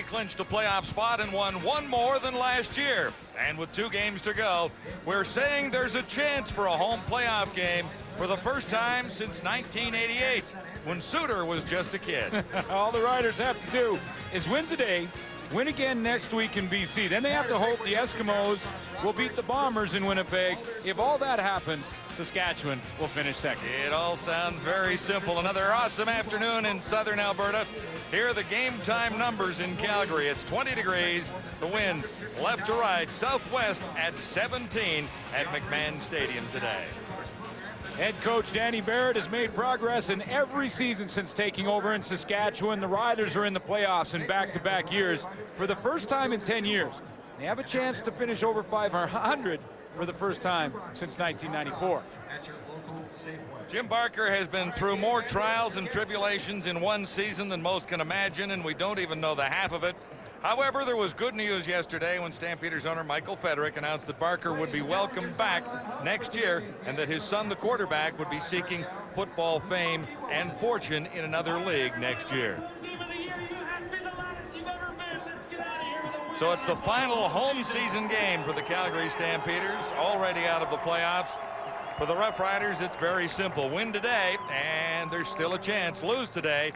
already clinched a playoff spot and won one more than last year. And with 2 games to go, we're saying there's a chance for a home playoff game for the first time since 1988, when Suter was just a kid. All the Riders have to do is win today, win again next week in BC. Then they have to hope the Eskimos will beat the Bombers in Winnipeg. If all that happens, Saskatchewan will finish second. It all sounds very simple. Another awesome afternoon in southern Alberta. Here are the game time numbers in Calgary. It's 20 degrees. The wind left to right, southwest at 17 at McMahon Stadium today. Head coach Danny Barrett has made progress in every season since taking over in Saskatchewan. The Riders are in the playoffs in back-to-back years for the first time in 10 years. They have a chance to finish over 500 for the first time since 1994. Jim Barker has been through more trials and tribulations in one season than most can imagine, and we don't even know the half of it. However, there was good news yesterday when Stampeders owner Michael Federick announced that Barker would be welcomed back next year and that his son, the quarterback, would be seeking football fame and fortune in another league next year. So it's the final home season game for the Calgary Stampeders, already out of the playoffs. For the Roughriders, it's very simple. Win today, and there's still a chance. Lose today,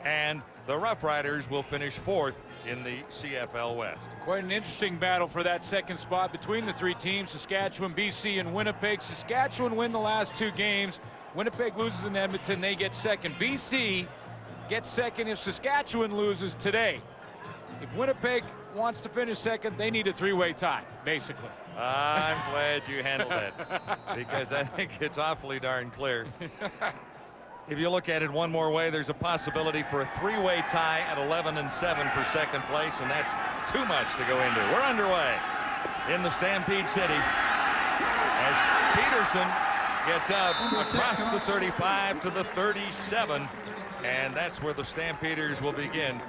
and the Roughriders will finish 4th in the CFL West. Quite an interesting battle for that second spot between the 3 teams, Saskatchewan, BC, and Winnipeg. Saskatchewan win the last 2 games. Winnipeg loses in Edmonton, they get second. BC gets second if Saskatchewan loses today. If Winnipeg wants to finish second, they need a 3-way tie, basically. I'm glad you handled that, because I think it's awfully darn clear. If you look at it one more way, there's a possibility for a 3-way tie at 11-7 for second place, and that's too much to go into. We're underway in the Stampede City as Peterson gets out across the 35 to the 37, and that's where the Stampeders will begin.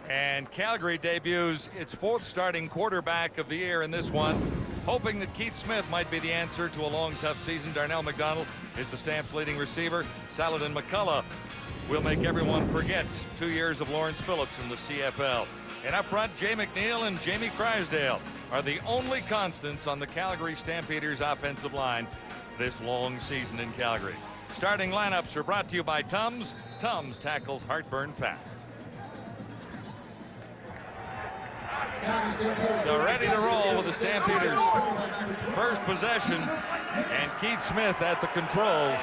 And Calgary debuts its 4th starting quarterback of the year in this one, hoping that Keith Smith might be the answer to a long, tough season. Darnell McDonald is the Stamps' leading receiver. Saladin McCullough will make everyone forget 2 years of Lawrence Phillips in the CFL. And up front, Jay McNeil and Jamie Crysdale are the only constants on the Calgary Stampeders offensive line this long season in Calgary. Starting lineups are brought to you by Tums. Tums tackles heartburn fast. So ready to roll with the Stampeders. First possession, and Keith Smith at the controls.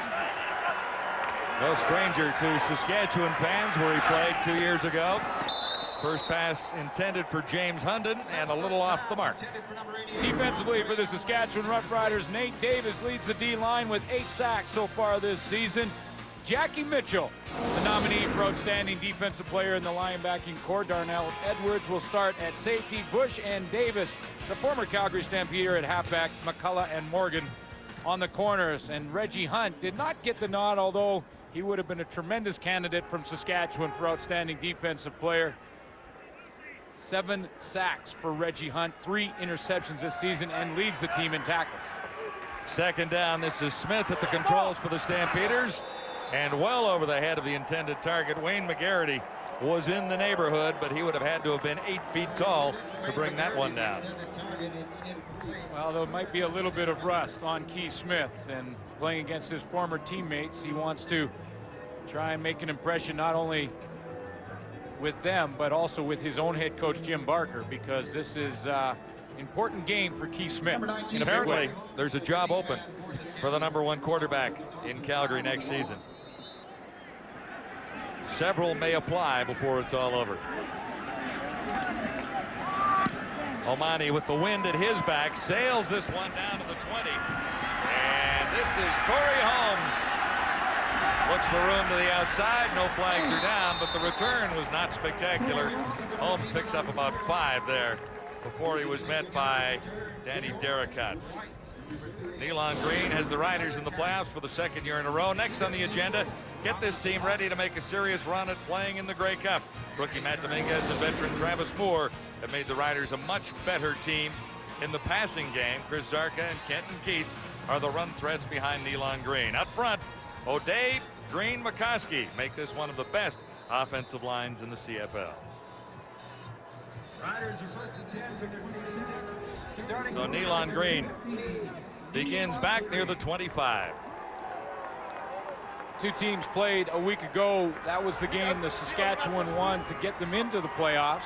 No stranger to Saskatchewan fans, where he played 2 years ago. First pass intended for James Hunden, and a little off the mark. Defensively for the Saskatchewan Roughriders, Nate Davis leads the D-line with 8 sacks so far this season. Jackie Mitchell, the nominee for Outstanding Defensive Player in the linebacking core. Darnell Edwards will start at safety. Bush and Davis, the former Calgary Stampeder, at halfback. McCullough and Morgan on the corners. And Reggie Hunt did not get the nod, although he would have been a tremendous candidate from Saskatchewan for Outstanding Defensive Player. 7 sacks for Reggie Hunt, 3 interceptions this season, and leads the team in tackles. Second down, this is Smith at the controls for the Stampeders. And well over the head of the intended target. Wayne McGarity was in the neighborhood, but he would have had to have been 8 feet tall to bring that one down. Well, there might be a little bit of rust on Keith Smith, and playing against his former teammates, he wants to try and make an impression not only with them, but also with his own head coach, Jim Barker, because this is an important game for Keith Smith. In Apparently, there's a job open for the #1 quarterback in Calgary next season. Several may apply before it's all over. Omani with the wind at his back sails this one down to the 20. And this is Corey Holmes. Looks the room to the outside. No flags are down, but the return was not spectacular. Holmes picks up about 5 there before he was met by Danny Derricott. Nealon Green has the Riders in the playoffs for the 2nd year in a row. Next on the agenda, get this team ready to make a serious run at playing in the Grey Cup. Rookie Matt Dominguez and veteran Travis Moore have made the Riders a much better team in the passing game. Chris Zarka and Kenton Keith are the run threats behind Nealon Green. Up front, O'Day, Green, McCoskey make this one of the best offensive lines in the CFL. So Nealon Green begins back near the 25. Two teams played a week ago. That was the game the Saskatchewan won to get them into the playoffs.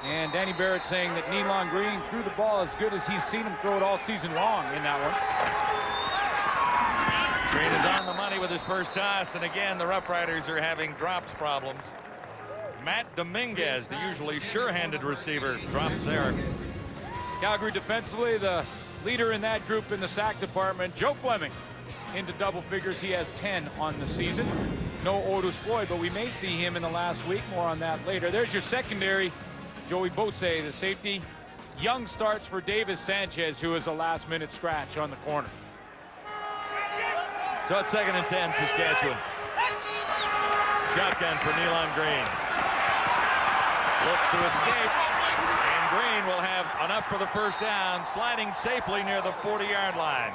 And Danny Barrett saying that Nealon Green threw the ball as good as he's seen him throw it all season long in that one. Green is on the money with his first toss, and again the Roughriders are having drops problems. Matt Dominguez, the usually sure-handed receiver, drops there. Calgary defensively, the leader in that group in the sack department, Joe Fleming, into double figures. He has 10 on the season. No Otis Floyd, but we may see him in the last week. More on that later. There's your secondary. Joey Bose, the safety. Young starts for Davis Sanchez, who is a last-minute scratch on the corner. So it's 2nd and 10, Saskatchewan. Shotgun for Nealon Green. Looks to escape, and Green will have enough for the first down, sliding safely near the 40-yard line.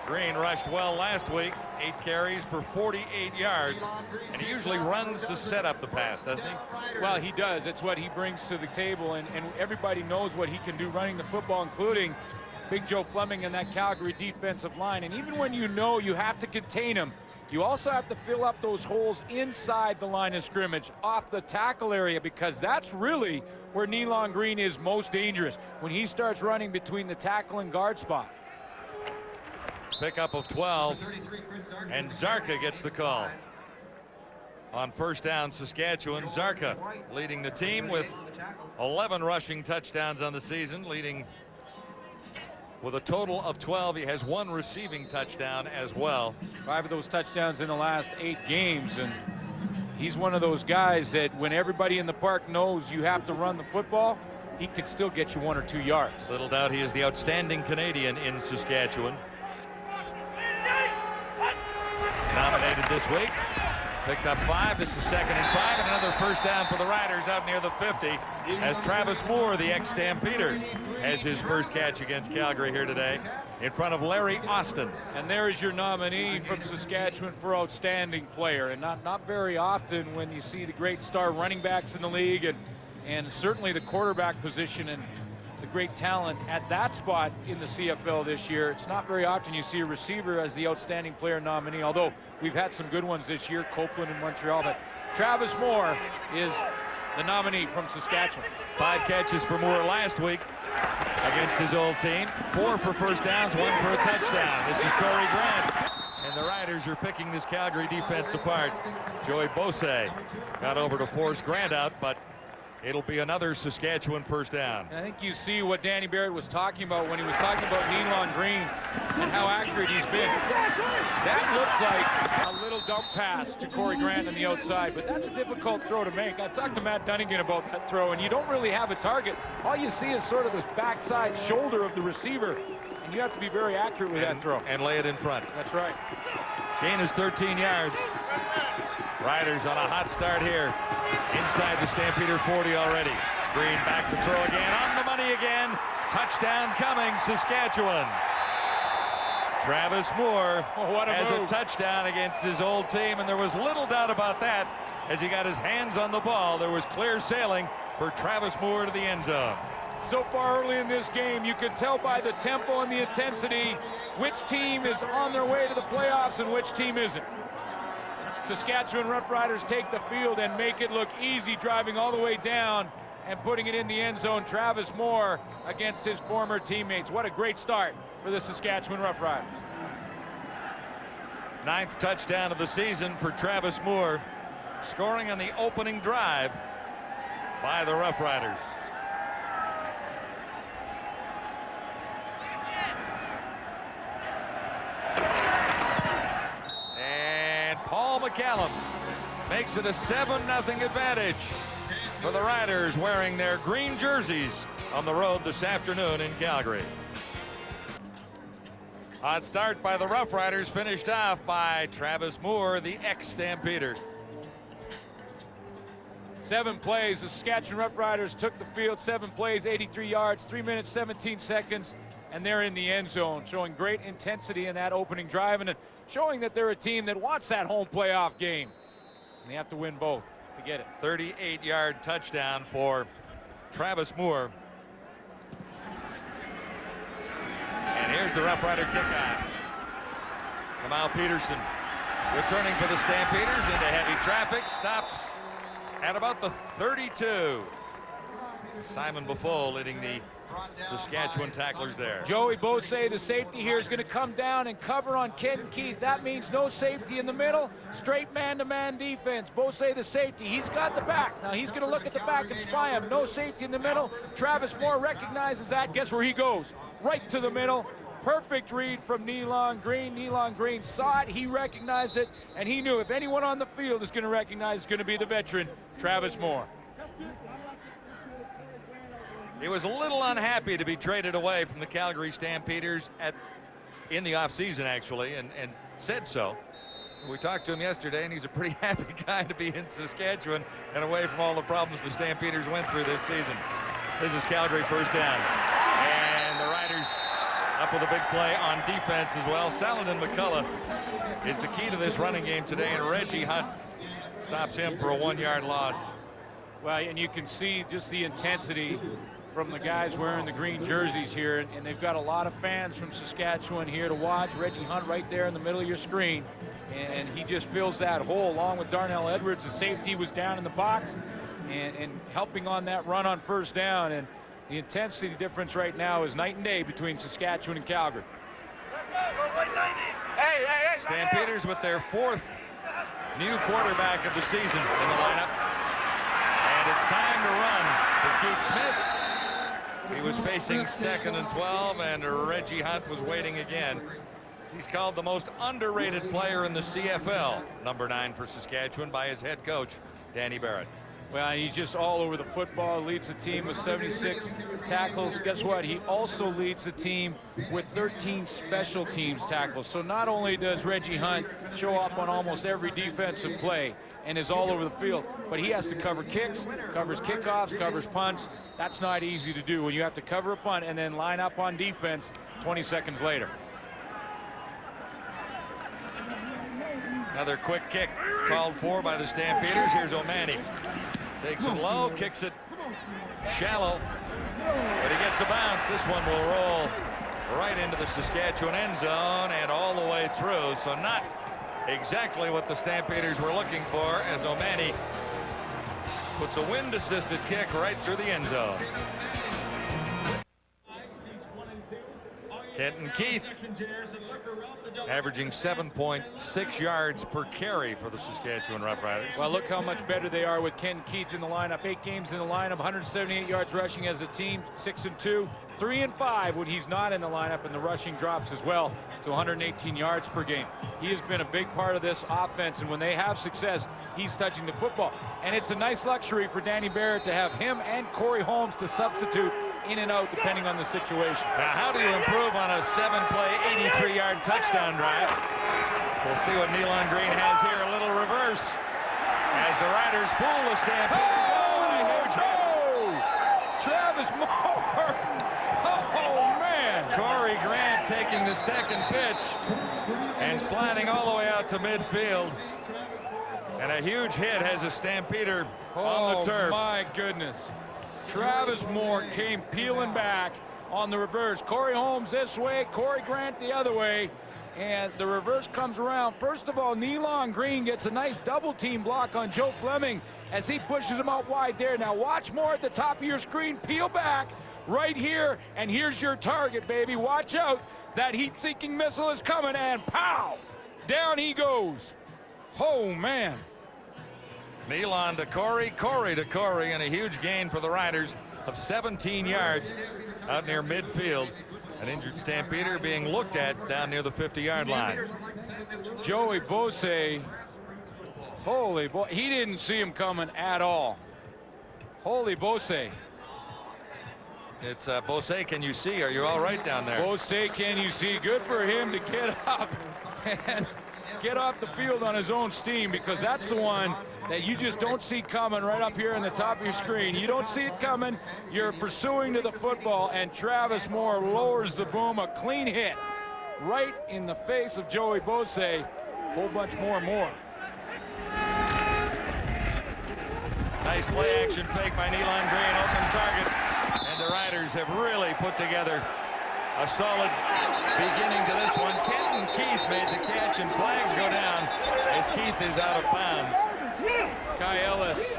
Green rushed well last week, 8 carries for 48 yards, and he usually runs to set up the pass, doesn't he? Well, he does. It's what he brings to the table, and everybody knows what he can do running the football, including Big Joe Fleming and that Calgary defensive line. And even when you know you have to contain him, you also have to fill up those holes inside the line of scrimmage, off the tackle area, because that's really where Nealon Green is most dangerous, when he starts running between the tackle and guard spot. Pickup of 12, and Zarka gets the call. On first down, Saskatchewan, Zarka leading the team with 11 rushing touchdowns on the season, leading with a total of 12. He has 1 receiving touchdown as well. 5 of those touchdowns in the last 8 games, and he's one of those guys that when everybody in the park knows you have to run the football, he can still get you 1 or 2 yards. Little doubt he is the outstanding Canadian in Saskatchewan. Nominated this week. Picked up 5. This is 2nd and 5, and another first down for the Riders out near the 50, as Travis Moore, the ex-Stampeder, has his first catch against Calgary here today in front of Larry Austin. And there is your nominee from Saskatchewan for outstanding player, and not very often when you see the great star running backs in the league, and certainly the quarterback position and the great talent at that spot in the CFL this year. It's not very often you see a receiver as the outstanding player nominee, although we've had some good ones this year, Copeland in Montreal, but Travis Moore is the nominee from Saskatchewan. 5 catches for Moore last week against his old team. 4 for first downs, 1 for a touchdown. This is Corey Grant, and the Riders are picking this Calgary defense apart. Joey Bose got over to force Grant out, but it'll be another Saskatchewan first down. And I think you see what Danny Barrett was talking about when he was talking about Nealon Green and how accurate he's been. That looks like a little dump pass to Corey Grant on the outside, but that's a difficult throw to make. I've talked to Matt Dunnigan about that throw, and you don't really have a target. All you see is sort of the backside shoulder of the receiver, and you have to be very accurate with that throw. And lay it in front. That's right. Gain is 13 yards. Riders on a hot start here. Inside the Stampeder 40 already. Green back to throw again. On the money again. Touchdown coming, Saskatchewan. Travis Moore has a touchdown against his old team, and there was little doubt about that as he got his hands on the ball. There was clear sailing for Travis Moore to the end zone. So far early in this game, you can tell by the tempo and the intensity which team is on their way to the playoffs and which team isn't. Saskatchewan Roughriders take the field and make it look easy, driving all the way down and putting it in the end zone. Travis Moore against his former teammates. What a great start for the Saskatchewan Roughriders. 9th touchdown of the season for Travis Moore, scoring on the opening drive by the Roughriders. Paul McCallum makes it a 7-0 advantage for the Riders, wearing their green jerseys on the road this afternoon in Calgary. Hot start by the Roughriders, finished off by Travis Moore, the ex-Stampeder. 7 plays. The Saskatchewan Roughriders took the field. 7 plays, 83 yards, 3 minutes, 17 seconds. And they're in the end zone, showing great intensity in that opening drive and showing that they're a team that wants that home playoff game. And they have to win both to get it. 38-yard touchdown for Travis Moore. And here's the Rough Rider kickoff. Kamal Peterson returning for the Stampeders into heavy traffic. Stops at about the 32. Simon Buffo leading the Saskatchewan tacklers there. Joey Bosay, the safety here, is going to come down and cover on Kenton Keith. That means no safety in the middle, straight man-to-man defense. Bosay, the safety, he's got the back. Now he's going to look at the back and spy him. No safety in the middle. Travis Moore recognizes that. Guess where he goes? Right to the middle. Perfect read from Nealon Green. Nealon Green saw it, he recognized it, and he knew if anyone on the field is going to recognize, it's going to be the veteran, Travis Moore. He was a little unhappy to be traded away from the Calgary Stampeders in the offseason, actually, and said so. We talked to him yesterday, and he's a pretty happy guy to be in Saskatchewan and away from all the problems the Stampeders went through this season. This is Calgary first down. And the Riders up with a big play on defense as well. Saladin McCullough is the key to this running game today, and Reggie Hunt stops him for a 1-yard loss. Well, and you can see just the intensity from the guys wearing the green jerseys here, and they've got a lot of fans from Saskatchewan here to watch. Reggie Hunt right there in the middle of your screen, and he just fills that hole along with Darnell Edwards. The safety was down in the box and helping on that run on first down, and the intensity difference right now is night and day between Saskatchewan and Calgary. Stampeders with their 4th new quarterback of the season in the lineup, and it's time to run for Keith Smith. He was facing 2nd and 12, and Reggie Hunt was waiting again. He's called the most underrated player in the CFL, number 9 for Saskatchewan, by his head coach, Danny Barrett. Well, he's just all over the football, leads the team with 76 tackles. Guess what? He also leads the team with 13 special teams tackles. So not only does Reggie Hunt show up on almost every defensive play and is all over the field, but he has to cover kicks, covers kickoffs, covers punts. That's not easy to do when you have to cover a punt and then line up on defense 20 seconds later. Another quick kick called for by the Stampeders. Here's O'Mani. Takes it low, kicks it shallow, but he gets a bounce. This one will roll right into the Saskatchewan end zone and all the way through. So not exactly what the Stampeders were looking for, as O'Mani puts a wind-assisted kick right through the end zone. Kenton Keith averaging 7.6 yards per carry for the Saskatchewan Roughriders. Well, look how much better they are with Kenton Keith in the lineup. 8 games in the lineup, 178 yards rushing as a team, 6-2, 3-5 when he's not in the lineup, and the rushing drops as well to 118 yards per game. He has been a big part of this offense, and when they have success, he's touching the football. And it's a nice luxury for Danny Barrett to have him and Corey Holmes to substitute in and out depending on the situation. Now, how do you improve on a 7-play, 83-yard touchdown drive? We'll see what Nealon Green has here. A little reverse as the Riders fool the Stampeders. Oh, and a huge hit. Travis Moore. Oh, man. Corey Grant taking the second pitch and sliding all the way out to midfield. And a huge hit has a Stampeder on the turf. Oh, my goodness. Travis Moore came peeling back on the reverse. Corey Holmes this way, Corey Grant the other way, and the reverse comes around. First of all, Nealon Green gets a nice double team block on Joe Fleming as he pushes him out wide there. Now watch more at the top of your screen. Peel back right here, and here's your target, baby. Watch out. That heat-seeking missile is coming, and pow! Down he goes. Oh, man. Nealon to Corey, Corey to Corey, and a huge gain for the Riders of 17 yards out near midfield. An injured Stampeder being looked at down near the 50-yard line. Joey Bosay, holy boy, he didn't see him coming at all. Holy Bosay. It's Bosay, can you see? Are you all right down there? Bosay, can you see? Good for him to get up and get off the field on his own steam, because that's the one that you just don't see coming right up here in the top of your screen. You don't see it coming. You're pursuing to the football, and Travis Moore lowers the boom. A clean hit right in the face of Joey Bosay. A whole bunch more. Nice play action fake by Nealon Green. Open target. Stampeders have really put together a solid beginning to this one. Kenton Keith made the catch, and flags go down as Keith is out of bounds. Kai Ellis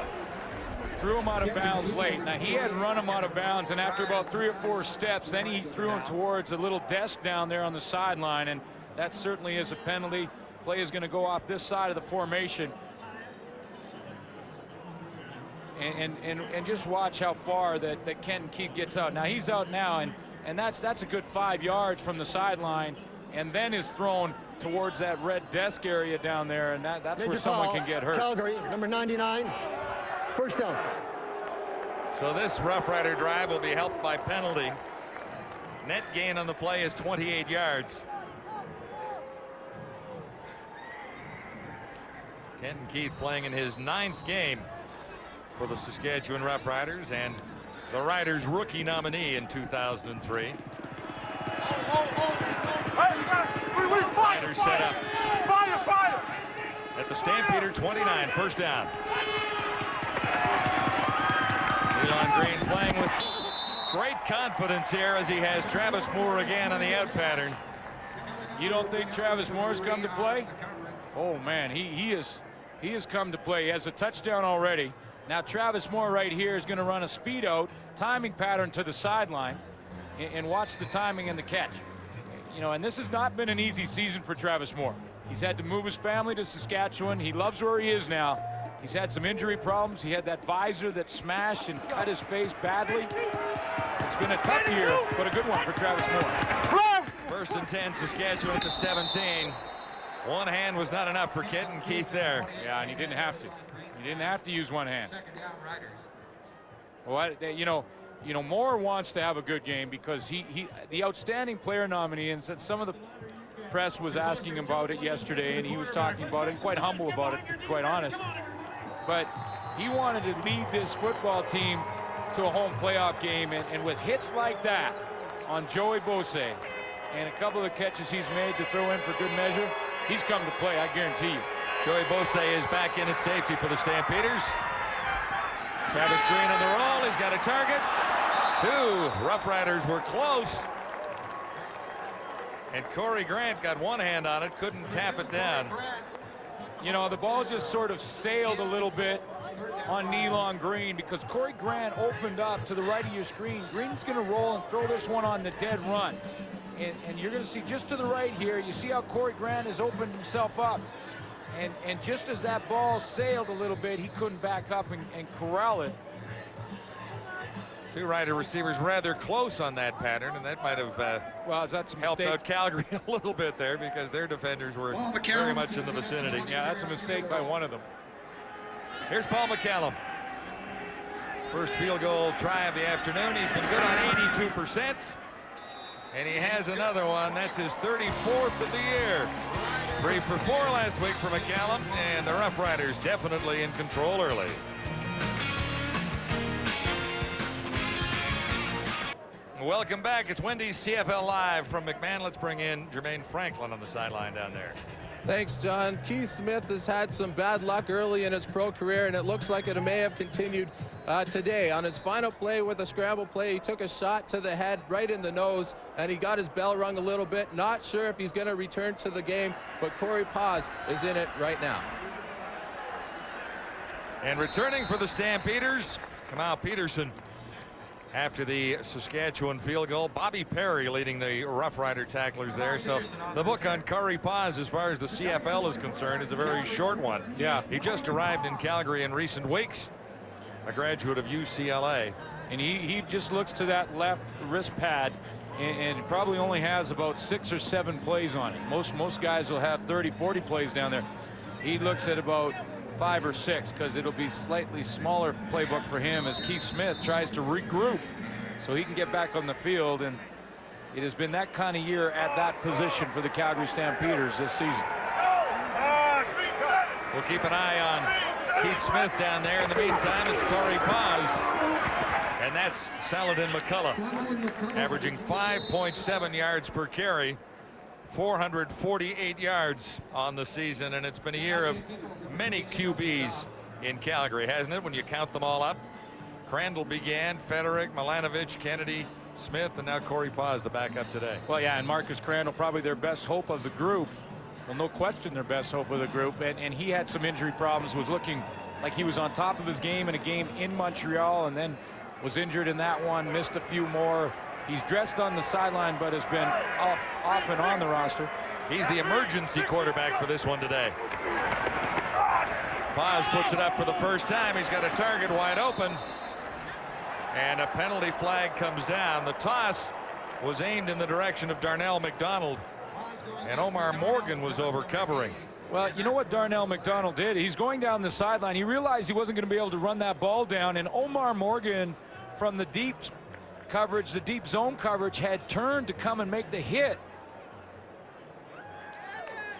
threw him out of bounds late. Now, he had run him out of bounds, and after about 3 or 4 steps, then he threw him towards a little desk down there on the sideline, and that certainly is a penalty. Play is going to go off this side of the formation. And just watch how far that Kenton Keith gets out. Now, he's out now, and that's a good 5 yards from the sideline, and then is thrown towards that red desk area down there, and that's where someone can get hurt. Calgary, number 99, first down. So this Rough Rider drive will be helped by penalty. Net gain on the play is 28 yards. Kenton Keith playing in his 9th game for the Saskatchewan Roughriders, and the Riders' rookie nominee in 2003. Riders set up at the Stampeder 29, first down. Elon Green playing with great confidence here as he has Travis Moore again on the out pattern. You don't think Travis Moore's come to play? Oh man, he has come to play. He has a touchdown already. Now Travis Moore right here is going to run a speed out timing pattern to the sideline, and watch the timing and the catch. You know, and this has not been an easy season for Travis Moore. He's had to move his family to Saskatchewan. He loves where he is now. He's had some injury problems. He had that visor that smashed and cut his face badly. It's been a tough year, but a good one for Travis Moore. First and 10, Saskatchewan at the 17. One hand was not enough for Kenton Keith there. Yeah, and he didn't have to. He didn't have to use one hand. Well, you know, Moore wants to have a good game because the outstanding player nominee, and some of the press was asking about it yesterday, and he was talking about it, and quite humble about it, to be quite honest. But he wanted to lead this football team to a home playoff game, and with hits like that on Joey Bose and a couple of catches he's made to throw in for good measure, he's come to play, I guarantee you. Joey Bose is back in at safety for the Stampeders. Travis Green on the roll. He's got a target. 2 Rough Riders were close. And Corey Grant got one hand on it, couldn't tap it down. You know, the ball just sort of sailed a little bit on Nealon Green because Corey Grant opened up to the right of your screen. Green's going to roll and throw this one on the dead run. And you're going to see just to the right here, you see how Corey Grant has opened himself up. And just as that ball sailed a little bit, he couldn't back up and corral it. 2 Rider receivers rather close on that pattern, and that might have helped out Calgary a little bit there because their defenders were very much in the vicinity. Yeah, that's a mistake by one of them. Here's Paul McCallum. First field goal try of the afternoon. He's been good on 82%. And he has another one. That's his 34th of the year. 3 for 4 last week for McCallum, and the Rough Riders definitely in control early. Welcome back. It's Wendy's CFL Live from McMahon. Let's bring in Jermaine Franklin on the sideline down there. Thanks, John. Keith Smith has had some bad luck early in his pro career, and it looks like it may have continued today. On his final play with a scramble play, he took a shot to the head right in the nose, and he got his bell rung a little bit. Not sure if he's going to return to the game, but Corey Paz is in it right now. And returning for the Stampeders, Kamal Peterson. After the Saskatchewan field goal, Bobby Perry leading the Rough Rider tacklers there. So the book on Corey Paz, as far as the CFL is concerned, is a very short one. Yeah. He just arrived in Calgary in recent weeks, a graduate of UCLA. And he just looks to that left wrist pad and probably only has about 6 or 7 plays on it. Most guys will have 30, 40 plays down there. He looks at about 5 or 6 because it'll be slightly smaller playbook for him as Keith Smith tries to regroup so he can get back on the field, and it has been that kind of year at that position for the Calgary Stampeders this season. We'll keep an eye on Keith Smith down there. In the meantime, it's Corey Paz, and that's Saladin McCullough, averaging 5.7 yards per carry, 448 yards on the season, and it's been a year of many QBs in Calgary, hasn't it, when you count them all up? Crandall began, Federic, Milanovic, Kennedy, Smith, and now Corey Paz, the backup today. Well, yeah, and Marcus Crandall, probably their best hope of the group. Well, no question their best hope of the group. And he had some injury problems, was looking like he was on top of his game in a game in Montreal, and then was injured in that one, missed a few more. He's dressed on the sideline, but has been off and on the roster. He's the emergency quarterback for this one today. Paz puts it up for the first time. He's got a target wide open. And a penalty flag comes down. The toss was aimed in the direction of Darnell McDonald. And Omar Morgan was over covering. Well, you know what Darnell McDonald did? He's going down the sideline. He realized he wasn't going to be able to run that ball down. And Omar Morgan, from the deep coverage, the deep zone coverage, had turned to come and make the hit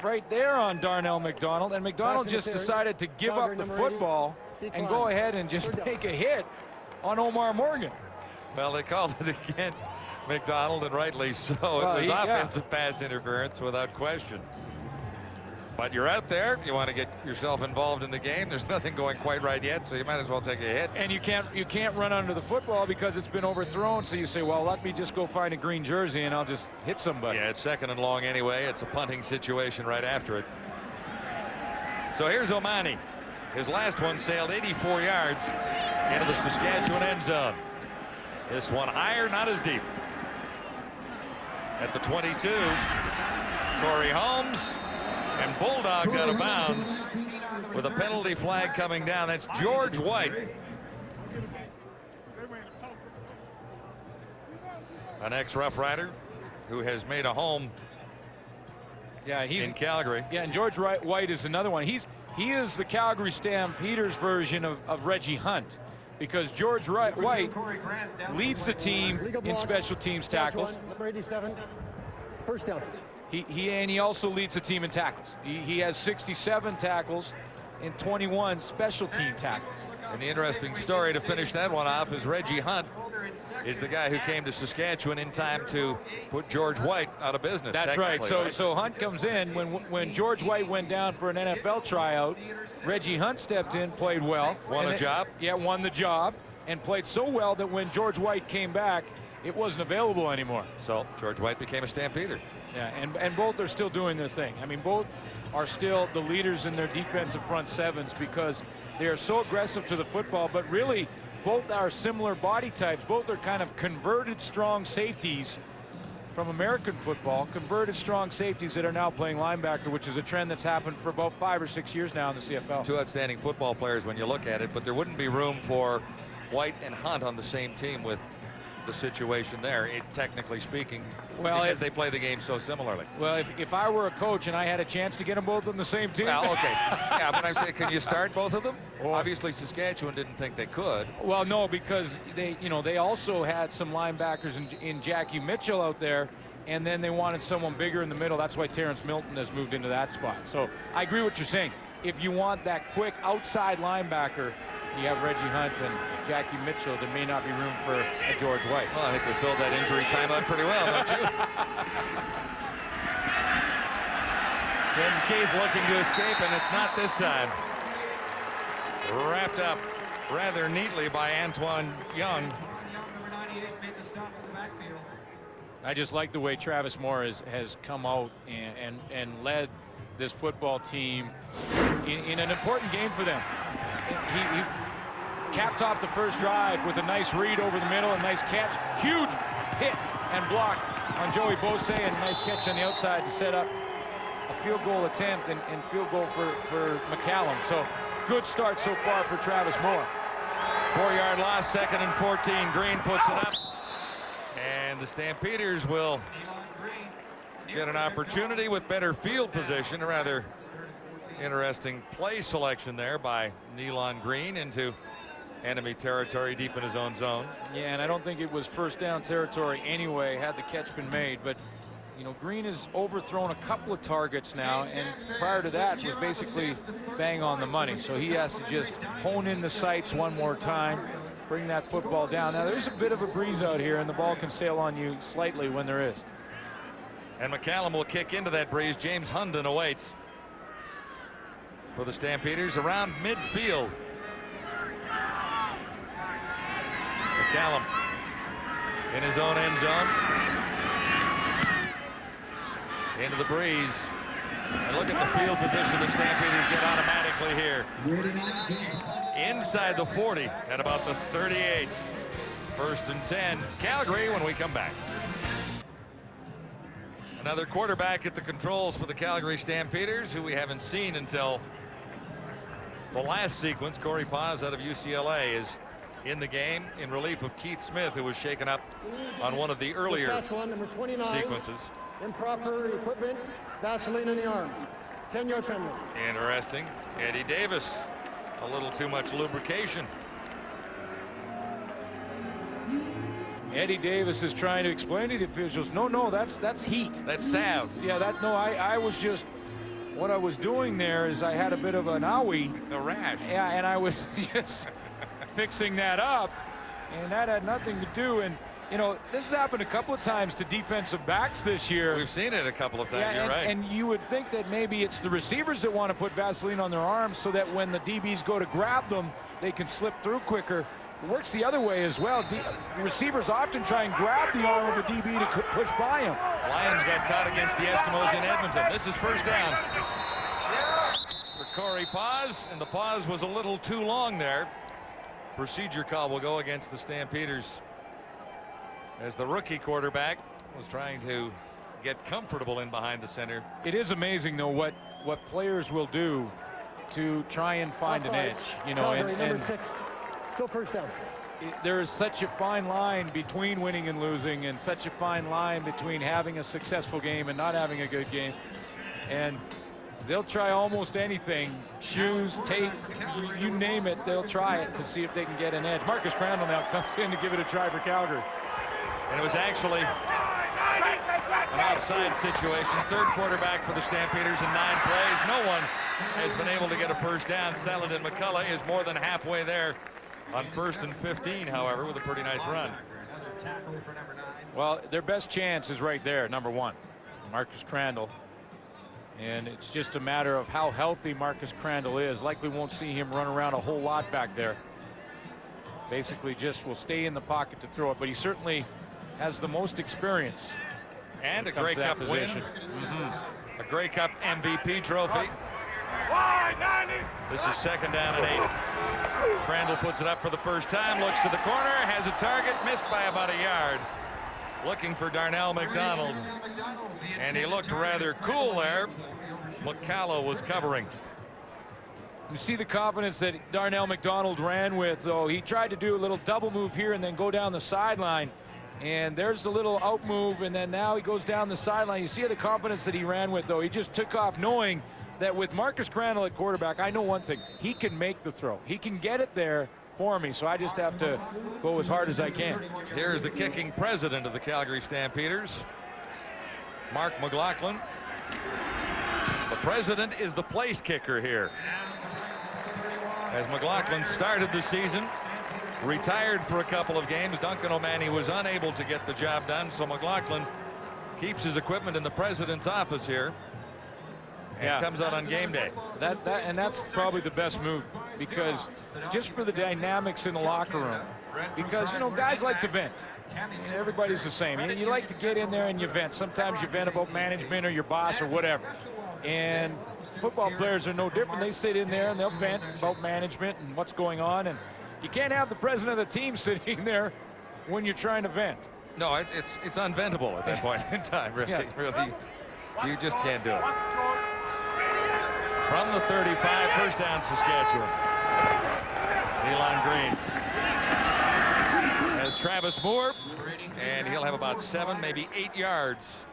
right there on Darnell McDonald. And McDonald just decided to give up the football and go ahead and just make a hit on Omar Morgan. Well, they called it against McDonald, and rightly so. Well, it was offensive pass interference without question. But you're out there, you want to get yourself involved in the game. There's nothing going quite right yet, so you might as well take a hit. And you can't run under the football because it's been overthrown. So you say, well, let me just go find a green jersey and I'll just hit somebody. Yeah, it's second and long anyway. It's a punting situation right after it. So here's Omani. His last one sailed 84 yards into the Saskatchewan end zone. This one higher, not as deep. At the 22, Corey Holmes, and bulldogged out of bounds with a penalty flag coming down. That's George White. An ex-Rough Rider who has made a home in Calgary. Yeah, and George White is another one. He is the Calgary Stampeders version of Reggie Hunt, because George White leads the team in special teams tackles. Number 87, first down. He also leads the team in tackles. He has 67 tackles and 21 special team tackles. And the interesting story to finish that one off is Reggie Hunt is the guy who came to Saskatchewan in time to put George White out of business. That's right. So Hunt comes in when George White went down for an NFL tryout. Reggie Hunt stepped in, played well, won the job. Yeah, won the job, and played so well that when George White came back, it wasn't available anymore. So George White became a Stampeder. Yeah, and both are still doing their thing. I mean, both are still the leaders in their defensive front sevens because they are so aggressive to the football, but really both are similar body types. Both are kind of converted strong safeties from American football, converted strong safeties that are now playing linebacker, which is a trend that's happened for about 5 or 6 years now in the CFL. Two outstanding football players when you look at it, but there wouldn't be room for White and Hunt on the same team with the situation there, technically speaking, because they play the game so similarly. Well, if I were a coach and I had a chance to get them both on the same team. Well, okay. Yeah, but I'm saying, can you start both of them? Obviously, Saskatchewan didn't think they could. Well, no, because they also had some linebackers in Jackie Mitchell out there, and then they wanted someone bigger in the middle. That's why Terrence Milton has moved into that spot. So I agree with what you're saying. If you want that quick outside linebacker, you have Reggie Hunt and Jackie Mitchell. There may not be room for a George White. Well, I think we filled that injury timeout pretty well, don't you? Ken Keith looking to escape, and it's not this time. Wrapped up rather neatly by Antoine Young. I just like the way Travis Moore has come out and led this football team in an important game for them. He capped off the first drive with a nice read over the middle, a nice catch, huge hit and block on Joey Bose, and a nice catch on the outside to set up a field goal attempt and field goal for McCallum. So good start so far for Travis Moore. 4-yard loss, 2nd and 14. Green puts it up, and the Stampeders will get an opportunity with better field position. A rather interesting play selection there by Nealon Green into enemy territory deep in his own zone. Yeah, and I don't think it was first down territory anyway had the catch been made, but Green has overthrown a couple of targets now, and prior to that was basically bang on the money. So he has to just hone in the sights one more time, bring that football down. Now there's a bit of a breeze out here, and the ball can sail on you slightly when there is. And McCallum will kick into that breeze. James Hunden awaits for the Stampeders around midfield. McCallum in his own end zone. Into the breeze. And look at the field position the Stampeders get automatically here. Inside the 40 at about the 38. 1st and 10. Calgary when we come back. Another quarterback at the controls for the Calgary Stampeders, who we haven't seen until the last sequence. Corey Paz out of UCLA is in the game in relief of Keith Smith, who was shaken up on one of the earlier Saskatchewan, number 29, sequences. improper equipment, Vaseline in the arms. 10-yard penalty. Interesting. Eddie Davis, a little too much lubrication. Eddie Davis is trying to explain to the officials, no, that's heat. That's salve. Yeah, I was just, what I was doing there is I had a bit of an owie. A rash. Yeah, and I was just fixing that up, and that had nothing to do. And you know, this has happened a couple of times to defensive backs this year. We've seen it a couple of times. Yeah, You're right. And you would think that maybe it's the receivers that want to put Vaseline on their arms so that when the DBs go to grab them, they can slip through quicker. It works the other way as well. Receivers often try and grab the arm of a DB to push by him. Lions got caught against the Eskimos in Edmonton. This is 1st down for Corey Paz, and the pause was a little too long there. Procedure call will go against the Stampeders as the rookie quarterback was trying to get comfortable in behind the center. It is amazing, though, what players will do to try and find an edge. You know, Calgary, number 6. Still 1st down. There is such a fine line between winning and losing, and such a fine line between having a successful game and not having a good game. And they'll try almost anything, shoes, tape, you name it, they'll try it to see if they can get an edge. Marcus Crandall now comes in to give it a try for Calgary. And it was actually an offside situation. 3rd quarterback for the Stampeders in 9 plays. No one has been able to get a 1st down. Saladin McCullough is more than halfway there on 1st and 15, however, with a pretty nice run. Well, their best chance is right there, number 1, Marcus Crandall. And it's just a matter of how healthy Marcus Crandall is. Likely won't see him run around a whole lot back there. Basically just will stay in the pocket to throw it, but he certainly has the most experience. And a Grey Cup win. A Grey Cup MVP trophy. This is 2nd down and 8. Crandall puts it up for the 1st time, looks to the corner, has a target, missed by about a yard. Looking for Darnell McDonald, and he looked rather cool there. McCallum was covering. You see the confidence that Darnell McDonald ran with, though. He tried to do a little double move here and then go down the sideline. And there's a little out move, and then now he goes down the sideline. You see the confidence that he ran with, though. He just took off knowing that with Marcus Crandall at quarterback, I know one thing. He can make the throw. He can get it there for me, so I just have to go as hard as I can. Here's the kicking president of the Calgary Stampeders, Mark McLaughlin. The president is the place kicker here. As McLaughlin started the season, retired for a couple of games. Duncan O'Mahony was unable to get the job done, so McLaughlin keeps his equipment in the president's office here and comes out on game day. That's probably the best move, because just for the dynamics in the locker room, because you know guys like to vent. Everybody's the same. You like to get in there and you vent. Sometimes you vent about management or your boss or whatever. And football players are no different. They sit in there and they'll vent about management and what's going on. And you can't have the president of the team sitting there when you're trying to vent. No, it's unventable at that point in time. Really, Yes. really, you just can't do it. From the 35, 1st down, Saskatchewan. Elon Green has Travis Moore, and he'll have about 7, maybe 8 yards.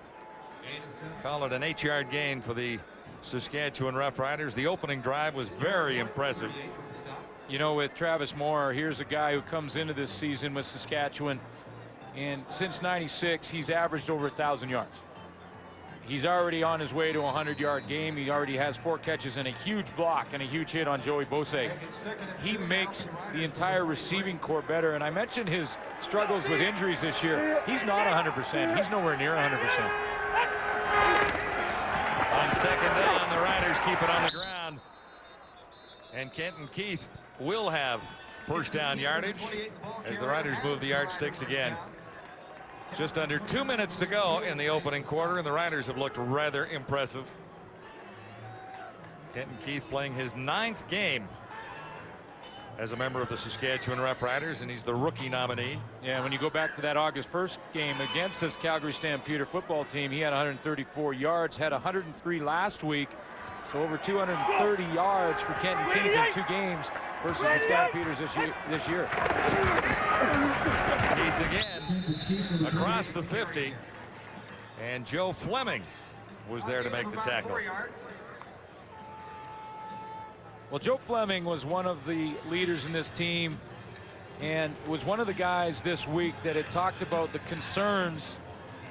Call it an 8-yard gain for the Saskatchewan Roughriders. The opening drive was very impressive. You know, with Travis Moore, here's a guy who comes into this season with Saskatchewan, and since '96, he's averaged over 1,000 yards. He's already on his way to a 100-yard game. He already has 4 catches and a huge block and a huge hit on Joey Bosay. He makes the entire receiving corps better. And I mentioned his struggles with injuries this year. He's not 100%. He's nowhere near 100%. On 2nd down, the Riders keep it on the ground. And Kenton Keith will have 1st down yardage as the Riders move the yardsticks again. Just under 2 minutes to go in the opening quarter, and the Riders have looked rather impressive. Kenton Keith playing his 9th game as a member of the Saskatchewan Roughriders, and he's the rookie nominee. Yeah, when you go back to that August 1st game against this Calgary Stampeder football team, he had 134 yards, had 103 last week. So over 230 yards for Kenton Keith in 2 games versus the Stampeders this year. Keith again across the 50, and Joe Fleming was there to make the tackle. Well, Joe Fleming was one of the leaders in this team and was one of the guys this week that had talked about the concerns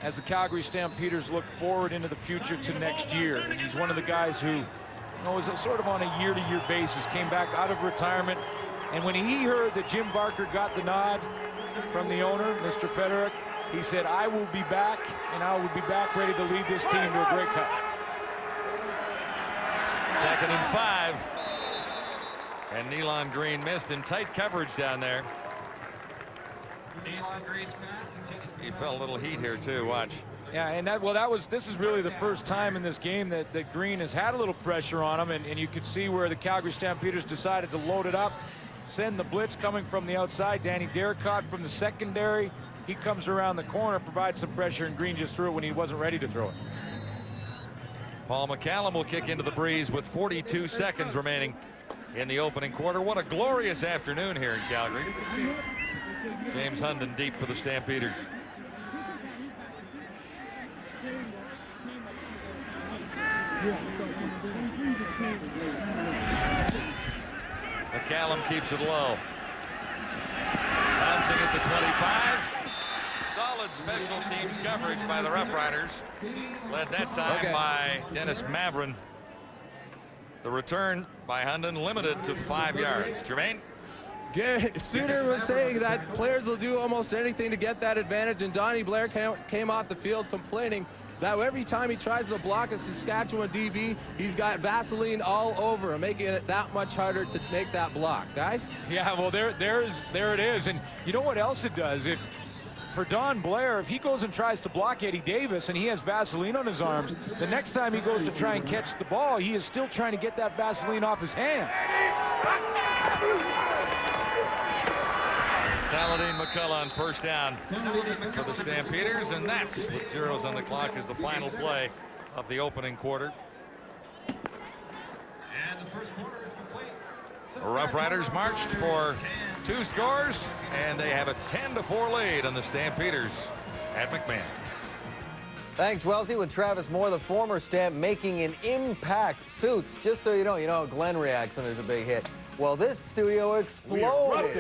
as the Calgary Stampeders look forward into the future to next year. And he's one of the guys who, you know, was sort of on a year-to-year basis, came back out of retirement. And when he heard that Jim Barker got the nod from the owner, Mr. Federick, he said, I will be back, and I will be back ready to lead this team to a Grey Cup. 2nd and 5. And Nealon Green missed in tight coverage down there. He felt a little heat here too. Watch. Yeah, and this is really the first time in this game that Green has had a little pressure on him, and you could see where the Calgary Stampeders decided to load it up, send the blitz coming from the outside. Danny Derricott from the secondary. He comes around the corner, provides some pressure, and Green just threw it when he wasn't ready to throw it. Paul McCallum will kick into the breeze with 42 seconds remaining in the opening quarter. What a glorious afternoon here in Calgary. James Hunden deep for the Stampeders. McCallum keeps it low. Bouncing at the 25. Solid special teams coverage by the Roughriders. Led that time by Dennis Mavrin. The return by Hunden limited to 5 yards. Jermaine? Gary Suter was saying that players will do almost anything to get that advantage, and Donnie Blair came off the field complaining that every time he tries to block a Saskatchewan DB, he's got Vaseline all over him, making it that much harder to make that block. Guys? Yeah, well, there it is. And you know what else it does? For Don Blair, if he goes and tries to block Eddie Davis and he has Vaseline on his arms, the next time he goes to try and catch the ball, he is still trying to get that Vaseline off his hands. Saladin McCullough first down for the Stampeders, and that's with zeros on the clock as the final play of the opening quarter. And the first quarter is complete. The Roughriders marched for 2 scores, and they have a 10-4 lead on the Stampeders at McMahon. Thanks, Wellesley, with Travis Moore, the former Stamp, making an impact. Suits, just so you know how Glenn reacts when there's a big hit. Well, this studio exploded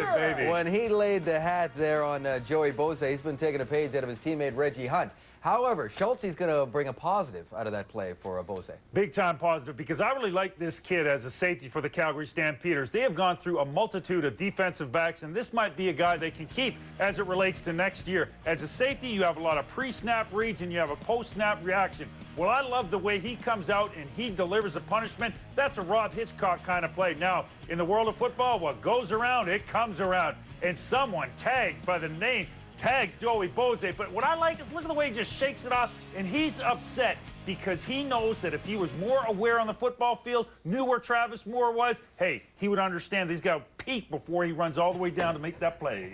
when he laid the hat there on Joey Bosa. He's been taking a page out of his teammate Reggie Hunt. However, Schultze's going to bring a positive out of that play for Bosa. Big time positive, because I really like this kid as a safety for the Calgary Stampeders. They have gone through a multitude of defensive backs, and this might be a guy they can keep as it relates to next year. As a safety, you have a lot of pre-snap reads and you have a post-snap reaction. Well, I love the way he comes out and he delivers a punishment. That's a Rob Hitchcock kind of play. Now, in the world of football, what goes around, it comes around. And someone tags by the name tags Joey Bosa, but what I like is look at the way he just shakes it off, and he's upset because he knows that if he was more aware on the football field, knew where Travis Moore was, hey, he would understand that he's got to peek before he runs all the way down to make that play.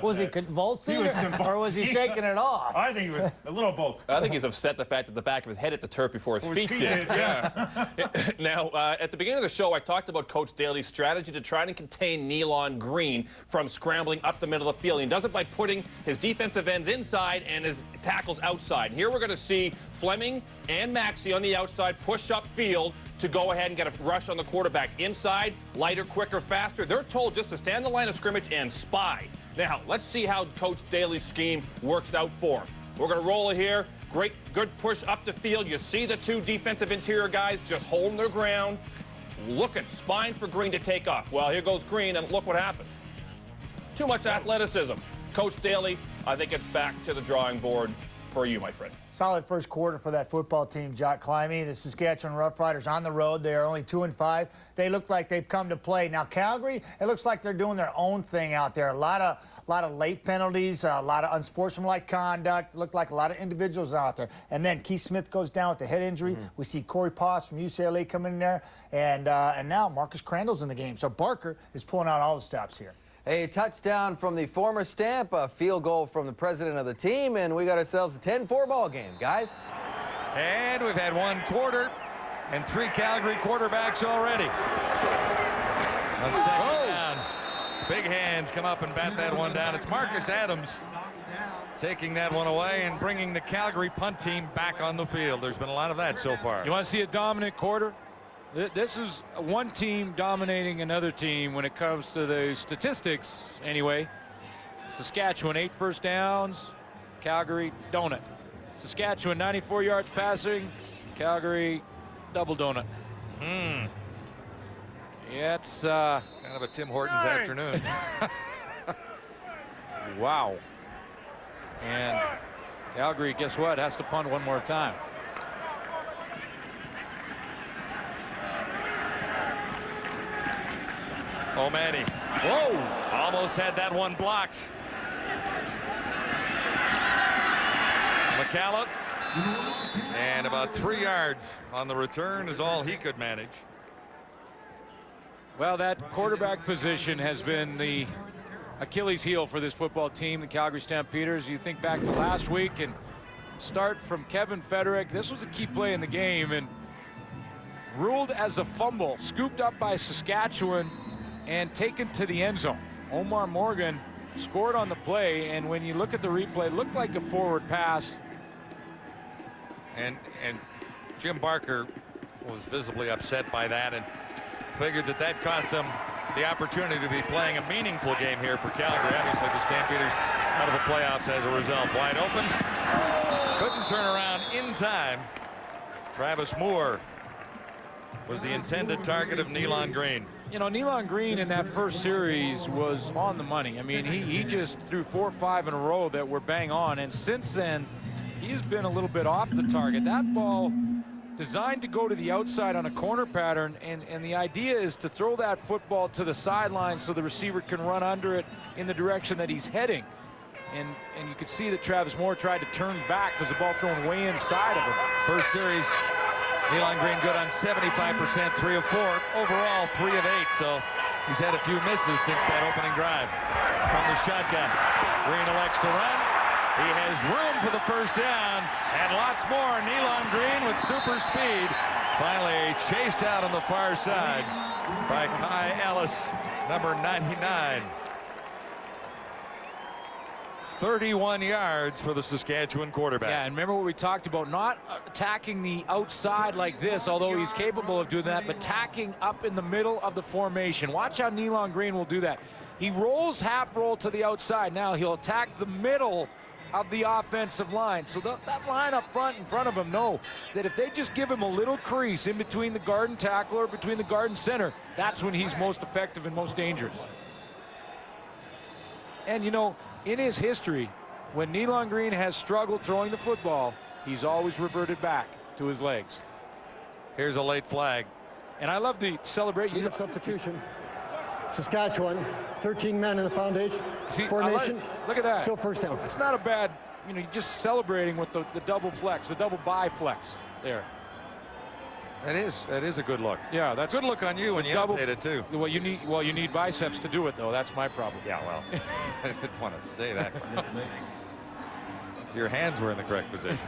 Was he convulsing, or was he shaking it off? I think he was a little both. I think he's upset the fact that the back of his head hit the turf before his feet did. Yeah. Now, at the beginning of the show, I talked about Coach Daly's strategy to try and contain Nealon Green from scrambling up the middle of the field. He does it by putting his defensive ends inside and his tackles outside. And here we're going to see Fleming and Maxey on the outside push up field to go ahead and get a rush on the quarterback. Inside, lighter, quicker, faster. They're told just to stand in the line of scrimmage and spy. Now, let's see how Coach Daly's scheme works out for him. We're going to roll it here. Great, good push up the field. You see the 2 defensive interior guys just holding their ground, looking, spying for Green to take off. Well, here goes Green, and look what happens. Too much athleticism. Coach Daly, I think it's back to the drawing board for you, my friend. Solid first quarter for that football team, Jock Climby. The Saskatchewan Roughriders on the road. They are only 2-5. They look like they've come to play. Now, Calgary, it looks like they're doing their own thing out there. A lot lot of late penalties, a lot of unsportsmanlike conduct. Looked like a lot of individuals out there. And then Keith Smith goes down with a head injury. We see Corey Poss from UCLA come in there, and now Marcus Crandall's in the game. So Barker is pulling out all the stops here. A touchdown from the former Stamp, a field goal from the president of the team, and we got ourselves a 10-4 ball game, guys. And we've had 1 quarter and 3 Calgary quarterbacks already. On second down, big hands come up and bat that one down. It's Marcus Adams taking that one away and bringing the Calgary punt team back on the field. There's been a lot of that so far. You want to see a dominant quarter? This is one team dominating another team when it comes to the statistics anyway. Saskatchewan 8 first downs, Calgary donut. Saskatchewan 94 yards passing, Calgary double donut. Yeah, it's kind of a Tim Hortons afternoon. Wow. And Calgary, guess what, has to punt one more time. O'Malley. Whoa! Almost had that one blocked. McCallum. And about 3 yards on the return is all he could manage. Well, that quarterback position has been the Achilles heel for this football team, the Calgary Stampeders. You think back to last week and start from Kevin Federick. This was a key play in the game and ruled as a fumble, scooped up by Saskatchewan and taken to the end zone. Omar Morgan scored on the play, and when you look at the replay, it looked like a forward pass. And Jim Barker was visibly upset by that and figured that cost them the opportunity to be playing a meaningful game here for Calgary. Obviously, the Stampeders out of the playoffs as a result. Wide open. Couldn't turn around in time. Travis Moore was the intended target of Nealon Green. You know, Nealon Green in that first series was on the money. I mean, he just threw 4 or 5 in a row that were bang on. And since then, he's been a little bit off the target. That ball designed to go to the outside on a corner pattern, and the idea is to throw that football to the sideline so the receiver can run under it in the direction that he's heading. And you could see that Travis Moore tried to turn back because the ball thrown way inside of him. First series, Nealon Green good on 75%, 3 of 4. Overall, 3 of 8. So he's had a few misses since that opening drive. From the shotgun, Green elects to run. He has room for the first down and lots more. Nealon Green with super speed. Finally chased out on the far side by Kai Ellis, number 99. 31 yards for the Saskatchewan quarterback. Yeah, and remember what we talked about, not attacking the outside like this, although he's capable of doing that, but tacking up in the middle of the formation. Watch how Nealon Green will do that. He rolls half roll to the outside. Now he'll attack the middle of the offensive line. So that line up front in front of him know that if they just give him a little crease in between the guard and tackle or between the guard and center, that's when he's most effective and most dangerous. And you know, in his history, when Nealon Green has struggled throwing the football, he's always reverted back to his legs. Here's a late flag. And I love the celebration. Substitution. Saskatchewan, 13 men in the foundation. Formation. Look at that. Still first down. It's not a bad, you know, just celebrating with the double flex, the double bi flex there. That is a good look. Yeah, that's a good look on you when you rotate it too. Well, you need biceps to do it though. That's my problem. Yeah, well, I didn't want to say that. Your hands were in the correct position.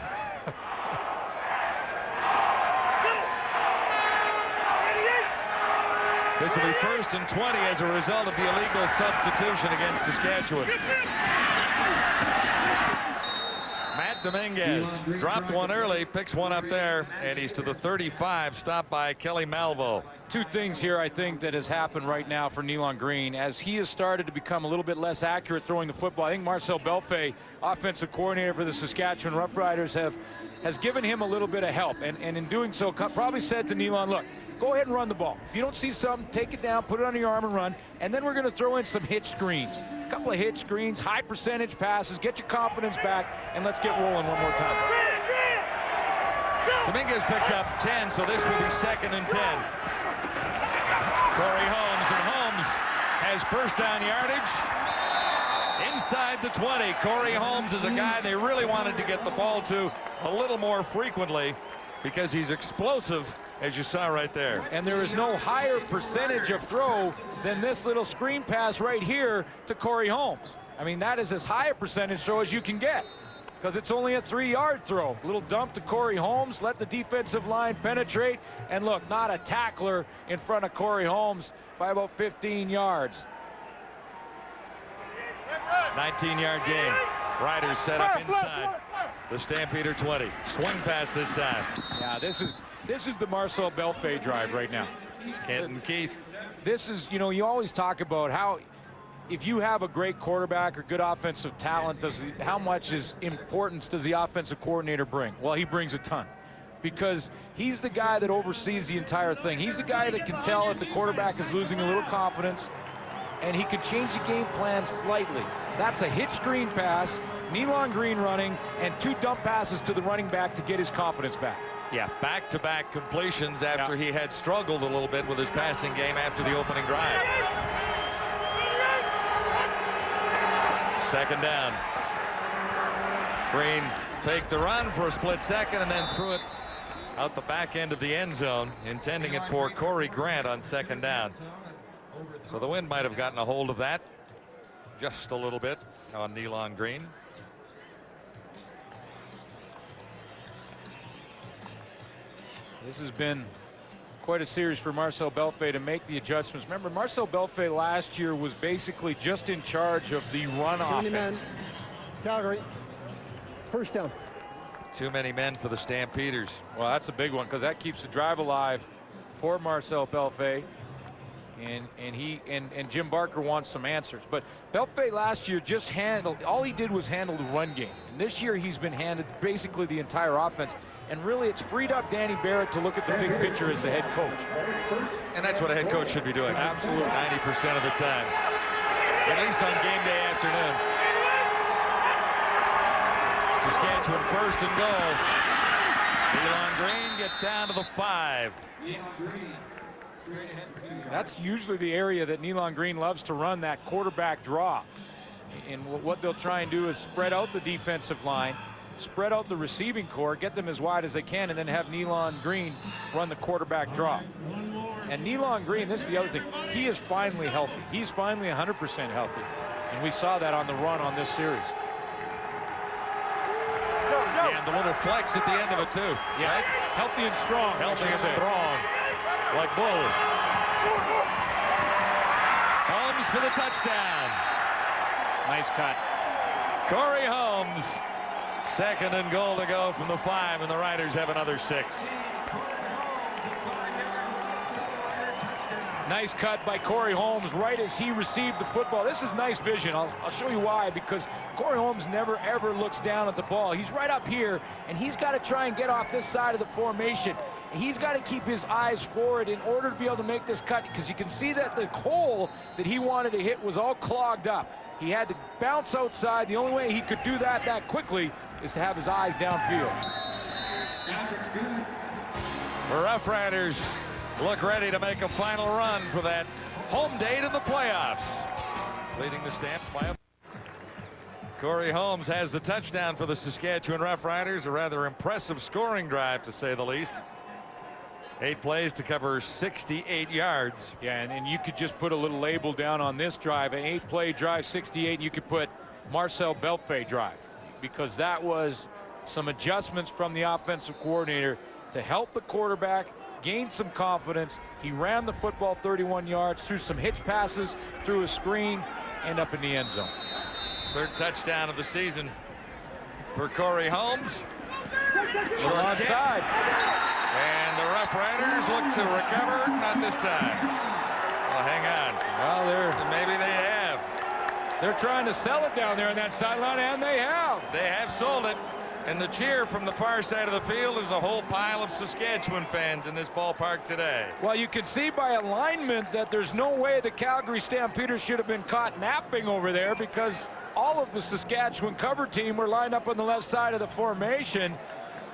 This will be 1st and 20 as a result of the illegal substitution against Saskatchewan. Matt Dominguez dropped one early, picks one up there, and he's to the 35, stopped by Kelly Malvo. 2 things here I think that has happened right now for Nealon Green as he has started to become a little bit less accurate throwing the football. I think Marcel Belfay, offensive coordinator for the Saskatchewan Roughriders, has given him a little bit of help, and in doing so probably said to Nealon, look, go ahead and run the ball. If you don't see something, take it down, put it under your arm and run, and then we're going to throw in some hitch screens. A couple of hitch screens, high percentage passes, get your confidence back, and let's get rolling one more time. Dominguez picked up 10, so this will be 2nd and 10. Corey Holmes, and Holmes has first down yardage Inside the 20, Corey Holmes is a guy they really wanted to get the ball to a little more frequently because he's explosive, as you saw right there. And there is no higher percentage of throw than this little screen pass right here to Corey Holmes. I mean, that is as high a percentage throw as you can get because it's only a 3-yard throw. Little dump to Corey Holmes, let the defensive line penetrate, and look, not a tackler in front of Corey Holmes by about 15 yards. 19-yard game. Riders set up inside the Stampeder 20. Swing pass this time. Yeah, this is the Marcel Belfait drive right now. Kenton Keith. This is, you know, you always talk about how if you have a great quarterback or good offensive talent, how much importance does the offensive coordinator bring? Well, he brings a ton because he's the guy that oversees the entire thing. He's the guy that can tell if the quarterback is losing a little confidence, and he could change the game plan slightly. That's a hitch screen pass, Nealon Green running, and 2 dump passes to the running back to get his confidence back. Yeah, back-to-back completions after he had struggled a little bit with his passing game after the opening drive. Second down. Green faked the run for a split second and then threw it out the back end of the end zone, intending it for Corey Grant on second down. So the wind might have gotten a hold of that just a little bit on Nealon Green. This has been quite a series for Marcel Belfait to make the adjustments. Remember, Marcel Belfait last year was basically just in charge of the run offense. Men. Calgary. First down. Too many men for the Stampeders. Well, that's a big one because that keeps the drive alive for Marcel Belfait. And Jim Barker wants some answers. But Belfait last year just all he did was handle the run game. And this year he's been handed basically the entire offense. And really it's freed up Danny Barrett to look at the big picture as the head coach. And that's what a head coach should be doing. Absolutely. 90% of the time. At least on game day afternoon. Saskatchewan first and goal. Nealon Green gets down to the 5. That's usually the area that Nealon Green loves to run, that quarterback draw. And what they'll try and do is spread out the defensive line, spread out the receiving core, get them as wide as they can, and then have Nealon Green run the quarterback draw. And Nealon Green, this is the other thing, he is finally healthy. He's finally 100% healthy. And we saw that on the run on this series. And the little flex at the end of it, too. Yeah, right? Healthy and strong. Healthy and strong. Like Bull. Holmes for the touchdown. Nice cut. Corey Holmes. Second and goal to go from the 5, and the Riders have another 6. Nice cut by Corey Holmes right as he received the football. This is nice vision. I'll show you why, because Corey Holmes never ever looks down at the ball. He's right up here, and he's got to try and get off this side of the formation. He's got to keep his eyes forward in order to be able to make this cut, because you can see that the hole that he wanted to hit was all clogged up. He had to bounce outside. The only way he could do that quickly is to have his eyes downfield. The Roughriders look ready to make a final run for that home date in the playoffs. Leading the Stamps by a... Corey Holmes has the touchdown for the Saskatchewan Roughriders. A rather impressive scoring drive, to say the least. 8 plays to cover 68 yards. Yeah, and you could just put a little label down on this drive, an 8-play drive, 68, and you could put Marcel Belfait drive, because that was some adjustments from the offensive coordinator to help the quarterback gain some confidence. He ran the football 31 yards, threw some hitch passes, threw a screen, and up in the end zone. 3rd touchdown of the season for Corey Holmes. Short onside. And the Roughriders look to recover. Not this time. Well, hang on. Well, maybe they have. They're trying to sell it down there on that sideline, and they have. They have sold it. And the cheer from the far side of the field is a whole pile of Saskatchewan fans in this ballpark today. Well, you can see by alignment that there's no way the Calgary Stampeders should have been caught napping over there, because all of the Saskatchewan cover team were lined up on the left side of the formation.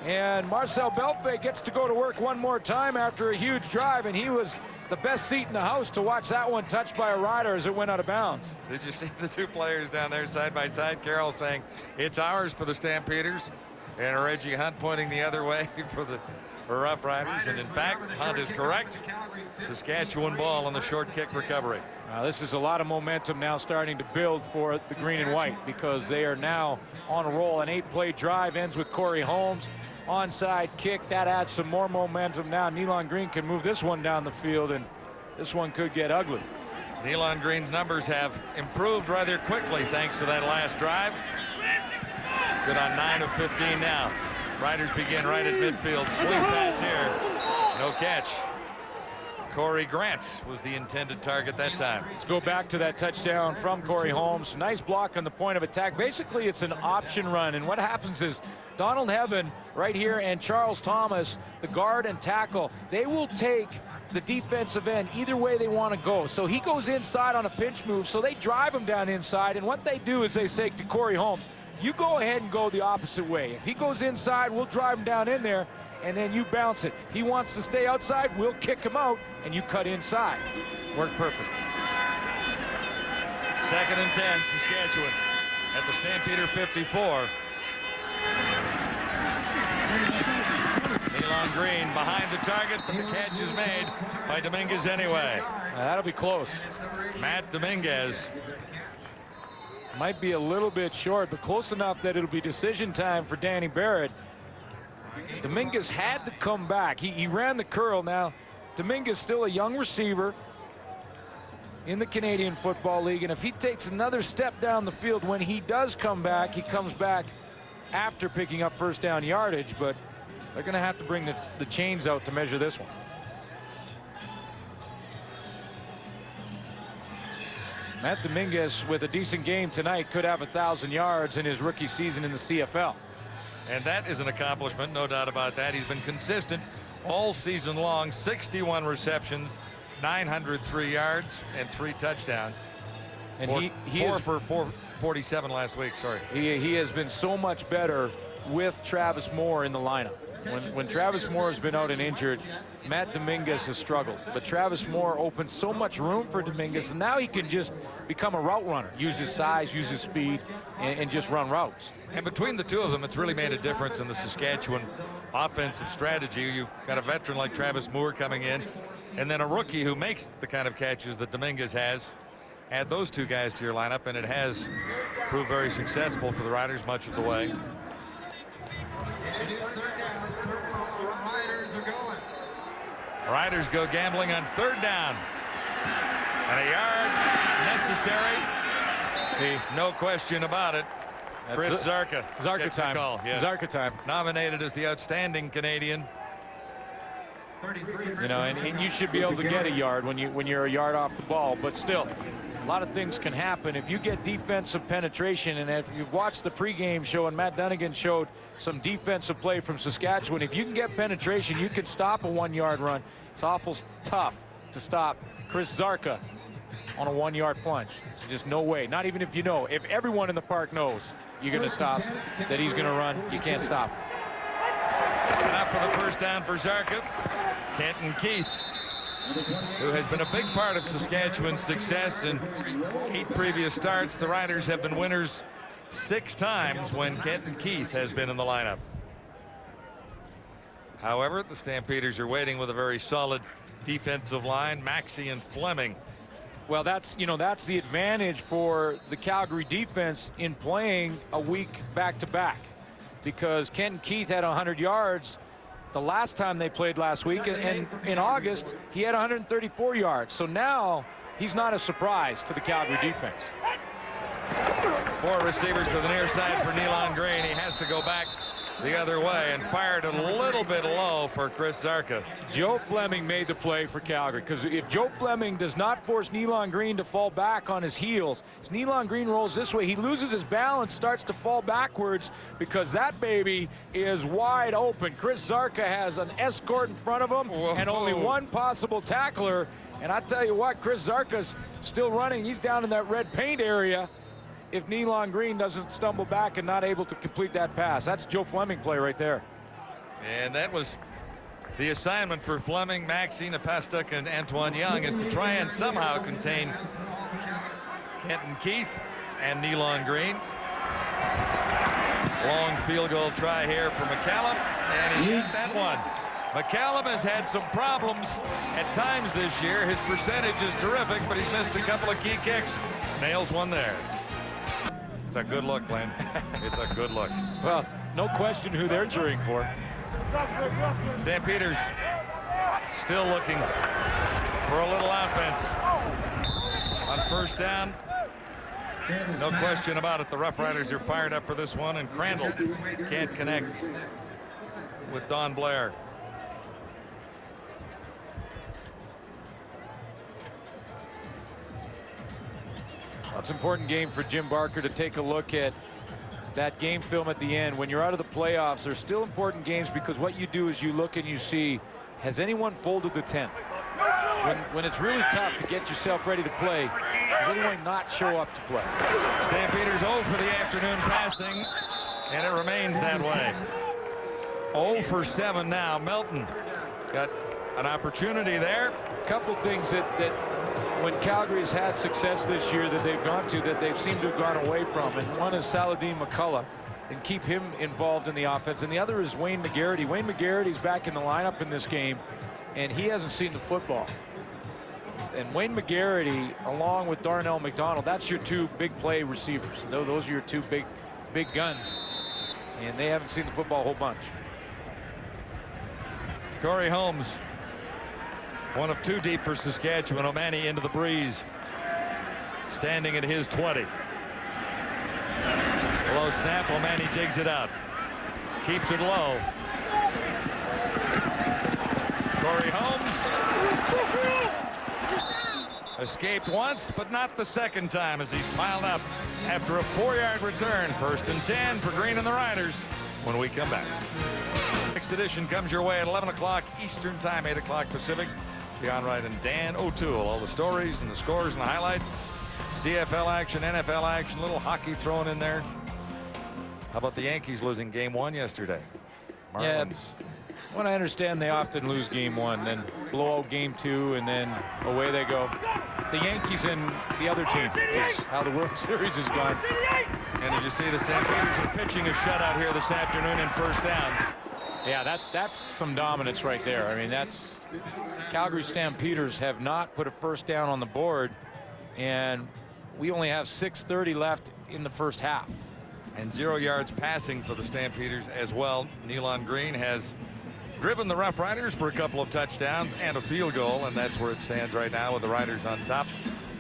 And Marcel Belfait gets to go to work one more time after a huge drive, and he was the best seat in the house to watch that one touched by a rider as it went out of bounds. Did you see the two players down there side by side? Carroll saying it's ours for the Stampeders, and Reggie Hunt pointing the other way for the Roughriders. And in fact, Hunt is correct. Saskatchewan ball on the short kick recovery. This is a lot of momentum now starting to build for the green and white, because they are now on a roll. An 8-play drive ends with Corey Holmes. Onside kick, that adds some more momentum. Now Nealon Green can move this one down the field, and this one could get ugly. Nealon Green's numbers have improved rather quickly thanks to that last drive. Good on 9 of 15 now. Riders begin right at midfield. Swing pass here. No catch. Corey Grant was the intended target that time. Let's go back to that touchdown from Corey Holmes. Nice block on the point of attack. Basically, it's an option run, and what happens is Donald Heaven right here and Charles Thomas, the guard and tackle, they will take the defensive end either way they want to go. So he goes inside on a pinch move, so they drive him down inside, and what they do is they say to Corey Holmes, you go ahead and go the opposite way. If he goes inside, we'll drive him down in there, and then you bounce it. He wants to stay outside, we'll kick him out, and you cut inside. Worked perfect. 2nd and 10, Saskatchewan at the Stampeder 54. Nealon Green behind the target, but the catch is made by Dominguez anyway. That'll be close. Matt Dominguez. Might be a little bit short, but close enough that it'll be decision time for Danny Barrett. Dominguez had to come back. He ran the curl. Now, Dominguez still a young receiver in the Canadian Football League, and if he takes another step down the field when he does come back, he comes back after picking up first down yardage, but they're going to have to bring the chains out to measure this one. Matt Dominguez, with a decent game tonight, could have 1,000 yards in his rookie season in the CFL. And that is an accomplishment, no doubt about that. He's been consistent all season long. 61 receptions, 903 yards, and 3 touchdowns. And he four for 447 last week. Sorry. He has been so much better with Travis Moore in the lineup. When Travis Moore has been out and injured, Matt Dominguez has struggled. But Travis Moore opens so much room for Dominguez, and now he can just become a route runner. Use his size, use his speed, and just run routes. And between the two of them, it's really made a difference in the Saskatchewan offensive strategy. You've got a veteran like Travis Moore coming in, and then a rookie who makes the kind of catches that Dominguez has. Add those two guys to your lineup, and it has proved very successful for the Riders much of the way. Riders go gambling on 3rd down. And a yard necessary. See, no question about it. Chris Zarka. Zarka time. Call. Yes. Zarka time. Nominated as the outstanding Canadian. You know, and you should be able to get a yard when you're a yard off the ball, but still, a lot of things can happen if you get defensive penetration. And if you've watched the pregame show, and Matt Dunnigan showed some defensive play from Saskatchewan, if you can get penetration, you can stop a 1-yard run. It's awful tough to stop Chris Zarka on a 1-yard plunge. So just no way. Not even if you know. If everyone in the park knows you're going to stop, that he's going to run, you can't stop. Enough for the first down for Zarka. Kenton Keith, who has been a big part of Saskatchewan's success in 8 previous starts. The Riders have been winners 6 times when Kenton Keith has been in the lineup. However, the Stampeders are waiting with a very solid defensive line. Maxey and Fleming. Well, that's the advantage for the Calgary defense in playing a week back-to-back, because Kenton Keith had 100 yards the last time they played last week, and in August he had 134 yards. So now he's not a surprise to the Calgary defense. 4 receivers to the near side for Nealon Green. He has to go back the other way and fired a little bit low for Chris Zarka. Joe Fleming made the play for Calgary, because if Joe Fleming does not force Nealon Green to fall back on his heels, as Nealon Green rolls this way, he loses his balance, starts to fall backwards, because that baby is wide open. Chris Zarka has an escort in front of him. Whoa. And only one possible tackler. And I tell you what, Chris Zarka's still running. He's down in that red paint area. If Nealon Green doesn't stumble back and not able to complete that pass. That's Joe Fleming play right there. And that was the assignment for Fleming, Maxine, Apastuk, and Antoine Young, is to try and somehow contain Kenton Keith and Nealon Green. Long field goal try here for McCallum, and he's got that one. McCallum has had some problems at times this year. His percentage is terrific, but he's missed a couple of key kicks. Nails one there. It's a good look, Glenn. It's a good look. Well, no question who they're cheering for. Stampeders still looking for a little offense. On first down, no question about it. The Roughriders are fired up for this one, and Crandall can't connect with Don Blair. It's an important game for Jim Barker to take a look at that game film at the end. When you're out of the playoffs, they're still important games, because what you do is you look and you see, has anyone folded the tent? When it's really tough to get yourself ready to play, does anyone not show up to play? Stampeders 0 for the afternoon passing, and it remains that way. 0 for 7 now. Melton got an opportunity there. A couple things that when Calgary's had success this year that they've gone to, that they've seemed to have gone away from, and one is Saladin McCullough, and keep him involved in the offense, and the other is Wayne McGarity. Wayne McGarity's back in the lineup in this game, and he hasn't seen the football. And Wayne McGarity, along with Darnell McDonald, that's your two big play receivers. Those are your two big guns, and they haven't seen the football a whole bunch. Corey Holmes, one of 2 deep for Saskatchewan. O'Mani into the breeze, standing at his 20. Low snap. O'Mani digs it out, keeps it low. Corey Holmes escaped once, but not the second time, as he's piled up after a 4-yard return. 1st and 10 for Green and the Riders when we come back. Next edition comes your way at 11 o'clock Eastern Time, 8 o'clock Pacific. John Wright and Dan O'Toole. All the stories and the scores and the highlights. CFL action, NFL action, little hockey thrown in there. How about the Yankees losing game 1 yesterday? Marlins. Yeah, when I understand they often lose game 1, then blow out game 2, and then away they go. The Yankees and the other team is how the World Series has gone. And as you see, the Stampeders are pitching a shutout here this afternoon in first downs. Yeah, that's some dominance right there. I mean, that's Calgary Stampeders have not put a first down on the board, and we only have 6:30 left in the first half. And 0 yards passing for the Stampeders as well. Nealon Green has driven the Roughriders for a couple of touchdowns and a field goal, and that's where it stands right now, with the Riders on top,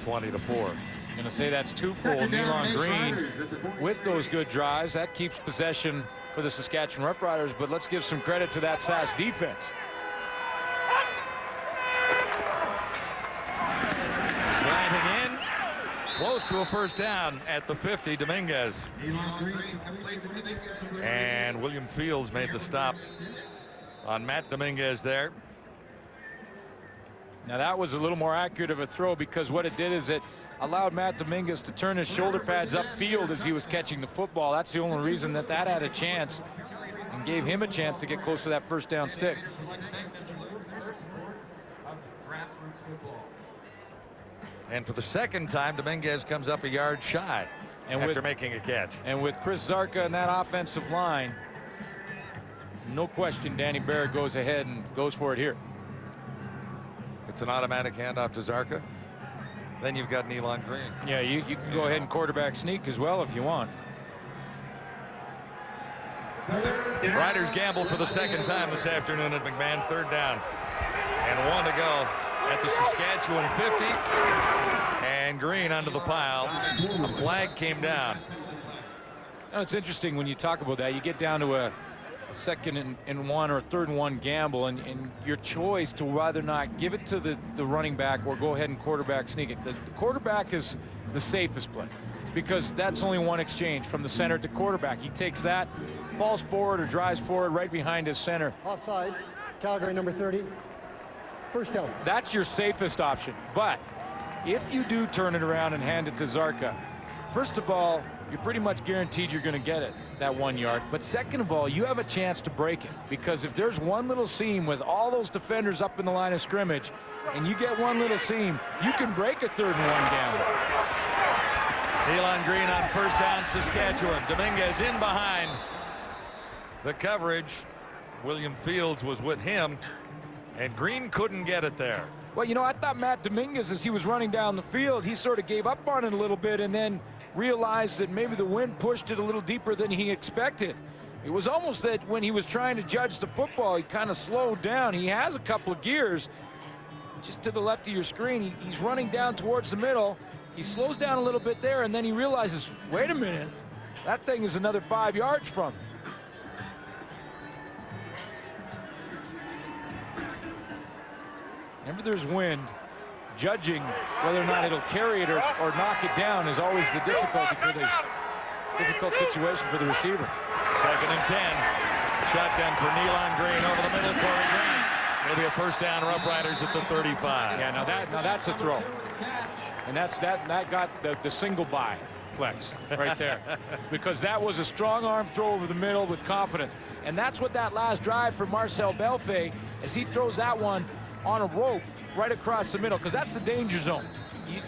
20-4. I'm going to say that's twofold. Nealon Green with those good drives, that keeps possession for the Saskatchewan Roughriders, but let's give some credit to that Sask defense. Slanting in, close to a first down at the 50, Dominguez. And William Fields made the stop on Matt Dominguez there. Now that was a little more accurate of a throw, because what it did is it allowed Matt Dominguez to turn his shoulder pads upfield as he was catching the football. That's the only reason that had a chance, and gave him a chance to get close to that first down stick. And for the second time, Dominguez comes up a yard shy after making a catch. And with Chris Zarka and that offensive line, no question Danny Barrett goes ahead and goes for it here. It's an automatic handoff to Zarka. Then you've got Nealon Green. Yeah, you can go ahead and quarterback sneak as well if you want. Riders gamble for the second time this afternoon at McMahon. 3rd down and 1 to go at the Saskatchewan 50. And Green under the pile. A flag came down. Now, it's interesting when you talk about that. You get down to a 2nd and 1 or 3rd and 1 gamble, and your choice to rather not give it to the running back or go ahead and quarterback sneak it. The quarterback is the safest play, because that's only one exchange from the center to quarterback. He takes that, falls forward or drives forward right behind his center. Offside, Calgary number 30. First down. That's your safest option. But if you do turn it around and hand it to Zarka, first of all, you're pretty much guaranteed you're going to get it. that 1 yard. But second of all, you have a chance to break it, because if there's one little seam with all those defenders up in the line of scrimmage and you get one little seam, you can break a 3rd and 1 down. Nealon Green on first down, Saskatchewan. Dominguez in behind the coverage. William Fields was with him, and Green couldn't get it there. Well, you know, I thought Matt Dominguez, as he was running down the field, he sort of gave up on it a little bit and then realized that maybe the wind pushed it a little deeper than he expected. It was almost that when he was trying to judge the football, he kind of slowed down. He has a couple of gears just to the left of your screen. He's running down towards the middle. He slows down a little bit there, and then he realizes, wait a minute, that thing is another 5 yards from me. Whenever there's wind, judging whether or not it'll carry it or knock it down is always the difficult situation for the receiver. 2nd and 10. Shotgun for Nealon Green over the middle. Corey Green. It'll be a first down. Roughriders at the 35. Yeah, now that's a throw, and that got the single by flex right there, because that was a strong arm throw over the middle with confidence, and that's what that last drive for Marcel Belfait, as he throws that one on a rope right across the middle, because that's the danger zone.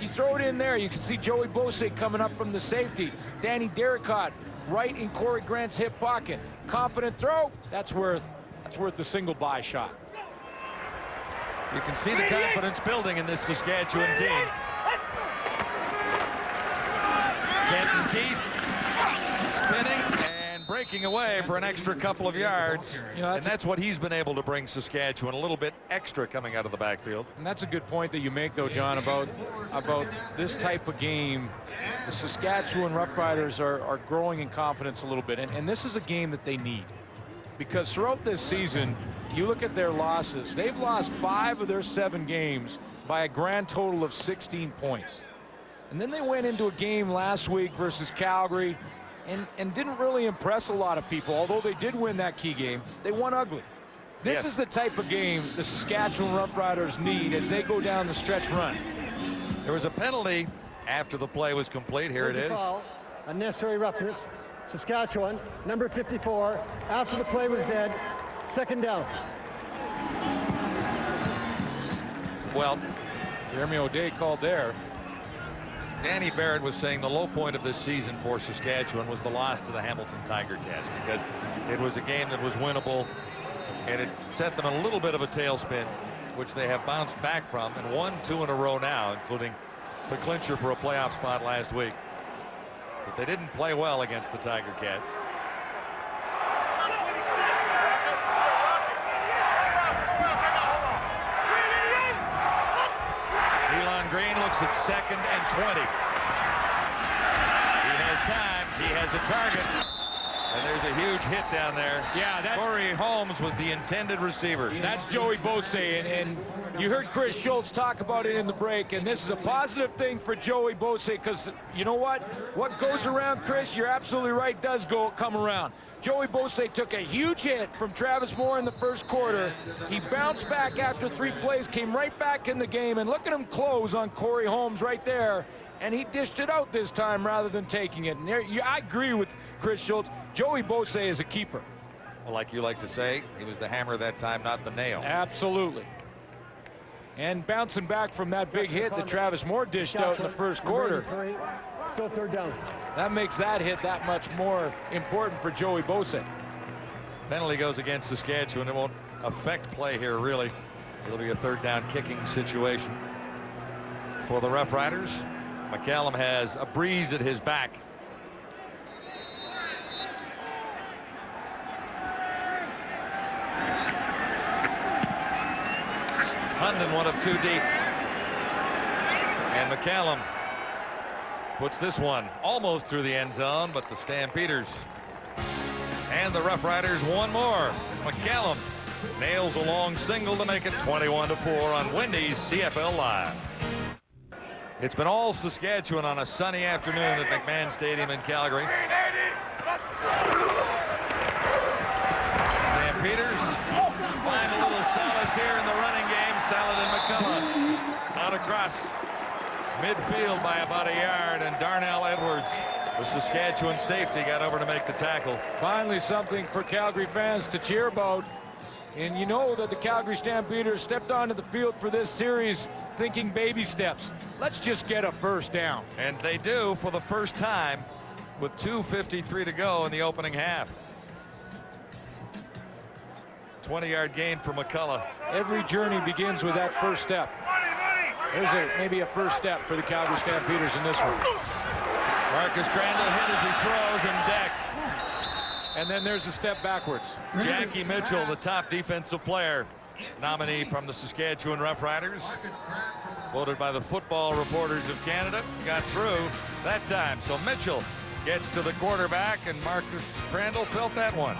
You throw it in there, you can see Joey Bosay coming up from the safety, Danny Derricott right in Corey Grant's hip pocket. Confident throw, that's worth the single buy shot. You can see the confidence building in this Saskatchewan team. Kenton Keith spinning and breaking away for an extra couple of yards. You know, and that's what he's been able to bring Saskatchewan, a little bit extra coming out of the backfield. And that's a good point that you make, though, John, about this type of game. The Saskatchewan Roughriders are growing in confidence a little bit, and this is a game that they need, because throughout this season, you look at their losses, they've lost 5 of their 7 games by a grand total of 16 points. And then they went into a game last week versus Calgary and didn't really impress a lot of people, although they did win that key game. They won ugly. This is the type of game the Saskatchewan Roughriders need as they go down the stretch run. There was a penalty after the play was complete. Here it is. Foul, unnecessary roughness. Saskatchewan, number 54, after the play was dead, 2nd down. Well, Jeremy O'Day called there. Danny Barrett was saying the low point of this season for Saskatchewan was the loss to the Hamilton Tiger Cats, because it was a game that was winnable, and it set them in a little bit of a tailspin, which they have bounced back from and won 2 in a row now, including the clincher for a playoff spot last week. But they didn't play well against the Tiger Cats. Nealon Green looks at 2nd and 20. He has time. He has a target. And there's a huge hit down there. Yeah, Corey Holmes was the intended receiver. That's Joey Bosay, and you heard Chris Schultz talk about it in the break, and this is a positive thing for Joey Bosay, because you know what? What goes around, Chris, you're absolutely right, does come around. Joey Bosay took a huge hit from Travis Moore in the first quarter. He bounced back after 3 plays, came right back in the game, and look at him close on Corey Holmes right there. And he dished it out this time rather than taking it. And there, I agree with Chris Schultz. Joey Bosay is a keeper. Well, like you like to say, he was the hammer that time, not the nail. Absolutely. And bouncing back from that big hit that Travis Moore dished out in the first quarter. Still 3rd down. That makes that hit that much more important for Joey Bosay. Penalty goes against Saskatchewan. It won't affect play here, really. It'll be a 3rd down kicking situation for the Roughriders. McCallum has a breeze at his back. Hunden, one of 2 deep. And McCallum puts this one almost through the end zone, but the Stampeders and the Roughriders one more. As McCallum nails a long single to make it 21-4 on Wendy's CFL Live. It's been all Saskatchewan on a sunny afternoon at McMahon Stadium in Calgary. Stampeders find a little solace here in the running game. Saladin McCullough out across midfield by about a yard, and Darnell Edwards The Saskatchewan safety got over to make the tackle. Finally something for Calgary fans to cheer about. And you know that the Calgary Stampeders stepped onto the field for this series thinking baby steps. Let's just get a first down. And they do for the first time with 2:53 to go in the opening half. 20-yard gain for McCullough. Every journey begins with that first step. There's maybe a first step for the Calgary Stampeders in this one. Marcus Crandall hit as he throws and decked. And then there's a step backwards. Jackie Mitchell, the top defensive player nominee from the Saskatchewan Roughriders, voted by the Football Reporters of Canada, got through that time. So Mitchell gets to the quarterback, and Marcus Crandall felt that one.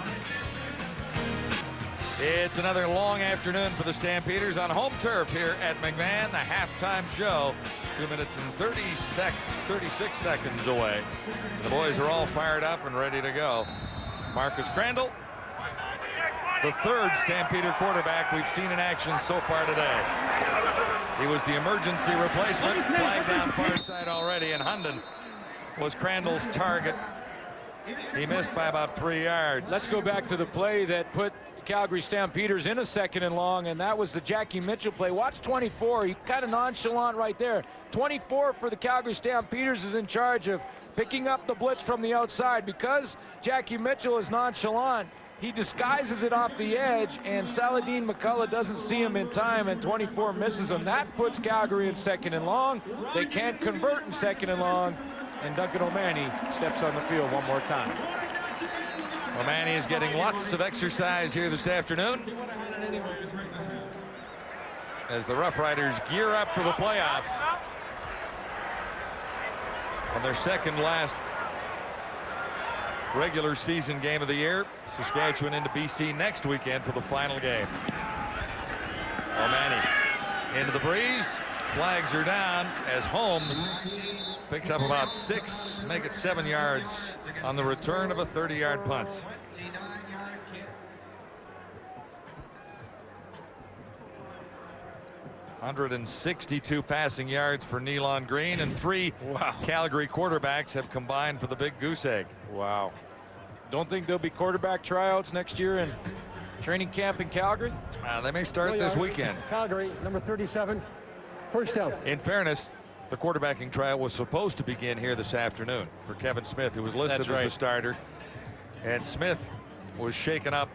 It's another long afternoon for the Stampeders on home turf here at McMahon. The halftime show, 2 minutes and 36 seconds away. The boys are all fired up and ready to go. Marcus Crandall, the third Stampeder quarterback we've seen in action so far today. He was the emergency replacement, flagged down far side already, and Hunden was Crandall's target. He missed by about 3 yards. Let's go back to the play that put the Calgary Stampeders in a 2nd and long, and that was the Jackie Mitchell play. Watch 24. He kind of nonchalant right there. 24 for the Calgary Stampeders is in charge of picking up the blitz from the outside. Because Jackie Mitchell is nonchalant, he disguises it off the edge, and Saladin McCullough doesn't see him in time, and 24 misses him. That puts Calgary in 2nd and long. They can't convert in 2nd and long, and Duncan O'Mahony steps on the field one more time. O'Mahony is getting lots of exercise here this afternoon as the Roughriders gear up for the playoffs on their second last regular season game of the year. Saskatchewan into BC next weekend for the final game. O'Mahony into the breeze. Flags are down as Holmes picks up about 6, make it 7 yards on the return of a 30-yard punt. .162 passing yards for Nealon Green, and 3 Calgary quarterbacks have combined for the big goose egg. Wow. Don't think there'll be quarterback tryouts next year in training camp in Calgary? They may start this weekend. Calgary, number 37, first down. In fairness, the quarterbacking tryout was supposed to begin here this afternoon for Kevin Smith, who was listed as the starter. And Smith was shaken up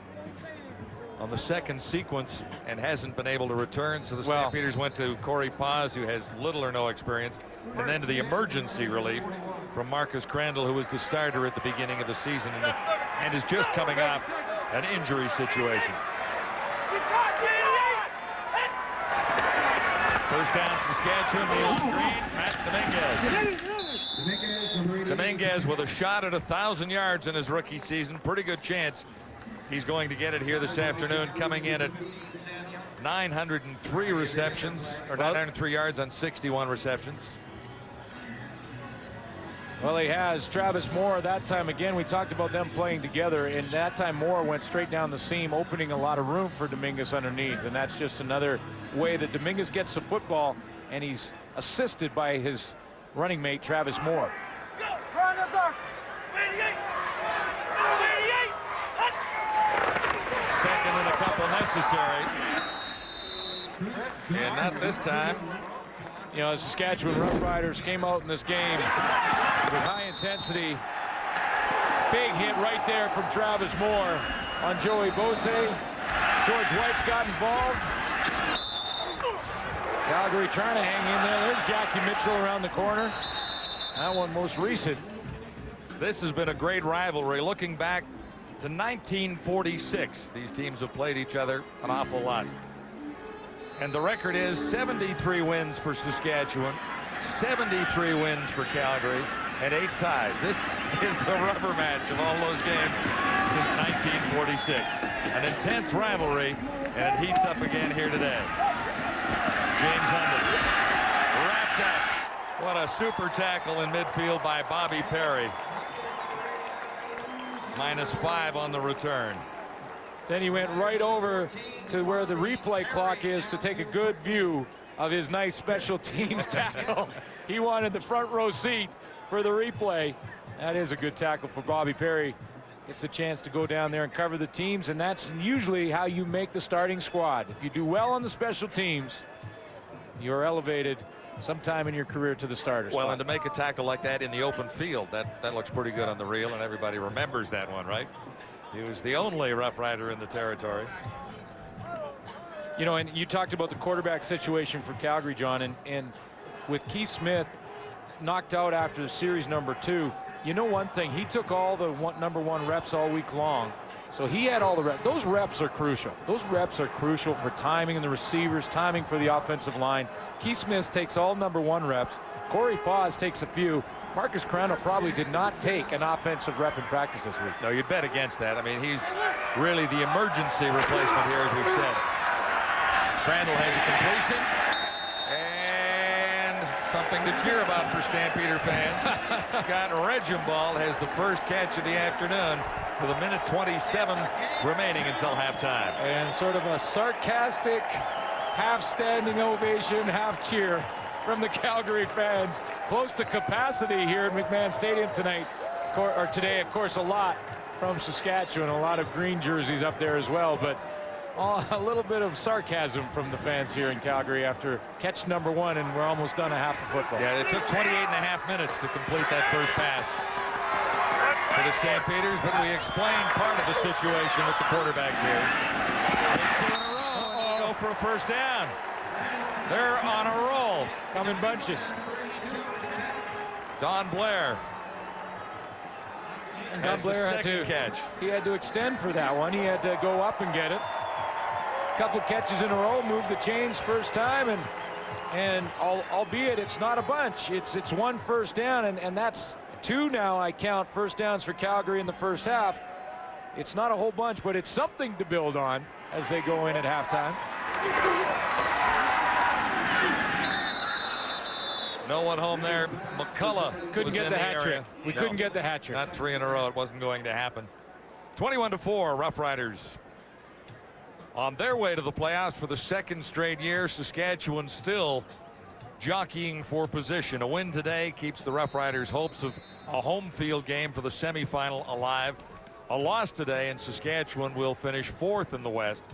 on the second sequence and hasn't been able to return. So the Stampeders went to Corey Paz, who has little or no experience, and then to the emergency relief from Marcus Crandall, who was the starter at the beginning of the season and is just coming off an injury situation. First down, Saskatchewan. Nealon Green, Matt Dominguez. Dominguez with a shot at 1,000 yards in his rookie season. Pretty good chance he's going to get it here this afternoon, coming in at 903 receptions, or 903 yards on 61 receptions. Well, he has Travis Moore that time. Again, we talked about them playing together, and that time Moore went straight down the seam, opening a lot of room for Dominguez underneath, and that's just another way that Dominguez gets the football, and he's assisted by his running mate, Travis Moore. Second and a couple necessary. And not this time. You know, the Saskatchewan Roughriders came out in this game with high intensity. Big hit right there from Travis Moore on Joey Bose. George White's got involved. Calgary trying to hang in there. There's Jackie Mitchell around the corner. That one most recent. This has been a great rivalry. Looking back to 1946, these teams have played each other an awful lot. And the record is 73 wins for Saskatchewan, 73 wins for Calgary, and 8 ties. This is the rubber match of all those games since 1946. An intense rivalry, and it heats up again here today. James Hunden wrapped up. What a super tackle in midfield by Bobby Perry. -5 on the return. Then he went right over to where the replay clock is to take a good view of his nice special teams tackle. He wanted the front row seat for the replay. That is a good tackle for Bobby Perry. Gets a chance to go down there and cover the teams, and that's usually how you make the starting squad. If you do well on the special teams, you're elevated sometime in your career to the starter spot. Well, and to make a tackle like that in the open field, that looks pretty good on the reel, and everybody remembers that one, right? He was the only Rough Rider in the territory. You know, and you talked about the quarterback situation for Calgary, John, and with Keith Smith knocked out after the series #2, you know one thing, he took all the #1 reps all week long. So he had all the reps. Those reps are crucial. Those reps are crucial for timing in the receivers, timing for the offensive line. Keith Smith takes all #1 reps. Corey Paz takes a few. Marcus Crandall probably did not take an offensive rep in practice this week. No, you'd bet against that. I mean, he's really the emergency replacement here, as we've said. Crandall has a completion. And something to cheer about for Stampeder fans. Scott Regimbald has the first catch of the afternoon with 1:27 remaining until halftime. And sort of a sarcastic half standing ovation, half cheer from the Calgary fans. Close to capacity here at McMahon Stadium tonight, or today, of course, a lot from Saskatchewan, a lot of green jerseys up there as well, but a little bit of sarcasm from the fans here in Calgary after catch #1, and we're almost done a half of football. Yeah, it took 28.5 minutes to complete that first pass for the Stampeders, but we explained part of the situation with the quarterbacks here. It's 2 in a row, and they go for a first down. They're on a roll. Come in bunches. Don Blair. And Don Blair had to catch. He had to extend for that one. He had to go up and get it. Couple catches in a row, move the chains first time, and albeit it's not a bunch, it's one first down, and that's 2 now. I count first downs for Calgary in the first half. It's not a whole bunch, but it's something to build on as they go in at halftime. No one home there. McCullough couldn't get the hat trick. We couldn't get the hat trick. Not 3 in a row. It wasn't going to happen. 21-4, Rough Riders on their way to the playoffs for the second straight year. Saskatchewan still jockeying for position. A win today keeps the Rough Riders' hopes of a home field game for the semifinal alive. A loss today, and Saskatchewan will finish 4th in the West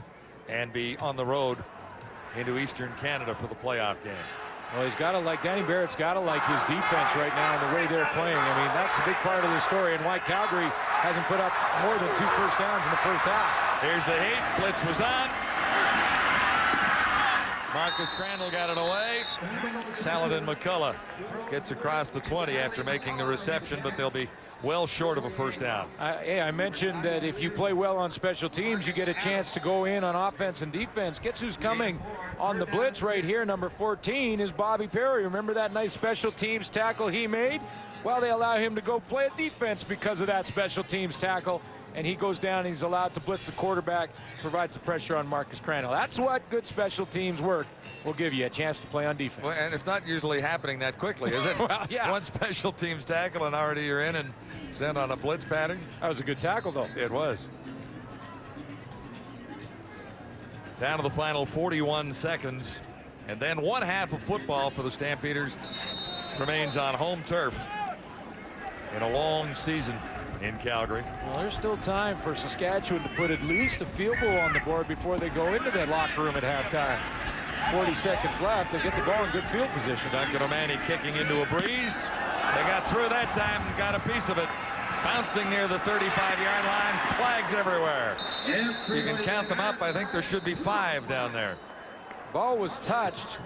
and be on the road into Eastern Canada for the playoff game. Well, he's got to like, Danny Barrett's got to like his defense right now and the way they're playing. I mean, that's a big part of the story and why Calgary hasn't put up more than 2 first downs in the first half. Here's the heat. Blitz was on. Marcus Crandall got it away. Saladin McCullough gets across the 20 after making the reception, but they'll be well short of a first down. I mentioned that if you play well on special teams, you get a chance to go in on offense and defense. Guess who's coming on the blitz right here? Number 14 is Bobby Perry. Remember that nice special teams tackle he made? Well, they allow him to go play a defense because of that special teams tackle, and he goes down and he's allowed to blitz the quarterback, provides the pressure on Marcus Crandall. That's what good special teams work will give you, a chance to play on defense. Well, and it's not usually happening that quickly, is it? Well, yeah. One special teams tackle and already you're in and sent on a blitz pattern. That was a good tackle, though. It was. Down to the final 41 seconds, and then 1 half of football for the Stampeders remains on home turf in a long season in Calgary. Well, there's still time for Saskatchewan to put at least a field goal on the board before they go into that locker room at halftime. 40 seconds left. They get the ball in good field position. Duncan O'Mahony kicking into a breeze. They got through that time and got a piece of it. Bouncing near the 35-yard line. Flags everywhere. You can count them up. I think there should be 5 down there. Ball was touched.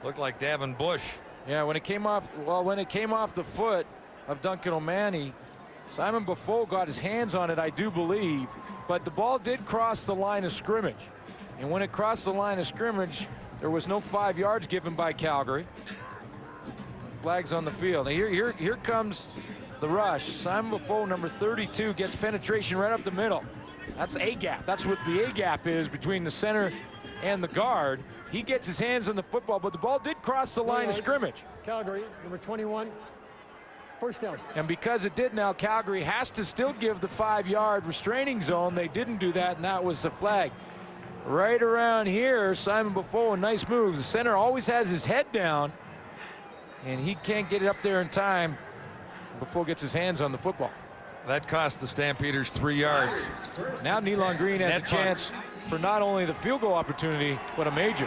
Looked like Davin Bush. Yeah, when it came off, well, when it came off the foot of Duncan O'Mahony, Simon Buffo got his hands on it, I do believe, but the ball did cross the line of scrimmage. And when it crossed the line of scrimmage, there was no 5 yards given by Calgary. Flags on the field. Now here comes the rush. Simon Buffo, number 32, gets penetration right up the middle. That's a gap. That's what the a gap is between the center and the guard. He gets his hands on the football, but the ball did cross the line of scrimmage. Calgary, number 21, first down. And because it did now, Calgary has to still give the 5-yard restraining zone. They didn't do that, and that was the flag. Right around here, Simon Buffo, a nice move. The center always has his head down, and he can't get it up there in time before he gets his hands on the football. That cost the Stampeders 3 yards. Now Nealon Green has Net a chance for not only the field goal opportunity, but a major.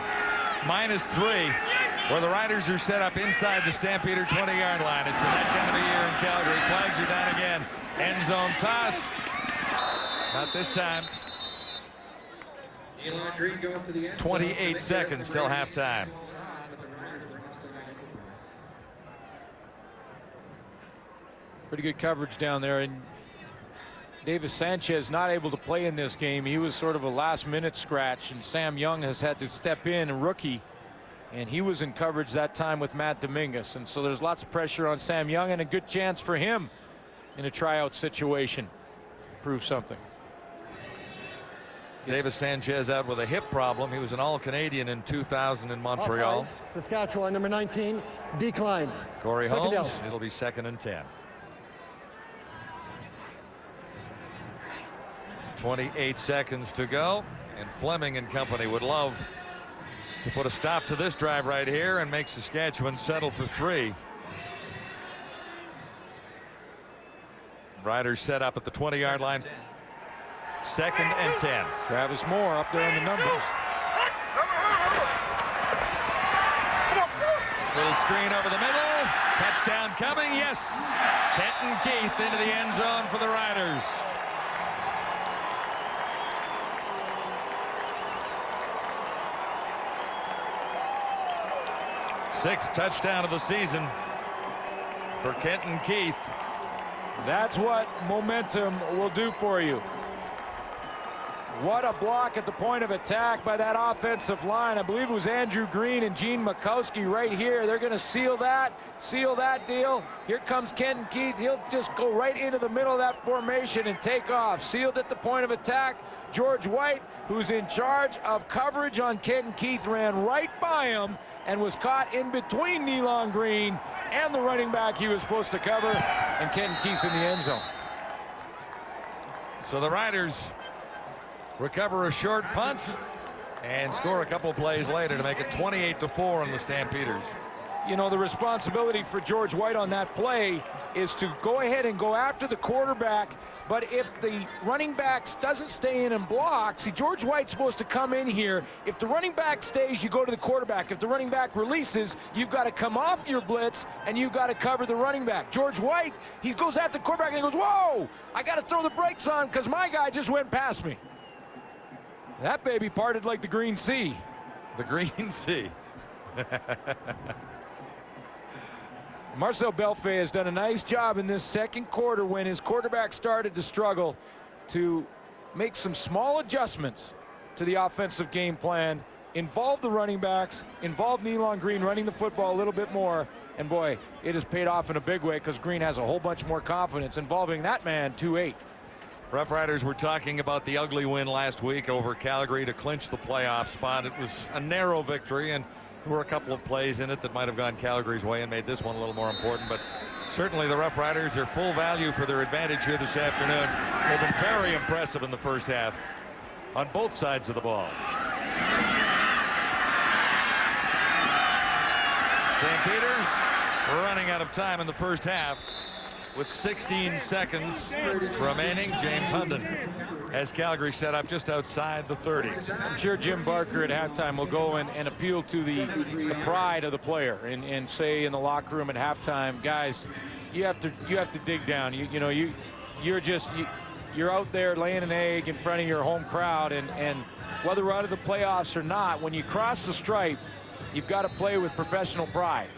-3, where the Riders are set up inside the Stampeder 20-yard line. It's been that kind of a year in Calgary. Flags are down again. End zone toss. Not this time. 28 seconds till halftime. Pretty good coverage down there, and Davis Sanchez not able to play in this game. He was sort of a last-minute scratch, and Sam Young has had to step in, a rookie, and he was in coverage that time with Matt Dominguez. And so there's lots of pressure on Sam Young, and a good chance for him in a tryout situation to prove something. Davis Sanchez out with a hip problem. He was an All-Canadian in 2000 in Montreal. Offside. Saskatchewan, number 19, declined. Corey Second Holmes, down. it'll be 2nd and 10. 28 seconds to go, and Fleming and company would love to put a stop to this drive right here and make Saskatchewan settle for 3. Riders set up at the 20-yard line. 2nd and 10. Travis Moore up there in the numbers. Little screen over the middle. Touchdown coming. Yes. Kenton Keith into the end zone for the Riders. Sixth touchdown of the season for Kenton Keith. That's what momentum will do for you. What a block at the point of attack by that offensive line. I believe it was Andrew Green and Gene Makowski right here. They're going to seal that deal. Here comes Kenton Keith. He'll just go right into the middle of that formation and take off. Sealed at the point of attack. George White, who's in charge of coverage on Kenton Keith, ran right by him and was caught in between Nealon Green and the running back he was supposed to cover, and Kenton Keith's in the end zone. So the Riders recover a short punt and score a couple plays later to make it 28-4 on the Stampeders. You know, the responsibility for George White on that play is to go ahead and go after the quarterback, but if the running back doesn't stay in and block, see, George White's supposed to come in here. If the running back stays, you go to the quarterback. If the running back releases, you've got to come off your blitz and you've got to cover the running back. George White, he goes after the quarterback and he goes, whoa, I got to throw the brakes on because my guy just went past me. That baby parted like the Green Sea. The Green Sea. Marcel Belfait has done a nice job in this second quarter when his quarterback started to struggle to make some small adjustments to the offensive game plan, involve the running backs, involve Nealon Green running the football a little bit more, and boy, it has paid off in a big way because Green has a whole bunch more confidence involving that man, 2-8. Roughriders were talking about the ugly win last week over Calgary to clinch the playoff spot. It was a narrow victory, and there were a couple of plays in it that might have gone Calgary's way and made this one a little more important. But certainly the Roughriders are full value for their advantage here this afternoon. They've been very impressive in the first half on both sides of the ball. Stampeders running out of time in the first half with 16 seconds remaining. James Hunden has Calgary set up just outside the 30. I'm sure Jim Barker at halftime will go and appeal to the pride of the player and say in the locker room at halftime, guys, you have to dig down. You're out there laying an egg in front of your home crowd, and whether we're out of the playoffs or not, when you cross the stripe, you've got to play with professional pride.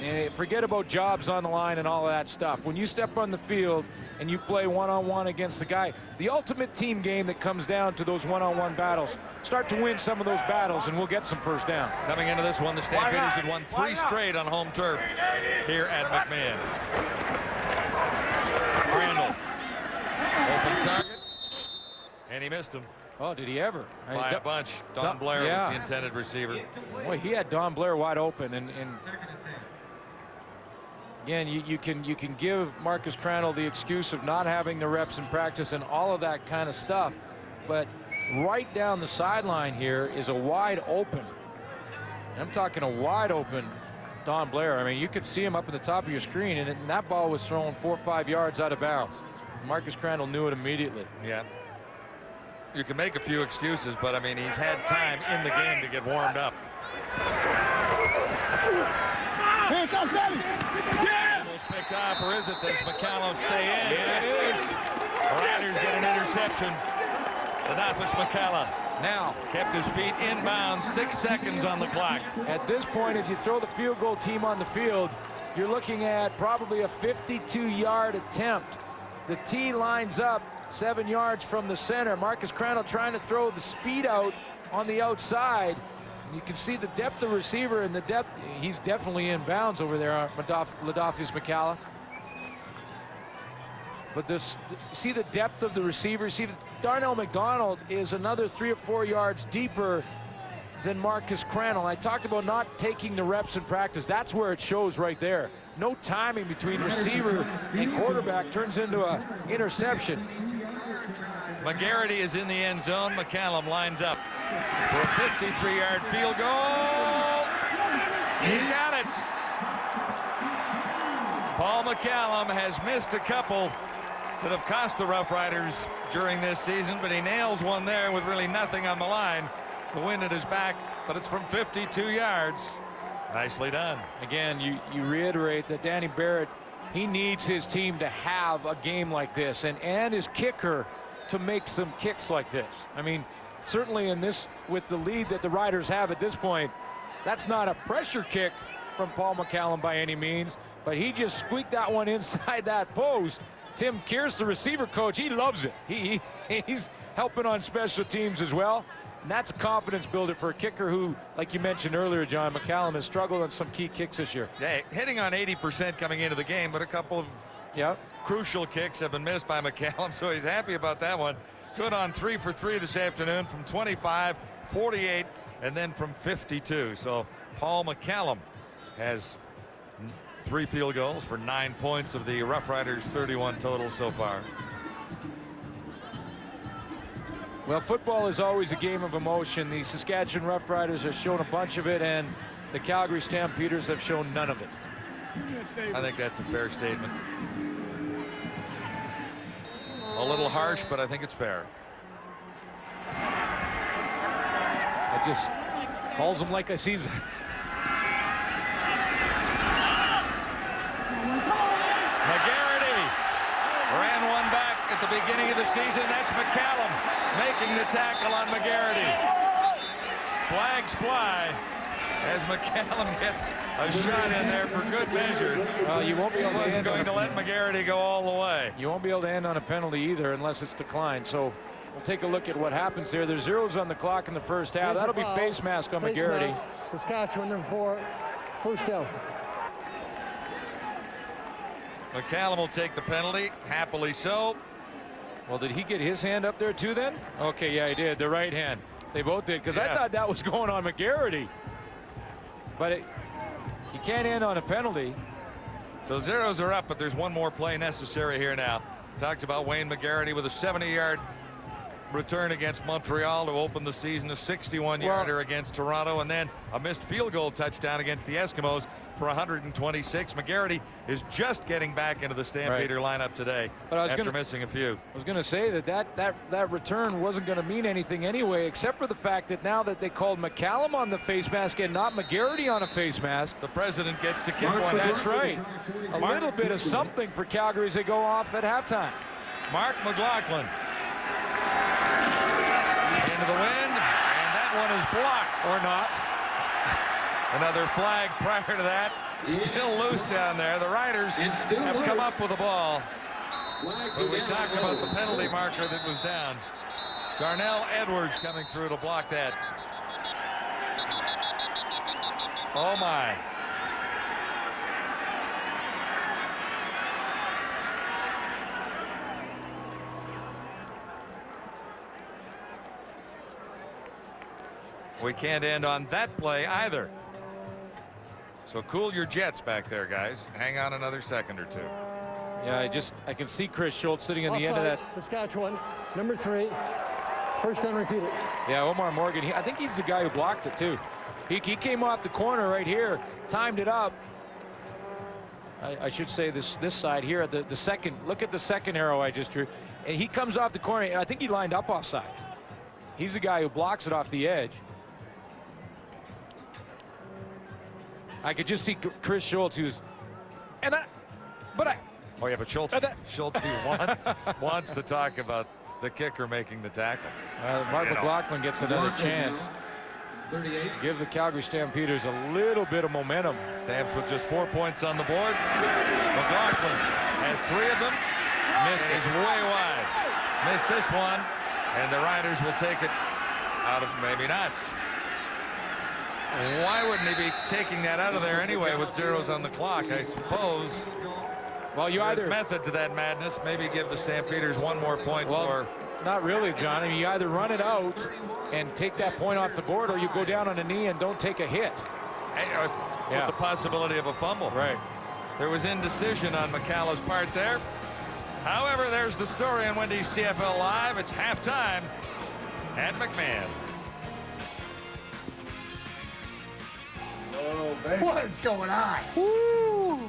And forget about jobs on the line and all of that stuff. When you step on the field and you play one-on-one against the guy, the ultimate team game that comes down to those one-on-one battles, start to win some of those battles and we'll get some first downs. Coming into this one, the Stampeders had won 3 straight on home turf here at McMahon. Randall, open target, and he missed him. Oh, did he ever? By a bunch. Don Blair was the intended receiver. Boy, he had Don Blair wide open, and again, you can give Marcus Crandall the excuse of not having the reps in practice and all of that kind of stuff, but right down the sideline here is a wide open. I'm talking a wide open Don Blair. I mean, you could see him up at the top of your screen, and that ball was thrown 4 or 5 yards out of bounds. Marcus Crandall knew it immediately. Yeah. You can make a few excuses, but I mean, he's had time in the game to get warmed up. Here it comes, Sammy. Almost picked off, or is it? Does McCallum stay in? Yeah, it is. The Riders get an interception. Adolphus McCallum Now, kept his feet inbounds, 6 seconds on the clock. at this point, if you throw the field goal team on the field, you're looking at probably a 52-yard attempt. The tee lines up 7 yards from the center. Marcus Crandall trying to throw the speed out on the outside. And you can see the depth of receiver and the depth. He's definitely in bounds over there, Adolphus McCallum. But see the depth of the receiver. See that Darnell McDonald is another 3 or 4 yards deeper than Marcus Crandall. I talked about not taking the reps in practice. That's where it shows right there. No timing between receiver and quarterback turns into an interception. McGarity is in the end zone. McCallum lines up for a 53-yard field goal. He's got it. Paul McCallum has missed a couple that have cost the Roughriders during this season, but he nails one there with really nothing on the line. The wind at his back, but it's from 52 yards. Nicely done. Again, you reiterate that Danny Barrett, he needs his team to have a game like this, and his kicker to make some kicks like this. I mean, certainly in this, with the lead that the Riders have at this point, that's not a pressure kick from Paul McCallum by any means, but he just squeaked that one inside that post. Tim Kearse, the receiver coach, he loves it. He's helping on special teams as well. And that's a confidence builder for a kicker who, like you mentioned earlier, John, McCallum has struggled on some key kicks this year. Yeah, hitting on 80% coming into the game, but a couple of crucial kicks have been missed by McCallum, so he's happy about that one. Good on 3 for 3 this afternoon from 25, 48, and then from 52. So Paul McCallum has 3 field goals for 9 points of the Roughriders' 31 total so far. Well, football is always a game of emotion. The Saskatchewan Roughriders have shown a bunch of it, and the Calgary Stampeders have shown none of it. I think that's a fair statement. A little harsh, but I think it's fair. I just calls them like I sees them. McGarity ran one back at the beginning of the season. That's McCallum making the tackle on McGarity. Flags fly as McCallum gets a shot in there for good measure. You won't be able to wasn't going to let McGarity go all the way. You won't be able to end on a penalty either unless it's declined. So we'll take a look at what happens there. There's zeros on the clock in the first half. That'll be face mask on McGarity. Saskatchewan, number 4, first down. McCallum will take the penalty, happily so. Well, did he get his hand up there too then? Okay, yeah, he did. The right hand. They both did, because I thought that was going on McGarity. But you can't end on a penalty. So zeros are up, but there's one more play necessary here now. Talked about Wayne McGarity with a 70-yard return against Montreal to open the season, a 61-yarder against Toronto, and then a missed field goal touchdown against the Eskimos for 126. McGarity is just getting back into the Stampeder lineup today after missing a few. I was going to say that return wasn't going to mean anything anyway, except for the fact that now that they called McCallum on the face mask and not McGarity on a face mask, the president gets to kick one. That's right. A little bit of something for Calgary as they go off at halftime. Mark McLaughlin into the wind, and that one is blocked. Or not. Another flag prior to that. Still loose down there. The Riders have come up with a ball. But we talked about the penalty marker that was down. Darnell Edwards coming through to block that. Oh my. We can't end on that play either. So cool your jets back there, guys. Hang on another second or two. Yeah, I can see Chris Schultz sitting in the end of that. Saskatchewan, number 3, first down repeated. Yeah, Omar Morgan. I think he's the guy who blocked it too. He came off the corner right here, timed it up. I should say this side here, the second. Look at the second arrow I just drew. And he comes off the corner. I think he lined up offside. He's the guy who blocks it off the edge. I could just see Chris Schultz, who's, Oh yeah, but Schultz wants to talk about the kicker making the tackle. Mark McLaughlin gets another chance. 38. Give the Calgary Stampeders a little bit of momentum. Stamps with just 4 points on the board. McLaughlin has 3 of them. Missed Is way wide. Missed this one, and the Riders will take it out of, maybe not. Why wouldn't he be taking that out of there anyway with zeros on the clock? I suppose. Well, you There's either method to that madness. Maybe give the Stampeders 1 more point for. Not really, John. I mean, you either run it out and take that point off the board, or you go down on a knee and don't take a hit. With the possibility of a fumble. Right. There was indecision on McCall's part there. However, there's the story on Wendy's CFL Live. It's halftime at McMahon. What is going on? Woo!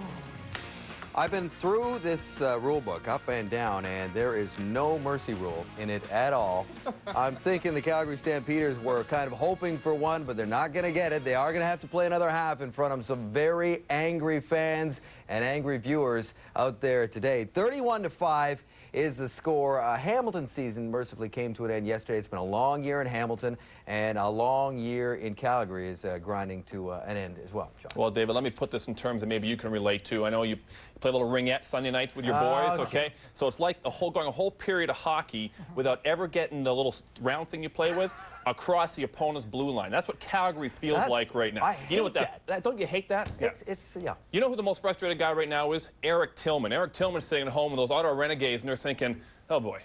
I've been through this rule book up and down, and there is no mercy rule in it at all. I'm thinking the Calgary Stampeders were kind of hoping for one, but they're not going to get it. They are going to have to play another half in front of some very angry fans and angry viewers out there today. 31-5 is the score. Hamilton season mercifully came to an end yesterday. It's been a long year in Hamilton, and a long year in Calgary is grinding to an end as well. John. Well, David, let me put this in terms that maybe you can relate to. I know you play a little ringette Sunday nights with your boys, okay? So it's like going a whole period of hockey without ever getting the little round thing you play with across the opponent's blue line. That's what Calgary feels like right now. I hate you know what that don't you hate that? Yeah. You know who the most frustrated guy right now is? Eric Tillman. Eric Tillman's sitting at home with those Ottawa Renegades, and they're thinking, oh boy,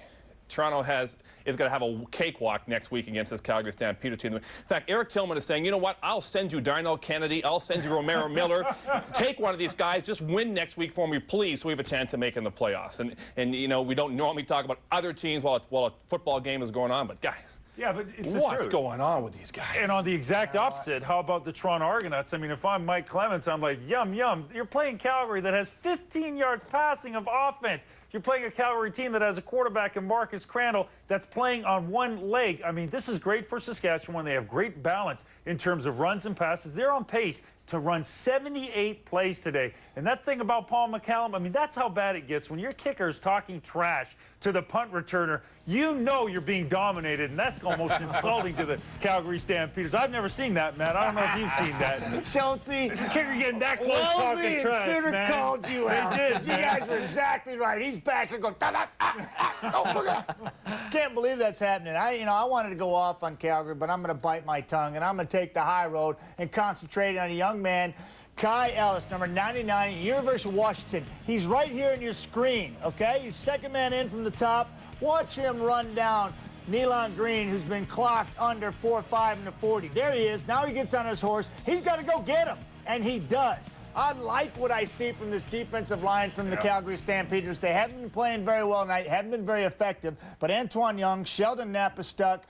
Toronto is going to have a cakewalk next week against this Calgary Stampeder team. In fact, Eric Tillman is saying, you know what, I'll send you Darnell Kennedy, I'll send you Romero Miller. Take one of these guys, just win next week for me, please, so we have a chance to make in the playoffs. And you know, we don't normally talk about other teams while a football game is going on, but guys, Yeah, but it's the what's truth. going on with these guys? And on the exact opposite, how about the Toronto Argonauts? I mean, if I'm Mike Clements, I'm like, yum, yum. You're playing Calgary that has 15 yards passing of offense. You're playing a Calgary team that has a quarterback in Marcus Crandall that's playing on one leg. I mean, this is great for Saskatchewan. They have great balance in terms of runs and passes. They're on pace to run 78 plays today. And that thing about Paul McCallum, I mean, that's how bad it gets. When your kicker's talking trash to the punt returner, you know you're being dominated, and that's almost insulting to the Calgary Stampeders. I've never seen that, Matt. I don't know if you've seen that. Chelsea, Kicker getting that close talking trash, Sooner man. called you out. They did, You man. guys were exactly right. He's back and going, oh, look at that. Can't believe that's happening. I wanted to go off on Calgary, but I'm going to bite my tongue, and I'm going to take the high road and concentrate on a young man, Kai Ellis, number 99, University of Washington. He's right here on your screen, okay? He's second man in from the top. Watch him run down Nealon Green, who's been clocked under 4.5 in the 40. There he is. Now he gets on his horse. He's got to go get him, and he does. I like what I see from this defensive line from the Calgary Stampeders. They haven't been playing very well tonight, haven't been very effective, but Antoine Young, Sheldon Napastuck,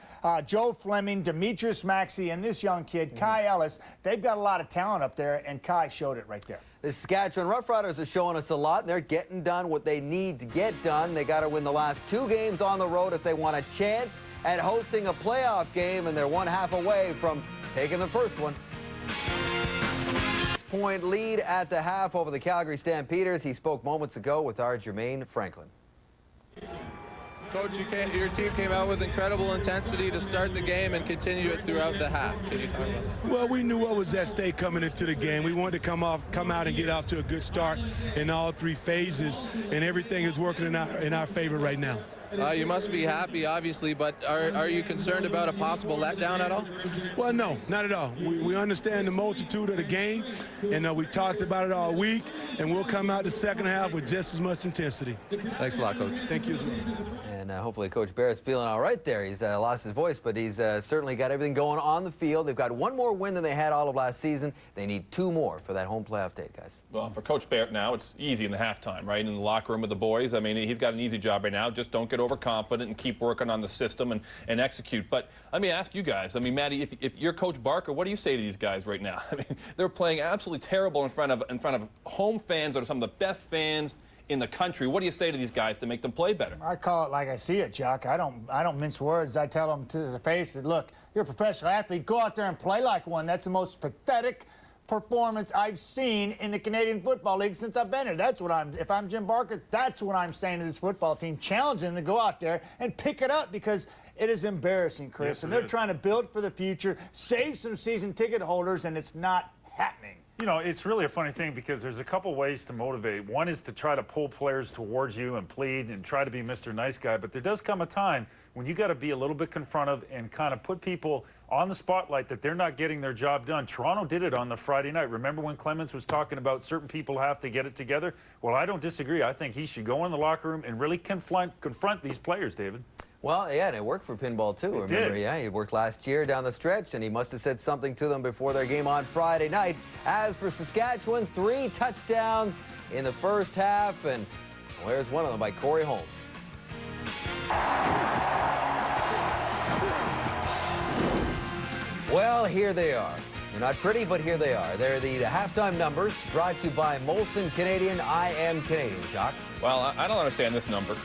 Joe Fleming, Demetrius Maxey, and this young kid, Kai Ellis, they've got a lot of talent up there, and Kai showed it right there. The Saskatchewan Roughriders are showing us a lot, and they're getting done what they need to get done. They got to win the last 2 games on the road if they want a chance at hosting a playoff game, and they're 1 half away from taking the first one. Point lead at the half over the Calgary Stampeders. He spoke moments ago with our Jermaine Franklin. Coach, your team came out with incredible intensity to start the game and continued it throughout the half. Can you talk about that? Well, we knew what was at stake coming into the game. We wanted to come out and get off to a good start in all 3 phases, and everything is working in our favor right now. You must be happy, obviously, but are you concerned about a possible letdown at all? Well, no, not at all. We understand the multitude of the game, and we talked about it all week, and we'll come out the second half with just as much intensity. Thanks a lot, Coach. Thank you as well. And hopefully Coach Barrett's feeling all right there. He's lost his voice, but he's certainly got everything going on the field. They've got 1 more win than they had all of last season. They need 2 more for that home playoff date, guys. Well, for Coach Barrett now, it's easy in the halftime, right? In the locker room with the boys. I mean, he's got an easy job right now. Just don't get get overconfident and keep working on the system and execute. But let me ask you guys, I mean, Matty, if you're Coach Barker, what do you say to these guys right now? I mean, they're playing absolutely terrible in front of home fans that are some of the best fans in the country. What do you say to these guys to make them play better? I call it like I see it, Chuck. I don't mince words. I tell them to their face that, look, you're a professional athlete. Go out there and play like one. That's the most pathetic performance I've seen in the Canadian Football League since I've been here. That's what if I'm Jim Barker, that's what I'm saying to this football team, challenging them to go out there and pick it up, because it is embarrassing, Chris. Yes, and they're trying to build for the future, save some season ticket holders, and it's not happening. You know, it's really a funny thing because there's a couple ways to motivate. One is to try to pull players towards you and plead and try to be Mr. Nice Guy. But there does come a time when you got to be a little bit confrontive and kind of put people on the spotlight that they're not getting their job done. Toronto did it on the Friday night. Remember when Clemens was talking about certain people have to get it together? Well, I don't disagree. I think he should go in the locker room and really confront these players, David. Well, yeah, and it worked for Pinball, too. Remember, yeah, he worked last year down the stretch, and he must have said something to them before their game on Friday night. As for Saskatchewan, 3 touchdowns in the first half, and where's one of them by Corey Holmes? Well, here they are. They're not pretty, but here they are. They're the halftime numbers brought to you by Molson Canadian. I am Canadian, Jacques. Well, I don't understand this number,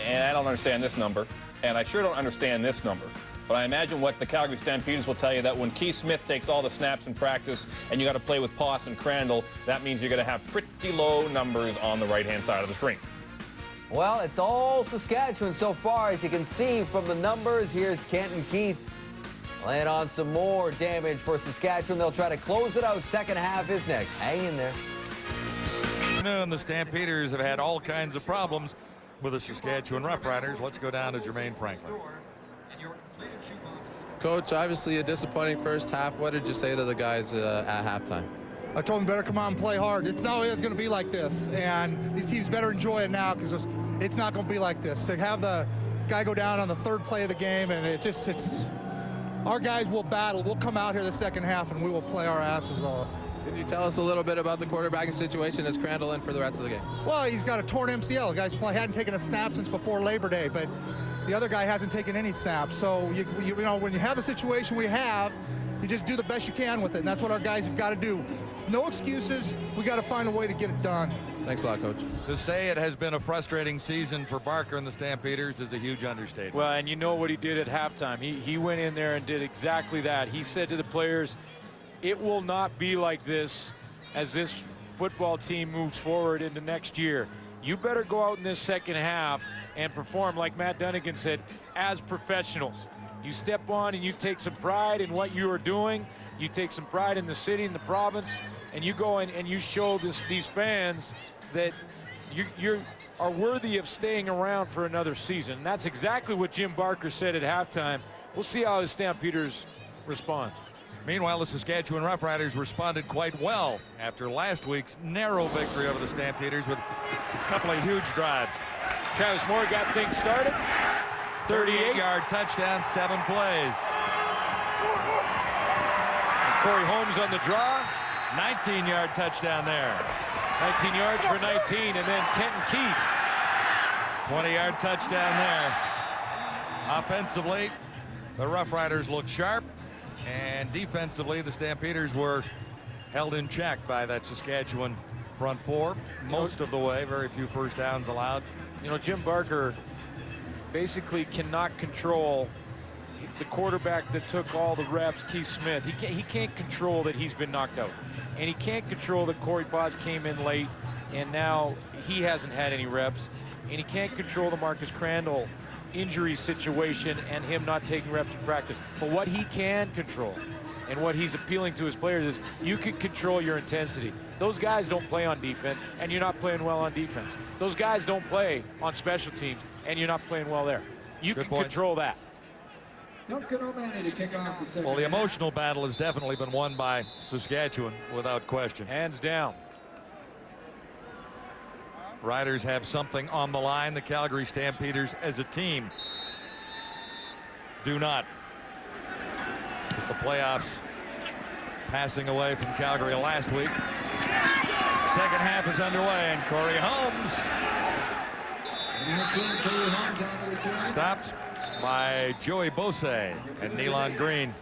and I don't understand this number, and I sure don't understand this number. But I imagine what the Calgary Stampeders will tell you, that when Keith Smith takes all the snaps in practice and you got to play with Poss and Crandall, that means you're going to have pretty low numbers on the right-hand side of the screen. Well, it's all Saskatchewan so far, as you can see from the numbers. Here's Kent and Keith laying on some more damage for Saskatchewan. They'll try to close it out. Second half is next. Hang in there. And the Stampeders have had all kinds of problems with the Saskatchewan Roughriders. Let's go down to Jermaine Franklin. Coach, obviously a disappointing first half. What did you say to the guys at halftime? I told them better come out and play hard. It's not always going to be like this, and these teams better enjoy it now, because it's not going to be like this. To have the guy go down on the third play of the game, and it's our guys will battle. We'll come out here the second half, and we will play our asses off. Can you tell us a little bit about the quarterbacking situation? Is Crandall in for the rest of the game? Well, he's got a torn MCL. The guy's hadn't taken a snap since before Labor Day, but the other guy hasn't taken any snaps. So, you know, when you have the situation we have, you just do the best you can with it, and that's what our guys have got to do. No excuses. We got to find a way to get it done. Thanks a lot, Coach. To say it has been a frustrating season for Barker and the Stampeders is a huge understatement. Well, and you know what he did at halftime. He went in there and did exactly that. He said to the players, it will not be like this as this football team moves forward into next year. You better go out in this second half and perform, like Matt Dunnigan said, as professionals. You step on and you take some pride in what you are doing. You take some pride in the city and the province, and you go in and you show these fans that you are worthy of staying around for another season. And that's exactly what Jim Barker said at halftime. We'll see how the Stampeders respond. Meanwhile, the Saskatchewan Roughriders responded quite well after last week's narrow victory over the Stampeders with a couple of huge drives. Travis Moore got things started. 38-yard touchdown, 7 plays. Corey Holmes on the draw. 19-yard touchdown there. 19 yards for 19, and then Kenton Keith. 20-yard touchdown there. Offensively, the Roughriders looked sharp, and defensively, the Stampeders were held in check by that Saskatchewan front four most of the way. Very few first downs allowed. You know, Jim Barker basically cannot control the quarterback that took all the reps, Keith Smith. He can't control that he's been knocked out. And he can't control that Corey Poss came in late and now he hasn't had any reps. And he can't control the Marcus Crandall injury situation and him not taking reps in practice. But what he can control and what he's appealing to his players is you can control your intensity. Those guys don't play on defense, and you're not playing well on defense. Those guys don't play on special teams, and you're not playing well there. You can control that. Well, the emotional battle has definitely been won by Saskatchewan without question. Hands down. Riders have something on the line. The Calgary Stampeders as a team do not. With the playoffs passing away from Calgary last week. Second half is underway, and Corey Holmes Stopped by Joey Bose and Nealon Green.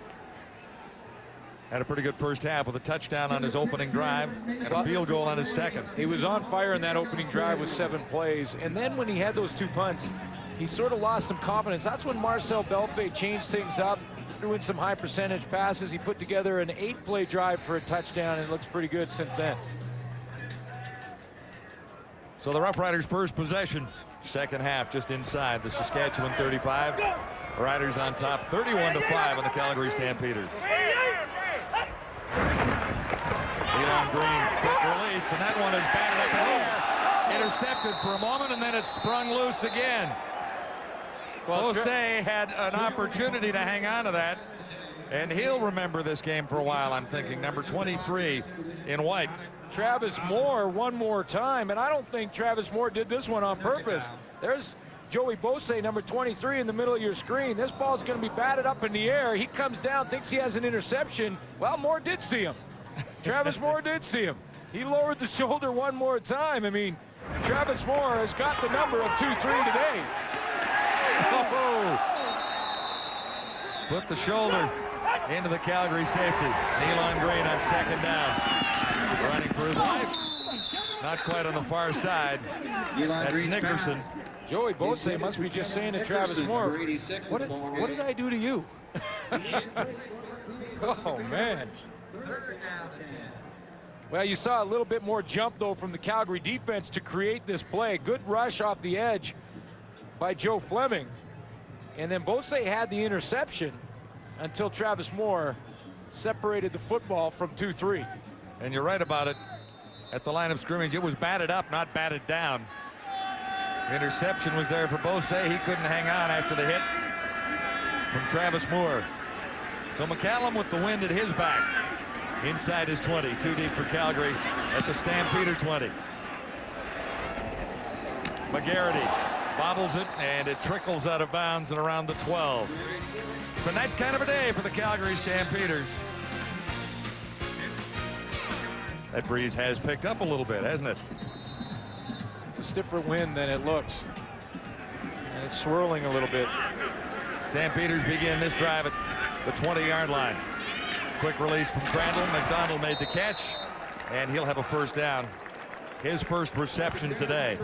Had a pretty good first half with a touchdown on his opening drive and a field goal on his second. He was on fire in that opening drive with 7 plays. And then when he had those 2 punts, he sort of lost some confidence. That's when Marcel Belfait changed things up, threw in some high percentage passes. He put together an 8-play drive for a touchdown, and it looks pretty good since then. So the Roughriders' first possession, second half, just inside the Saskatchewan 35. Riders on top, 31-5 on the Calgary Stampeders. Nealon Green, quick release, and that one is batted up in the air. Intercepted for a moment, and then it's sprung loose again. Well, Bose had an opportunity to hang on to that, and he'll remember this game for a while, I'm thinking. Number 23 in white. Travis Moore one more time, and I don't think Travis Moore did this one on purpose. There's Joey Bose, number 23, in the middle of your screen. This ball's going to be batted up in the air. He comes down, thinks he has an interception. Well, Moore did see him. Travis Moore did see him. He lowered the shoulder one more time. I mean, Travis Moore has got the number of 2-3 today. Oh. Put the shoulder into the Calgary safety. Nealon Green on second down. Running for his life. Not quite on the far side. That's Nickerson. Joey Bose must be just saying to Travis Moore, what did I do to you? Oh, man. Well, you saw a little bit more jump, though, from the Calgary defense to create this play. Good rush off the edge by Joe Fleming. And then Bose had the interception until Travis Moore separated the football from 2-3. And you're right about it. At the line of scrimmage, it was batted up, not batted down. The interception was there for Bose. He couldn't hang on after the hit from Travis Moore. So McCallum with the wind at his back. Inside his 20, too deep for Calgary at the Stampeder 20. McGarity bobbles it, and it trickles out of bounds and around the 12. It's been that kind of a day for the Calgary Stampeders. That breeze has picked up a little bit, hasn't it? It's a stiffer wind than it looks. And it's swirling a little bit. Stampeders begin this drive at the 20-yard line. Quick release from Crandall. McDonald made the catch, and he'll have a first down. His first reception today.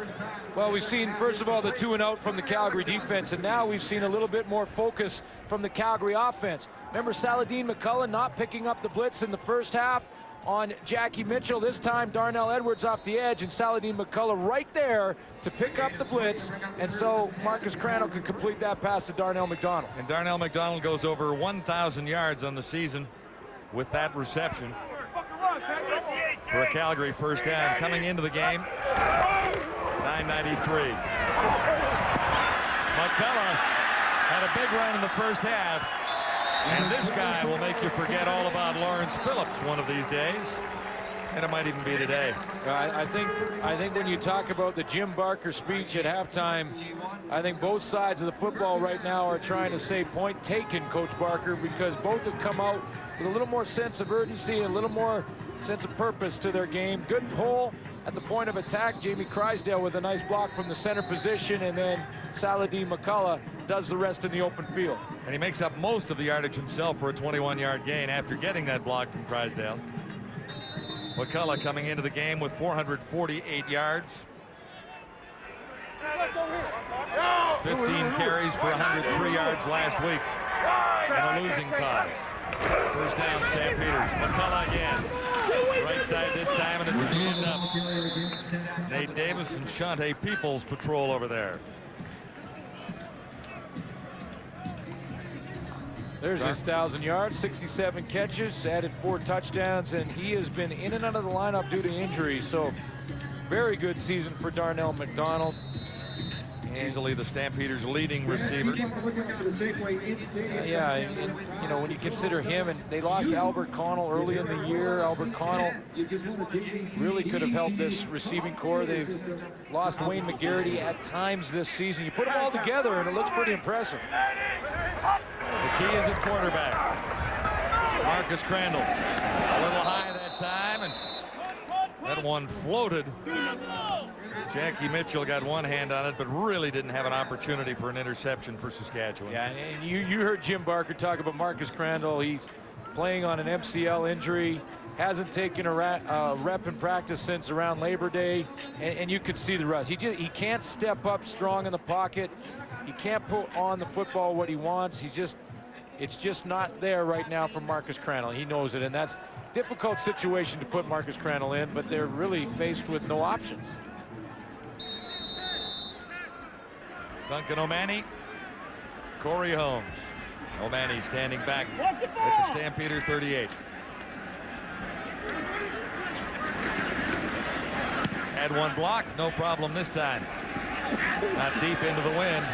Well, we've seen, first of all, the 2-and-out from the Calgary defense, and now we've seen a little bit more focus from the Calgary offense. Remember Saladin McCullough not picking up the blitz in the first half on Jackie Mitchell. This time, Darnell Edwards off the edge, and Saladin McCullough right there to pick up the blitz, and so Marcus Crandall can complete that pass to Darnell McDonald. And Darnell McDonald goes over 1,000 yards on the season with that reception for a Calgary first down. Coming into the game, 9:93. McCullough had a big run in the first half, and this guy will make you forget all about Lawrence Phillips one of these days, and it might even be today. I think when you talk about the Jim Barker speech at halftime, I think both sides of the football right now are trying to say point taken, Coach Barker, because both have come out with a little more sense of urgency, a little more sense of purpose to their game. Good hole at the point of attack. Jamie Crysdale with a nice block from the center position, and then Saladin McCullough does the rest in the open field. And he makes up most of the yardage himself for a 21-yard gain after getting that block from Crysdale. McCullough coming into the game with 448 yards. 15 carries for 103 yards last week in a losing cause. First down, Stampeders. McCullough again. Right side this time, and it's jammed up. Nate Davis and Shante Peoples patrol over there. There's his 1,000 yards, 67 catches, added 4 touchdowns, and he has been in and out of the lineup due to injury. So very good season for Darnell McDonald. Easily the Stampeders' leading receiver. Yeah, and you know, when you consider him, and they lost Albert Connell early in the year. Albert Connell really could have helped this receiving core. They've lost Wayne McGarity at times this season. You put them all together, and it looks pretty impressive. The key is at quarterback. Marcus Crandall. A little high that time, and that one floated Jackie Mitchell got one hand on it, but really didn't have an opportunity for an interception for Saskatchewan. Yeah, and you heard Jim Barker talk about Marcus Crandall. He's playing on an MCL injury, hasn't taken a rep in practice since around Labor Day, and you could see the rust. He can't step up strong in the pocket. He can't put on the football what he wants. It's just not there right now for Marcus Crandall. He knows it, and that's a difficult situation to put Marcus Crandall in, but they're really faced with no options. Duncan O'Mahony, Corey Holmes. O'Mahony standing back at the Stampeder 38. Had one block, no problem this time. Not deep into the wind.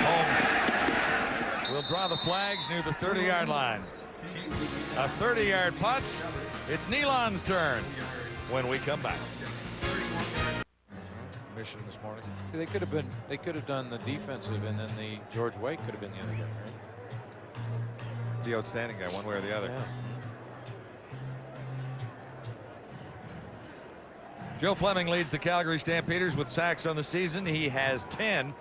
Holmes will draw the flags near the 30-yard line. A 30-yard punt. It's Nealon's turn when we come back. Mission this morning. See, they could have done the defensive, and then the George White could have been the other guy, right? The outstanding guy, one way or the other. Yeah. Joe Fleming leads the Calgary Stampeders with sacks on the season. He has 10.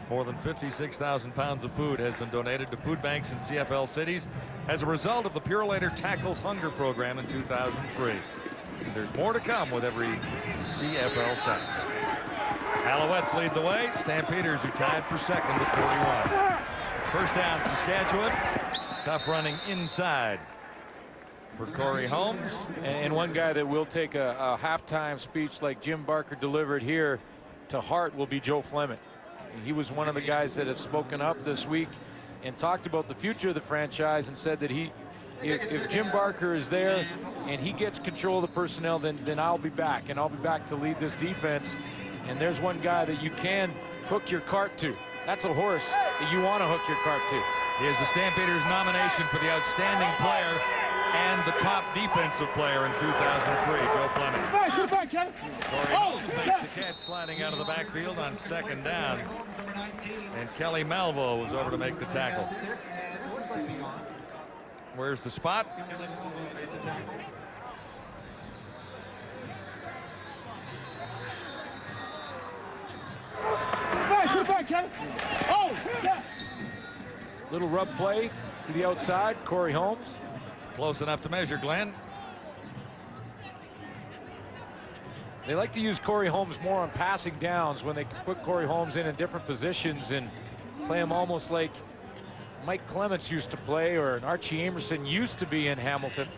More than 56,000 pounds of food has been donated to food banks in CFL cities as a result of the Purolator Tackles Hunger program in 2003. And there's more to come with every CFL sack. Alouettes lead the way. Stampeders are tied for second with 41. First down, Saskatchewan. Tough running inside for Corey Holmes. And one guy that will take a halftime speech like Jim Barker delivered here to heart will be Joe Fleming. He was one of the guys that have spoken up this week and talked about the future of the franchise and said that if Jim Barker is there and he gets control of the personnel, then I'll be back, and I'll be back to lead this defense. And there's one guy that you can hook your cart to. That's a horse that you want to hook your cart to. He is the Stampeders' nomination for the outstanding player and the top defensive player in 2003, Joe Fleming. Corey Holmes makes the catch sliding out of the backfield on second down. And Kelly Malvo was over to make the tackle. Where's the spot? Little rub play to the outside, Corey Holmes. Close enough to measure, Glenn. They like to use Corey Holmes more on passing downs when they put Corey Holmes in different positions and play him almost like Mike Clements used to play or an Archie Amerson used to be in Hamilton.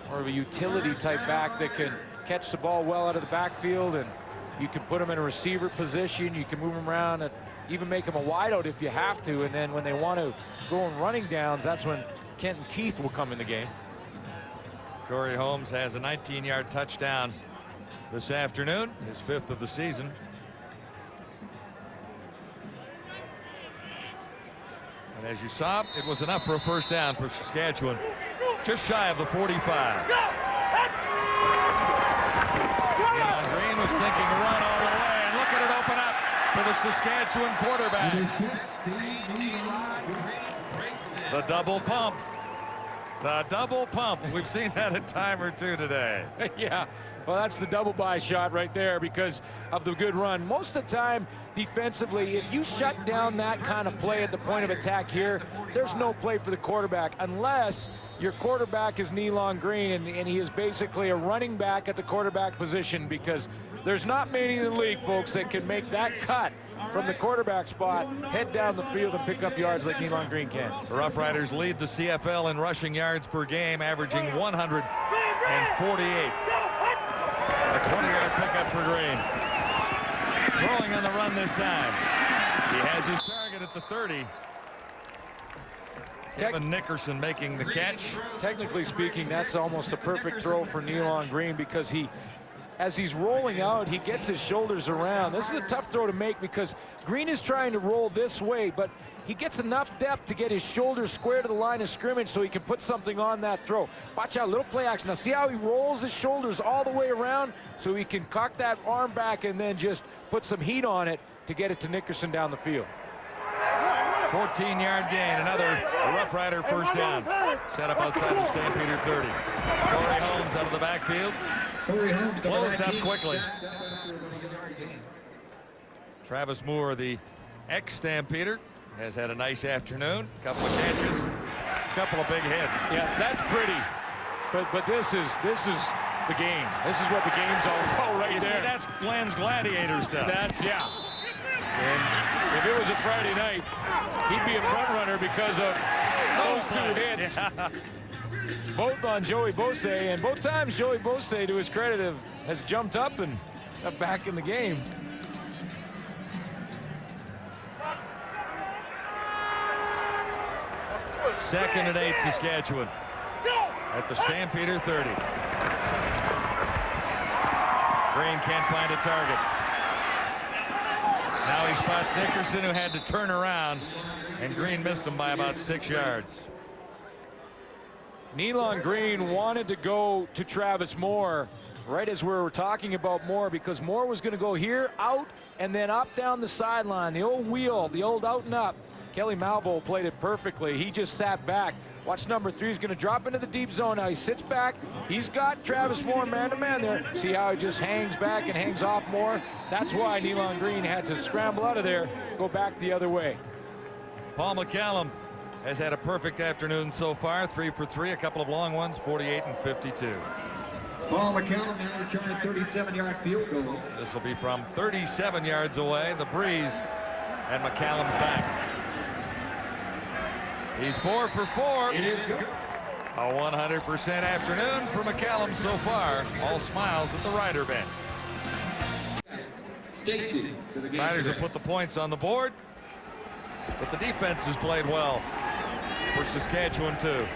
More of a utility type back that can catch the ball well out of the backfield, and you can put him in a receiver position. You can move him around and even make him a wideout if you have to. And then when they want to go in running downs, that's when Kenton Keith will come in the game. Corey Holmes has a 19-yard touchdown this afternoon, his 5th of the season. And as you saw, it was enough for a first down for Saskatchewan, just shy of the 45. Green was thinking run all the way, and look at it open up for the Saskatchewan quarterback. The double pump. The double pump. We've seen that a time or two today. Yeah, well, that's the double buy shot right there because of the good run. Most of the time, defensively, if you shut down that kind of play at the point of attack here, there's no play for the quarterback unless your quarterback is Nealon Green and he is basically a running back at the quarterback position, because there's not many in the league, folks, that can make that cut from the quarterback spot, head down the field and pick up yards like Nealon Green can. The Roughriders lead the CFL in rushing yards per game, averaging 148. A 20-yard pickup for Green. Throwing on the run this time. He has his target at the 30. Kevin Nickerson making the catch. Technically speaking, that's almost a perfect throw for Nealon Green, because as he's rolling out, he gets his shoulders around. This is a tough throw to make because Green is trying to roll this way, but he gets enough depth to get his shoulders square to the line of scrimmage so he can put something on that throw. Watch out, little play action. Now see how he rolls his shoulders all the way around so he can cock that arm back and then just put some heat on it to get it to Nickerson down the field. 14-yard gain, another Rough Rider first down. Set up outside the Stampeder 30. Corey Holmes out of the backfield. Closed up quickly. Travis Moore, the ex-Stampeder, has had a nice afternoon. Couple of catches, couple of big hits. Yeah, that's pretty. But this is the game. This is what the game's all about right you there. See, that's Glenn's gladiator stuff. That's, yeah. And if it was a Friday night, he'd be a front runner because of those two hits. Yeah. Both on Joey Bose, and both times Joey Bose, to his credit, has jumped up and got back in the game. Second and 8, Saskatchewan. At the Stampeder 30. Green can't find a target. Now he spots Nickerson, who had to turn around, and Green missed him by about 6 yards. Nealon Green wanted to go to Travis Moore right as we were talking about Moore, because Moore was going to go here, out, and then up down the sideline. The old wheel, the old out and up. Kelly Malvo played it perfectly. He just sat back. Watch number 3 is going to drop into the deep zone. Now he sits back. He's got Travis Moore man-to-man there. See how he just hangs back and hangs off Moore? That's why Nealon Green had to scramble out of there, go back the other way. Paul McCallum has had a perfect afternoon so far. 3 for 3, a couple of long ones, 48 and 52. Paul McCallum now trying a 37-yard field goal. This will be from 37 yards away. The breeze, and McCallum's back. He's 4 for 4. It is good. A 100% afternoon for McCallum so far. All smiles at the Rider bench. Stacy to the game. Riders have put the points on the board, but the defense has played well for Saskatchewan too.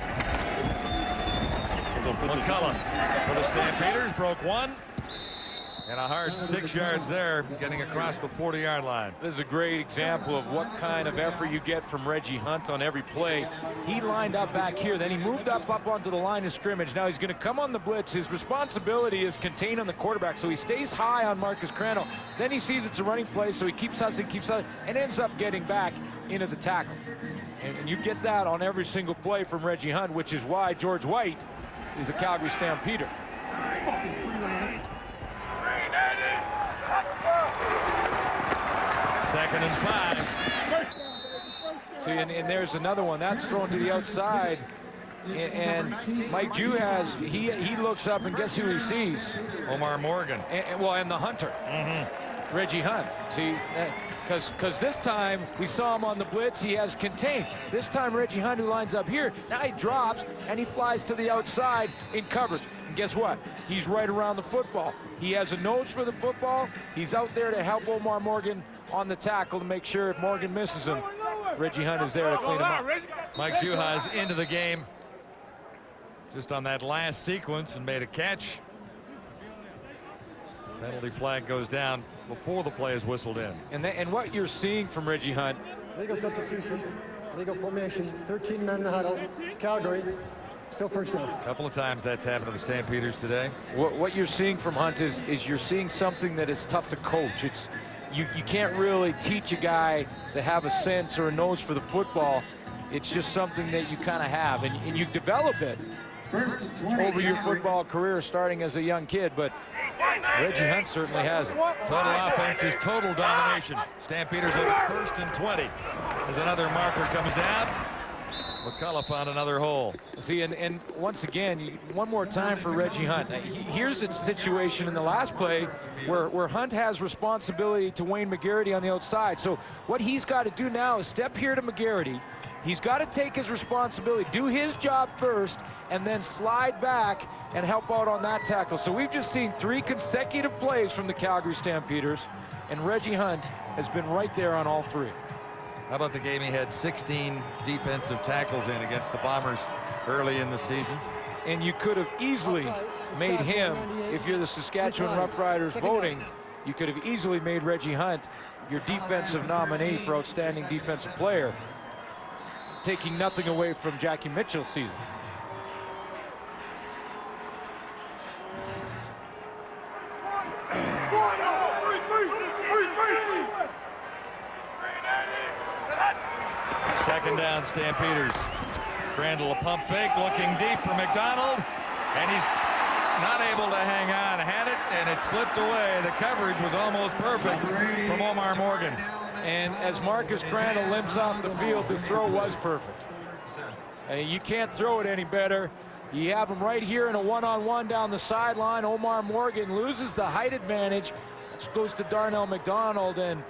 McCullough for the Stampeders broke 1. And a hard 6 yards there, getting across the 40-yard line. This is a great example of what kind of effort you get from Reggie Hunt on every play. He lined up back here, then he moved up onto the line of scrimmage. Now he's going to come on the blitz. His responsibility is contained on the quarterback, so he stays high on Marcus Crandall. Then he sees it's a running play, so he keeps hustling, and ends up getting back into the tackle. And you get that on every single play from Reggie Hunt, which is why George White is a Calgary Stampeder. Second and 5. See, and there's another one that's thrown to the outside, and Mike Juhas, he looks up, and guess who he sees? Omar Morgan. And the hunter, Reggie Hunt. See, because this time we saw him on the blitz, he has contained. This time Reggie Hunt, who lines up here, now he drops and he flies to the outside in coverage. And guess what? He's right around the football. He has a nose for the football. He's out there to help Omar Morgan on the tackle to make sure if Morgan misses him, Reggie Hunt is there to clean him up. Mike Juhas into the game just on that last sequence and made a catch. Penalty flag goes down before the play is whistled in. And what you're seeing from Reggie Hunt. Legal substitution, legal formation, 13 men in the huddle. Calgary, still first down. A couple of times that's happened to the Stampeders today. What you're seeing from Hunt is you're seeing something that is tough to coach. It's you can't really teach a guy to have a sense or a nose for the football. It's just something that you kind of have, and you develop it over your football career starting as a young kid, but Reggie Hunt certainly has it. Total offense is total domination. Stampeders look at 1st and 20 as another marker comes down. McCullough found another hole. See, and once again, one more time for Reggie Hunt. Here's a situation in the last play where Hunt has responsibility to Wayne McGarity on the outside. So what he's got to do now is step here to McGarity. He's got to take his responsibility, do his job first, and then slide back and help out on that tackle. So we've just seen 3 consecutive plays from the Calgary Stampeders, and Reggie Hunt has been right there on all 3. How about the game he had 16 defensive tackles in against the Bombers early in the season? And you could have easily made him, if you're the Saskatchewan Roughriders voting, you could have easily made Reggie Hunt your defensive nominee for Outstanding Defensive Player, taking nothing away from Jackie Mitchell's season. Second down, Stampeders. Crandall a pump fake, looking deep for McDonald, and he's not able to hang on. Had it, and it slipped away. The coverage was almost perfect from Omar Morgan. And as Marcus Crandall limps off the field, the throw was perfect. You can't throw it any better. You have him right here in a one-on-one down the sideline. Omar Morgan loses the height advantage. That goes to Darnell McDonald, and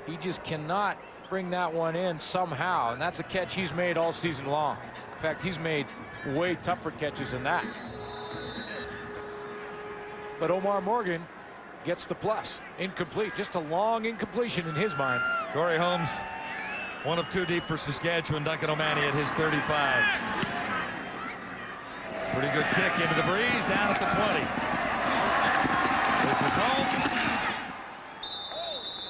he just cannot bring that one in somehow. And that's a catch he's made all season long. In fact, he's made way tougher catches than that. But Omar Morgan gets the plus. Incomplete. Just a long incompletion in his mind. Corey Holmes, 1 of 2 deep for Saskatchewan. Duncan O'Mahony at his 35. Pretty good kick into the breeze, down at the 20. This is Holmes.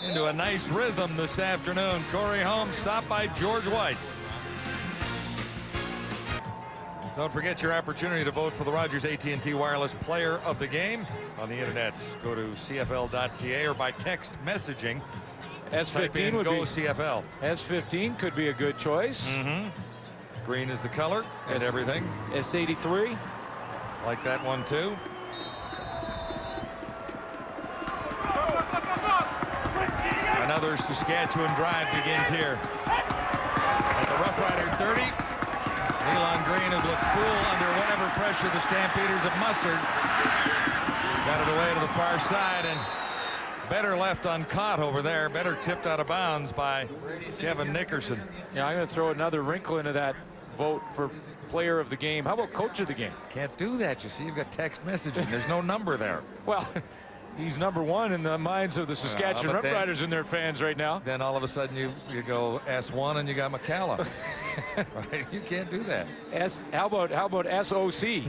Into a nice rhythm this afternoon. Corey Holmes stopped by George White. Don't forget your opportunity to vote for the Rogers AT&T Wireless Player of the Game on the internet. Go to CFL.ca or by text messaging. S15 would Go be CFL. S15 could be a good choice. Green is the color and everything. S83. Like that one too. Another Saskatchewan drive begins here. At the Roughrider 30. Nealon Green has looked cool under whatever pressure the Stampeders have mustered. Got it away to the far side, and better left uncaught over there. Better tipped out of bounds by Kevin Nickerson. Yeah, I'm going to throw another wrinkle into that vote for player of the game. How about coach of the game? Can't do that. You see, you've got text messaging. There's no number there. Well, he's number 1 in the minds of the Saskatchewan Roughriders and their fans right now. Then all of a sudden you go S1 and you got McCallum. Right? You can't do that. How about SOC?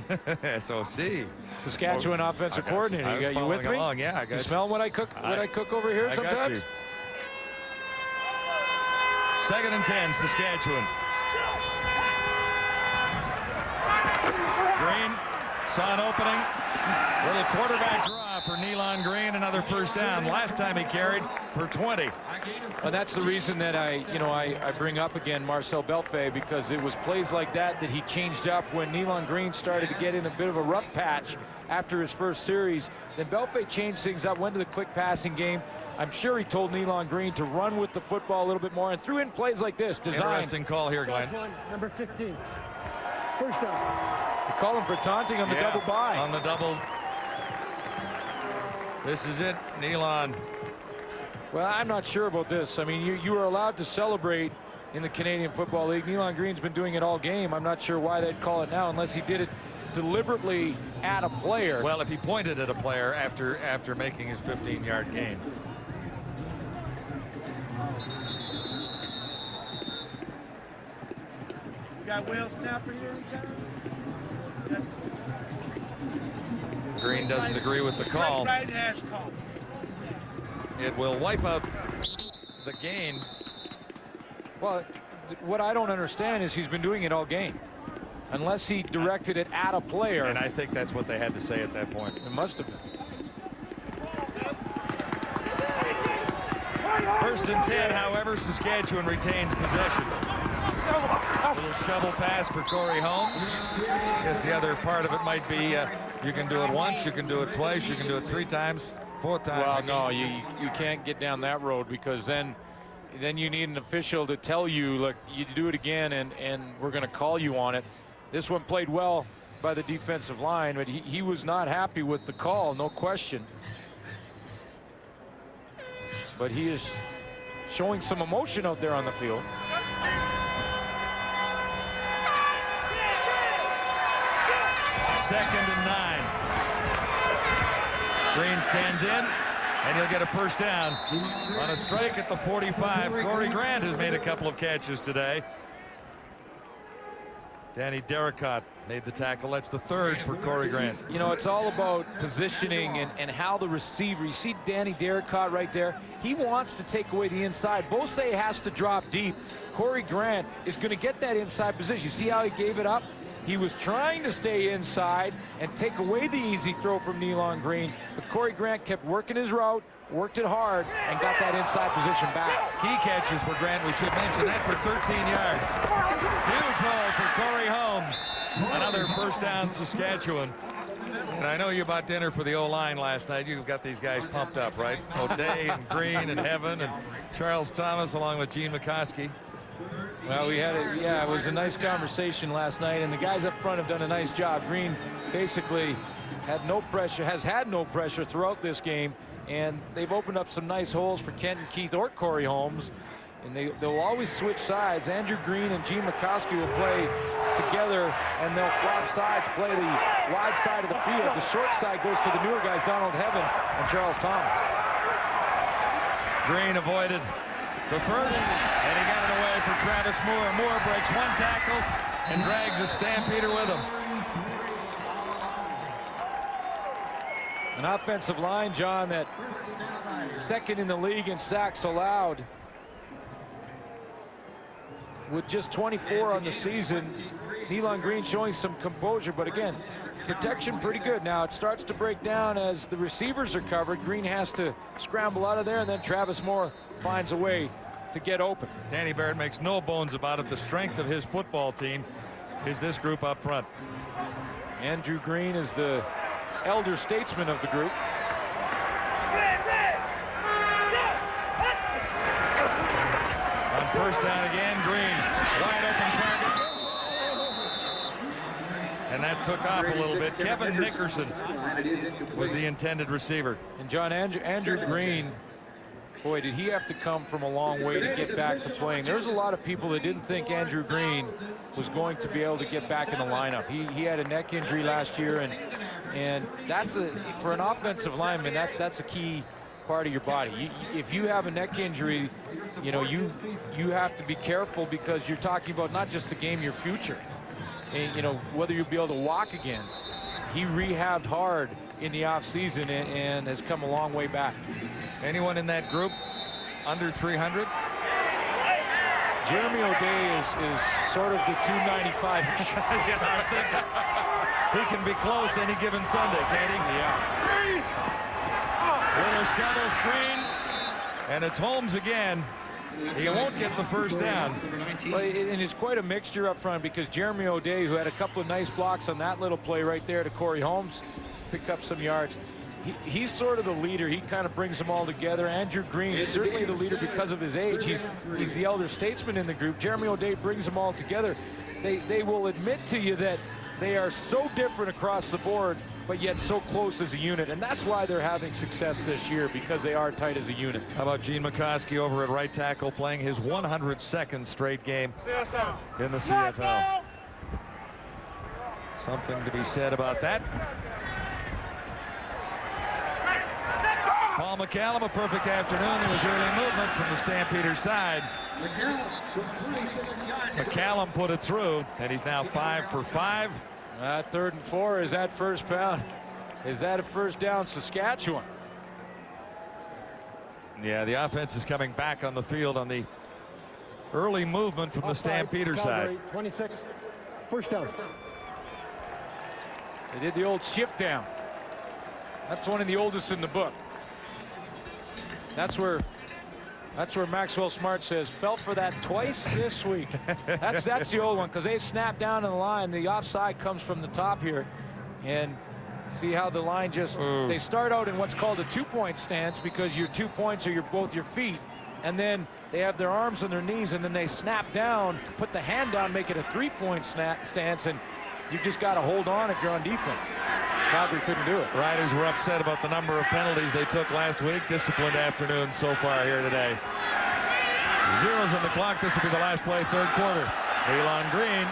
SOC. Saskatchewan offensive coordinator. You with me? Along. Yeah, I got you. Smell what I cook? What I cook over here sometimes? Got you. 2nd and 10, Saskatchewan. Green saw an opening. Little quarterback draw for Nealon Green. Another first down. Last time he carried for 20. Well, that's the reason that I bring up again Marcel Belfay, because it was plays like that he changed up when Nealon Green started to get in a bit of a rough patch after his first series. Then Belfay changed things up, went to the quick passing game. I'm sure he told Nealon Green to run with the football a little bit more and threw in plays like this. Interesting call here, Glenn. Number 15. First down. They call him for taunting on the double bye. On the double. This is it, Nealon. Well, I'm not sure about this. I mean, you are allowed to celebrate in the Canadian Football League. Nealon Green's been doing it all game. I'm not sure why they'd call it now unless he did it deliberately at a player. Well, if he pointed at a player after making his 15-yard gain. You got Will Snapper here? Green doesn't agree with the call. Right hash call. It will wipe out the gain. Well, what I don't understand is he's been doing it all game. Unless he directed it at a player. And I think that's what they had to say at that point. It must have been. 1st and 10, however, Saskatchewan retains possession. A little shovel pass for Corey Holmes. I guess the other part of it might be you can do it once, you can do it twice, you can do it 3 times, 4 times. Well, no, you can't get down that road, because then you need an official to tell you, look, you do it again and we're going to call you on it. This one played well by the defensive line, but he was not happy with the call, no question. But he is showing some emotion out there on the field. Second and 9. Green stands in, and he'll get a first down on a strike at the 45. Corey Grant has made a couple of catches today. Danny Derricott made the tackle. That's the 3rd for Corey Grant. You know, it's all about positioning and how the receiver, you see Danny Derricott right there, he wants to take away the inside. Bose has to drop deep. Corey Grant is going to get that inside position. You see how he gave it up? He was trying to stay inside and take away the easy throw from Nealon Green, but Corey Grant kept working his route, worked it hard, and got that inside position back. Key catches for Grant. We should mention that for 13 yards. Huge hole for Corey Holmes. Another first down, Saskatchewan. And I know you bought dinner for the O-line last night. You've got these guys pumped up, right? O'Day and Green and Heaven and Charles Thomas along with Gene McCoskey. Well, we had it. Yeah, it was a nice conversation last night, and the guys up front have done a nice job. Green basically had no pressure, has had no pressure throughout this game, and they've opened up some nice holes for Kenton Keith or Corey Holmes. And they'll always switch sides. Andrew Green and Gene McCoskey will play together, and they'll flop sides, play the wide side of the field. The short side goes to the newer guys, Donald Heaven and Charles Thomas. Green avoided the first, and he got it away for Travis Moore. Moore breaks one tackle and drags a Stampeder with him. An offensive line, John, that second in the league in sacks allowed, with just 24 on the season. Nealon Green showing some composure, but again, protection pretty good. Now it starts to break down as the receivers are covered. Green has to scramble out of there, and then Travis Moore finds a way to get open. Danny Barrett makes no bones about it. The strength of his football team is this group up front. Andrew Green is the elder statesman of the group. First down again, Green, wide open target. And that took off a little bit. Kevin Nickerson was the intended receiver. And John, Andrew Green, boy, did he have to come from a long way to get back to playing. There's a lot of people that didn't think Andrew Green was going to be able to get back in the lineup. He had a neck injury last year, and that's for an offensive lineman, that's a key part of your body. If you have a neck injury, you know, you have to be careful, because you're talking about not just the game, your future, and you know, whether you'll be able to walk again. He rehabbed hard in the off season and has come a long way back. Anyone in that group under 300? Jeremy O'Day is sort of the 295. Yeah, I'm thinking he can be close any given Sunday, can't he? Yeah. With a shuttle screen, and it's Holmes again. He won't get the first down. Well, and it's quite a mixture up front, because Jeremy O'Day, who had a couple of nice blocks on that little play right there to Corey Holmes, picked up some yards. He's sort of the leader. He kind of brings them all together. Andrew Green is certainly the leader because of his age. He's the elder statesman in the group. Jeremy O'Day brings them all together. They will admit to you that they are so different across the board, but yet so close as a unit, and that's why they're having success this year, because they are tight as a unit. How about Gene McCoskey over at right tackle, playing his 102nd straight game in the CFL? Something to be said about that. Paul McCallum, a perfect afternoon. There was early movement from the Stampeders side. McCallum put it through, and he's now 5 for 5. 3rd and 4 is that first pound. Is that a first down, Saskatchewan? Yeah, the offense is coming back on the field on the early movement from the Stampeder Calgary, side. 26, first down. They did the old shift down. That's one of the oldest in the book. That's where Maxwell Smart says, felt for that twice this week. That's the old one, because they snap down in the line. The offside comes from the top here, and see how the line just they start out in what's called a 2-point stance, because your 2 points are both your feet, and then they have their arms on their knees, and then they snap down, put the hand down, make it a 3-point stance, and you just got to hold on if you're on defense. Calgary couldn't do it. Riders were upset about the number of penalties they took last week. Disciplined afternoon so far here today. Zeros on the clock. This will be the last play, 3rd quarter. Nealon Green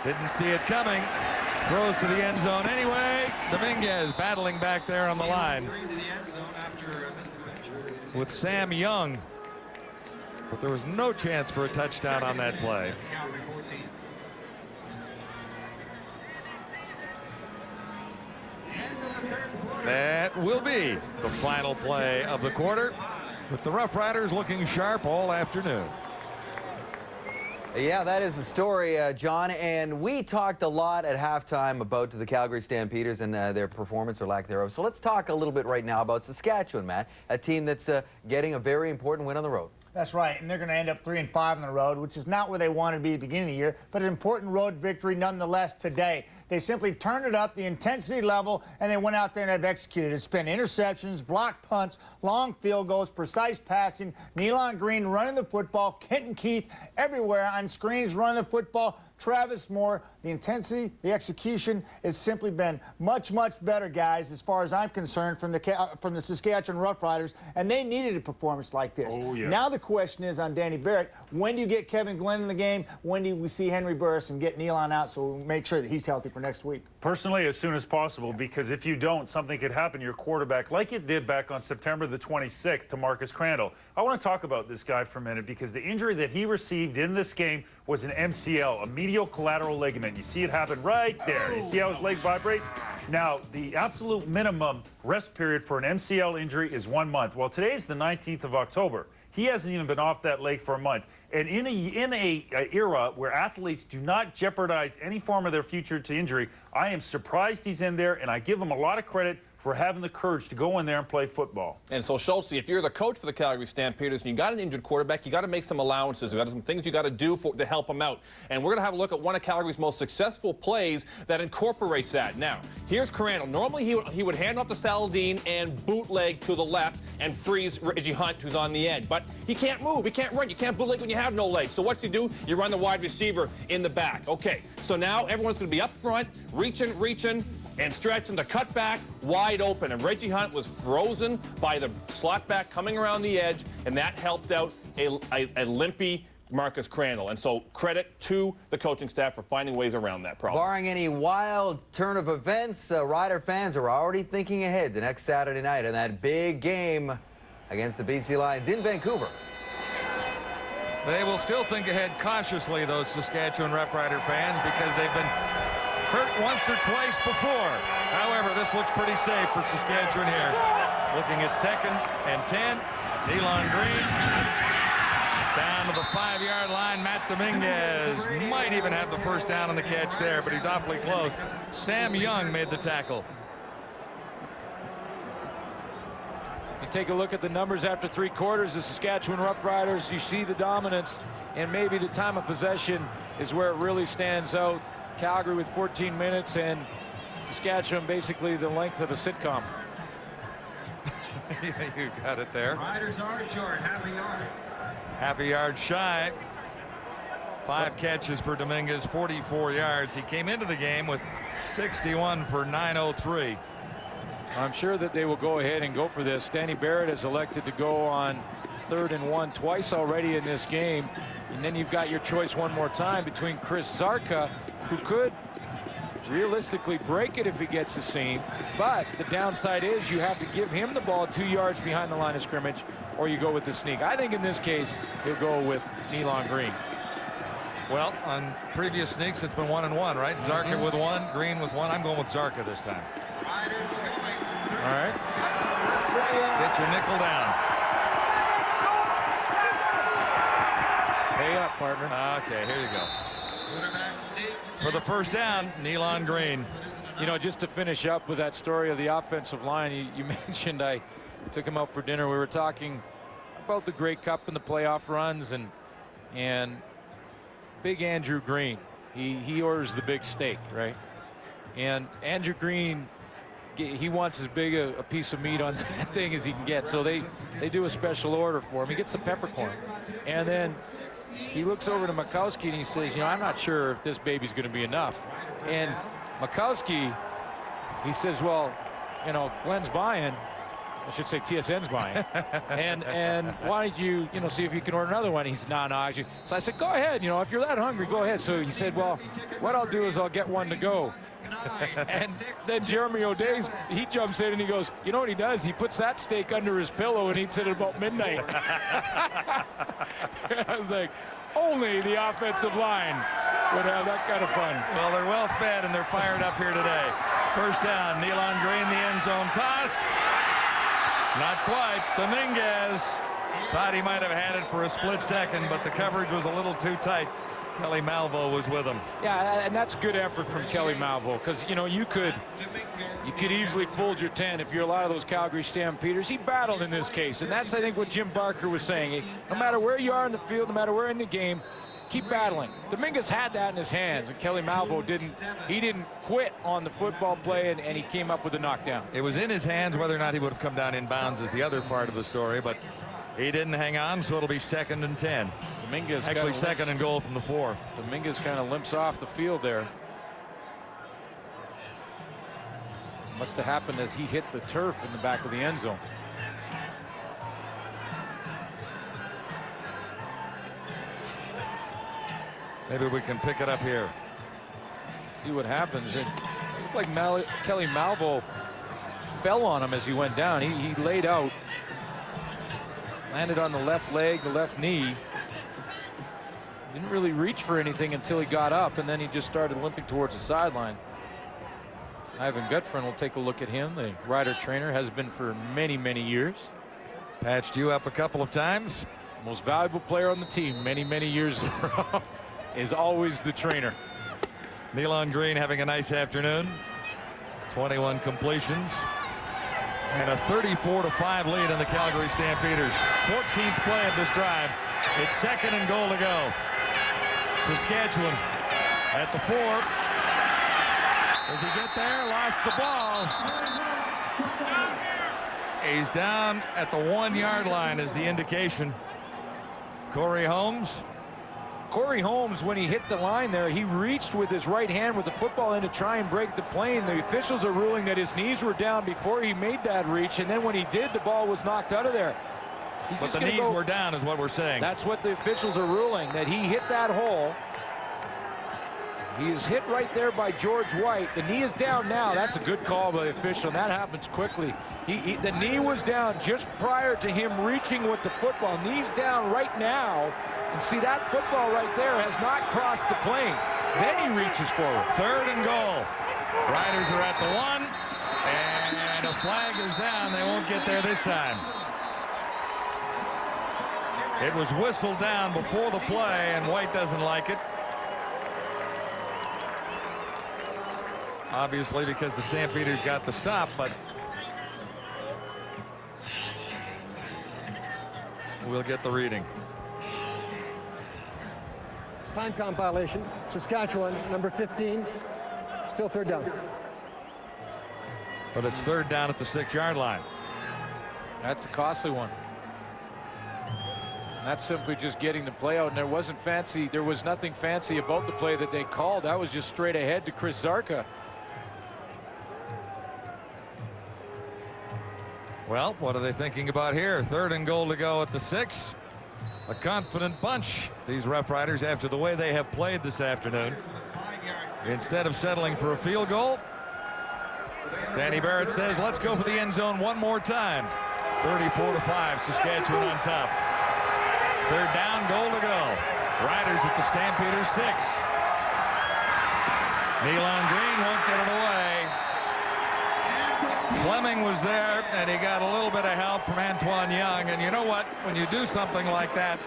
didn't see it coming. Throws to the end zone anyway. Dominguez battling back there on the line with Sam Young. But there was no chance for a touchdown on that play. That will be the final play of the quarter, with the Roughriders looking sharp all afternoon. Yeah, that is the story, John. And we talked a lot at halftime about the Calgary Stampeders and their performance or lack thereof. So let's talk a little bit right now about Saskatchewan, Matt, a team that's getting a very important win on the road. That's right, and they're going to end up 3-5 on the road, which is not where they wanted to be at the beginning of the year, but an important road victory nonetheless today. They simply turned it up, the intensity level, and they went out there and have executed. It's been interceptions, blocked punts, long field goals, precise passing, Nealon Green running the football, Kenton Keith everywhere on screens running the football, Travis Moore. The intensity, the execution has simply been much, much better, guys, as far as I'm concerned, from the Saskatchewan Roughriders, and they needed a performance like this. Oh, yeah. Now the question is on Danny Barrett, when do you get Kevin Glenn in the game? When do we see Henry Burris and get Nealon out so we'll make sure that he's healthy for next week? Personally, as soon as possible, because if you don't, something could happen to your quarterback like it did back on September the 26th to Marcus Crandall. I want to talk about this guy for a minute because the injury that he received in this game was an MCL, a medial collateral ligament. You see it happen right there. You see how his leg vibrates? Now, the absolute minimum rest period for an MCL injury is 1 month. Well, today's the 19th of October. He hasn't even been off that leg for a month. And in a era where athletes do not jeopardize any form of their future to injury, I am surprised he's in there, and I give him a lot of credit for having the courage to go in there and play football. And so, Schultz, if you're the coach for the Calgary Stampeders and you got an injured quarterback, you got to make some allowances. You got some things you got to do to help him out. And we're going to have a look at one of Calgary's most successful plays that incorporates that. Now, here's Crandall. Normally, he would hand off to Saladin and bootleg to the left and freeze Reggie Hunt, who's on the edge. But he can't move. He can't run. You can't bootleg when you have no legs. So what's he do? You run the wide receiver in the back. Okay, so now everyone's going to be up front, reaching, and stretching the cut back wide open. And Reggie Hunt was frozen by the slot back coming around the edge, and that helped out a limpy Marcus Crandall. And so credit to the coaching staff for finding ways around that problem. Barring any wild turn of events, Rider fans are already thinking ahead to next Saturday night in that big game against the BC Lions in Vancouver. They will still think ahead cautiously, those Saskatchewan Roughrider fans, because they've been hurt once or twice before. However, this looks pretty safe for Saskatchewan here. Looking at 2nd and 10. Nealon Green down to the 5-yard line. Matt Dominguez might even have the first down on the catch there, but he's awfully close. Sam Young made the tackle. You take a look at the numbers after 3 quarters. The Saskatchewan Roughriders, you see the dominance, and maybe the time of possession is where it really stands out. Calgary with 14 minutes and Saskatchewan basically the length of a sitcom. You got it there. Riders are short, half a yard. Half a yard shy. 5 catches for Dominguez, 44 yards. He came into the game with 61 for 903. I'm sure that they will go ahead and go for this. Danny Barrett has elected to go on 3rd and 1 twice already in this game. And then you've got your choice one more time between Chris Zarka, who could realistically break it if he gets a seam. But the downside is you have to give him the ball 2 yards behind the line of scrimmage, or you go with the sneak. I think in this case, he'll go with Nealon Green. Well, on previous sneaks, it's been 1 and 1, right? Zarka with 1, Green with 1. I'm going with Zarka this time. All right. Get your nickel down. Pay up, partner. Okay, here you go. For the first down, Nealon Green. You know, just to finish up with that story of the offensive line, you mentioned I took him out for dinner. We were talking about the Grey Cup and the playoff runs, and big Andrew Green. He orders the big steak, right? And Andrew Green, he wants as big a piece of meat on that thing as he can get. So they do a special order for him. He gets some peppercorn, and then he looks over to Makowski and he says, you know, I'm not sure if this baby's going to be enough. And Makowski, he says, well, you know, Glenn's buying. I should say TSN's buying. and why don't you know, see if you can order another one? He's no. So I said, go ahead. You know, if you're that hungry, go ahead. So he said, well, what I'll do is I'll get one to go. And then Jeremy O'Day, he jumps in and he goes, you know what he does? He puts that steak under his pillow and eats it at about midnight. I was like, only the offensive line would have that kind of fun. Well, they're well fed and they're fired up here today. First down, Nealon Green, the end zone toss. Not quite. Dominguez thought he might have had it for a split second, but the coverage was a little too tight. Kelly Malvo was with him. Yeah, and that's good effort from Kelly Malvo, because, you know, you could easily fold your tent if you're a lot of those Calgary Stampeders. He battled in this case, and that's, I think, what Jim Barker was saying. No matter where you are in the field, no matter where in the game, keep battling. Dominguez had that in his hands, and Kelly Malvo didn't quit on the football play, and he came up with a knockdown. It was in his hands. Whether or not he would have come down in bounds is the other part of the story, but he didn't hang on, so it'll be 2nd and 10. Dominguez actually 2nd and goal from the 4. Dominguez kind of limps off the field there. Must have happened as he hit the turf in the back of the end zone. Maybe we can pick it up here. See what happens. It looked like Kelly Malvo fell on him as he went down. He laid out, landed on the left leg, the left knee. Didn't really reach for anything until he got up, and then he just started limping towards the sideline. Ivan Gutfriend will take a look at him. The rider trainer has been for many, many years. Patched you up a couple of times. Most valuable player on the team many, many years is always the trainer. Nealon Green having a nice afternoon. 21 completions. And a 34-5 lead on the Calgary Stampeders. 14th play of this drive. It's 2nd and goal to go. Saskatchewan at the 4. Does he get there? Lost the ball. He's down at the 1-yard line is the indication. Corey Holmes. Corey Holmes, when he hit the line there, he reached with his right hand with the football in to try and break the plane. The officials are ruling that his knees were down before he made that reach, and then when he did, the ball was knocked out of there. But the knees were down is what we're saying. That's what the officials are ruling, that he hit that hole. He is hit right there by George White. The knee is down now. That's a good call by the official. That happens quickly. The knee was down just prior to him reaching with the football. Knee's down right now. And see, that football right there has not crossed the plane. Then he reaches forward. 3rd and goal. Riders are at the 1. And a flag is down. They won't get there this time. It was whistled down before the play, and White doesn't like it. Obviously, because the Stampeders got the stop, but we'll get the reading. Time count violation. Saskatchewan, number 15. Still 3rd down. But it's 3rd down at the 6-yard line. That's a costly one. And that's simply just getting the play out, and there was nothing fancy about the play that they called. That was just straight ahead to Chris Zarka. Well, what are they thinking about here? 3rd and goal to go at the 6. A confident bunch, these Rough Riders, after the way they have played this afternoon. Instead of settling for a field goal, Danny Barrett says, let's go for the end zone one more time. 34-5, Saskatchewan on top. 3rd down, goal to go. Riders at the Stampeders 6. Nealon Green won't get it away. Fleming was there, and he got a little bit of help from Antoine Young. And you know what? When you do something like that,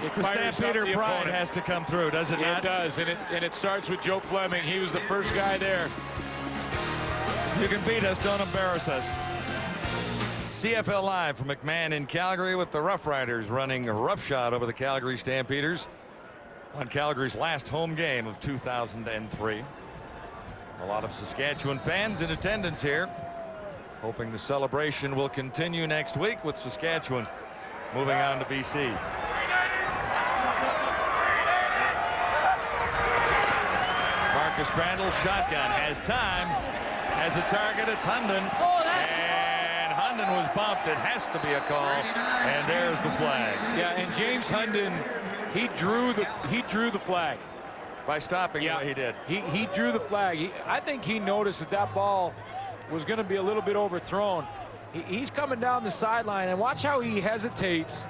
the Stampeder pride has to come through, does it not? It does, and it starts with Joe Fleming. He was the first guy there. You can beat us, don't embarrass us. CFL Live from McMahon in Calgary with the Rough Riders running a roughshod over the Calgary Stampeders on Calgary's last home game of 2003. A lot of Saskatchewan fans in attendance here, hoping the celebration will continue next week with Saskatchewan moving on to BC. Marcus Crandall, shotgun, has time, has a target. It's Hunden, and Hunden was bumped. It has to be a call, and there's the flag. Yeah, and James Hunden, he drew the flag by stopping the way he did. He drew the flag. I think he noticed that ball was going to be a little bit overthrown. He's coming down the sideline, and watch how he hesitates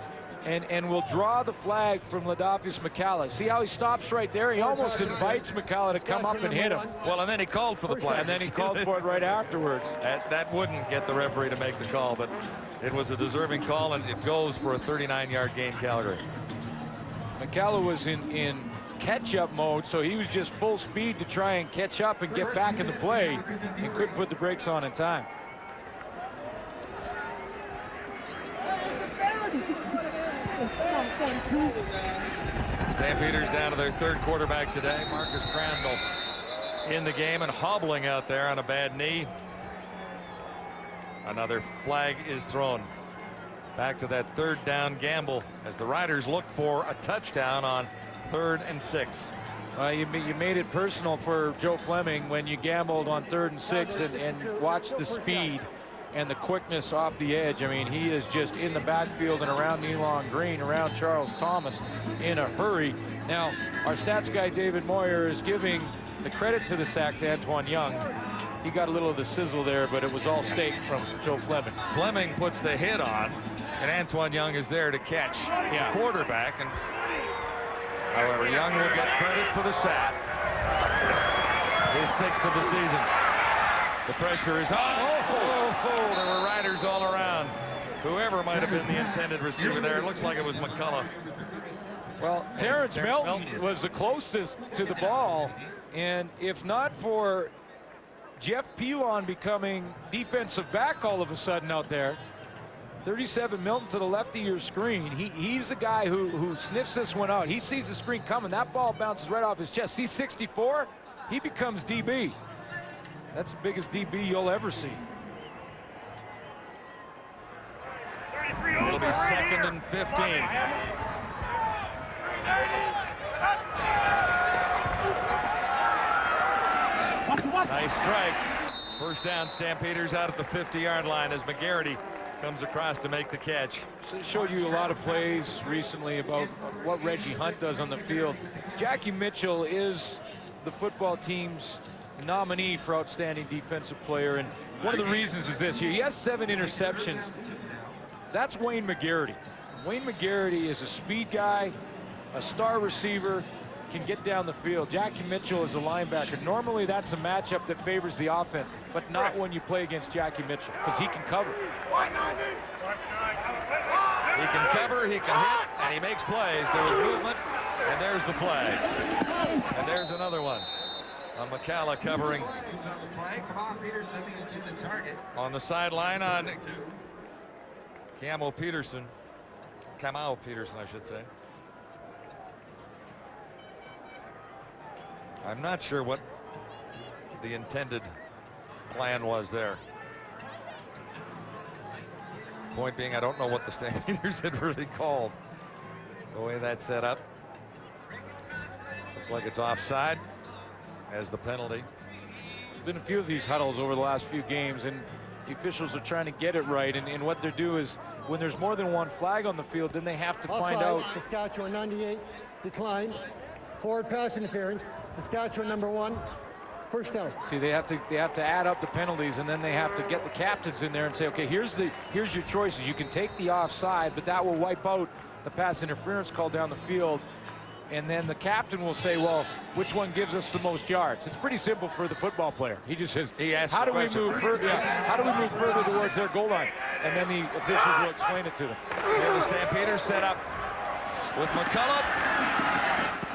and will draw the flag from Ladolphus McCalla. See how he stops right there? He almost invites McCalla to come up and hit him. Well, and then he called for the flag. And then he called for it right afterwards. That wouldn't get the referee to make the call, but it was a deserving call, and it goes for a 39-yard gain, Calgary. McCalla was in catch-up mode, so he was just full speed to try and catch up and get back into play, and couldn't put the brakes on in time. Stampeders down to their third quarterback today, Marcus Crandall, in the game and hobbling out there on a bad knee. Another flag is thrown. Back to that third down gamble as the Riders look for a touchdown on 3rd and 6. You made it personal for Joe Fleming when you gambled on 3rd and 6 and watched the speed and the quickness off the edge. I mean, he is just in the backfield and around Nealon Green, around Charles Thomas in a hurry. Now, our stats guy David Moyer is giving the credit to the sack to Antoine Young. He got a little of the sizzle there, but it was all steak from Joe Fleming. Fleming puts the hit on, and Antoine Young is there to catch the quarterback. And however, Young will get credit for the sack. His 6th of the season. The pressure is on. There were Riders all around. Whoever might have been the intended receiver there. It looks like it was McCullough. Well, Terrence Melton was the closest to the ball, and if not for Jeff Pilon becoming defensive back all of a sudden out there, 37 Milton to the left of your screen. He's the guy who sniffs this one out. He sees the screen coming. That ball bounces right off his chest. He's 64. He becomes DB. That's the biggest DB you'll ever see. It'll be 2nd and 15. Nice strike. First down, Stampeders out at the 50-yard line as McGarity comes across to make the catch. So showed you a lot of plays recently about what Reggie Hunt does on the field. Jackie Mitchell is the football team's nominee for outstanding defensive player, and one of the reasons is this. He has 7 interceptions. That's Wayne McGarity. Wayne McGarity is a speed guy, a star receiver, can get down the field. Jackie Mitchell is a linebacker. Normally that's a matchup that favors the offense, but not when you play against Jackie Mitchell, because he can cover. He can cover, he can hit, and he makes plays. There was movement, and there's the flag. And there's another one on McCalla covering on the sideline on Kamau Peterson, I should say. I'm not sure what the intended plan was there. Point being, I don't know what the Stampeders had really called. The way that's set up. Looks like it's offside as the penalty. There's been a few of these huddles over the last few games, and the officials are trying to get it right. And what they do is, when there's more than one flag on the field, then they have to find out. Saskatchewan 98 decline. Forward pass interference. Saskatchewan #1. First down. See, they have to add up the penalties, and then they have to get the captains in there and say, okay, here's your choices. You can take the offside, but that will wipe out the pass interference call down the field. And then the captain will say, well, which one gives us the most yards? It's pretty simple for the football player. He just says, how do we move further? How do we move further towards their goal line? And then the officials will explain it to them. Here the Stampeders set up with McCullough.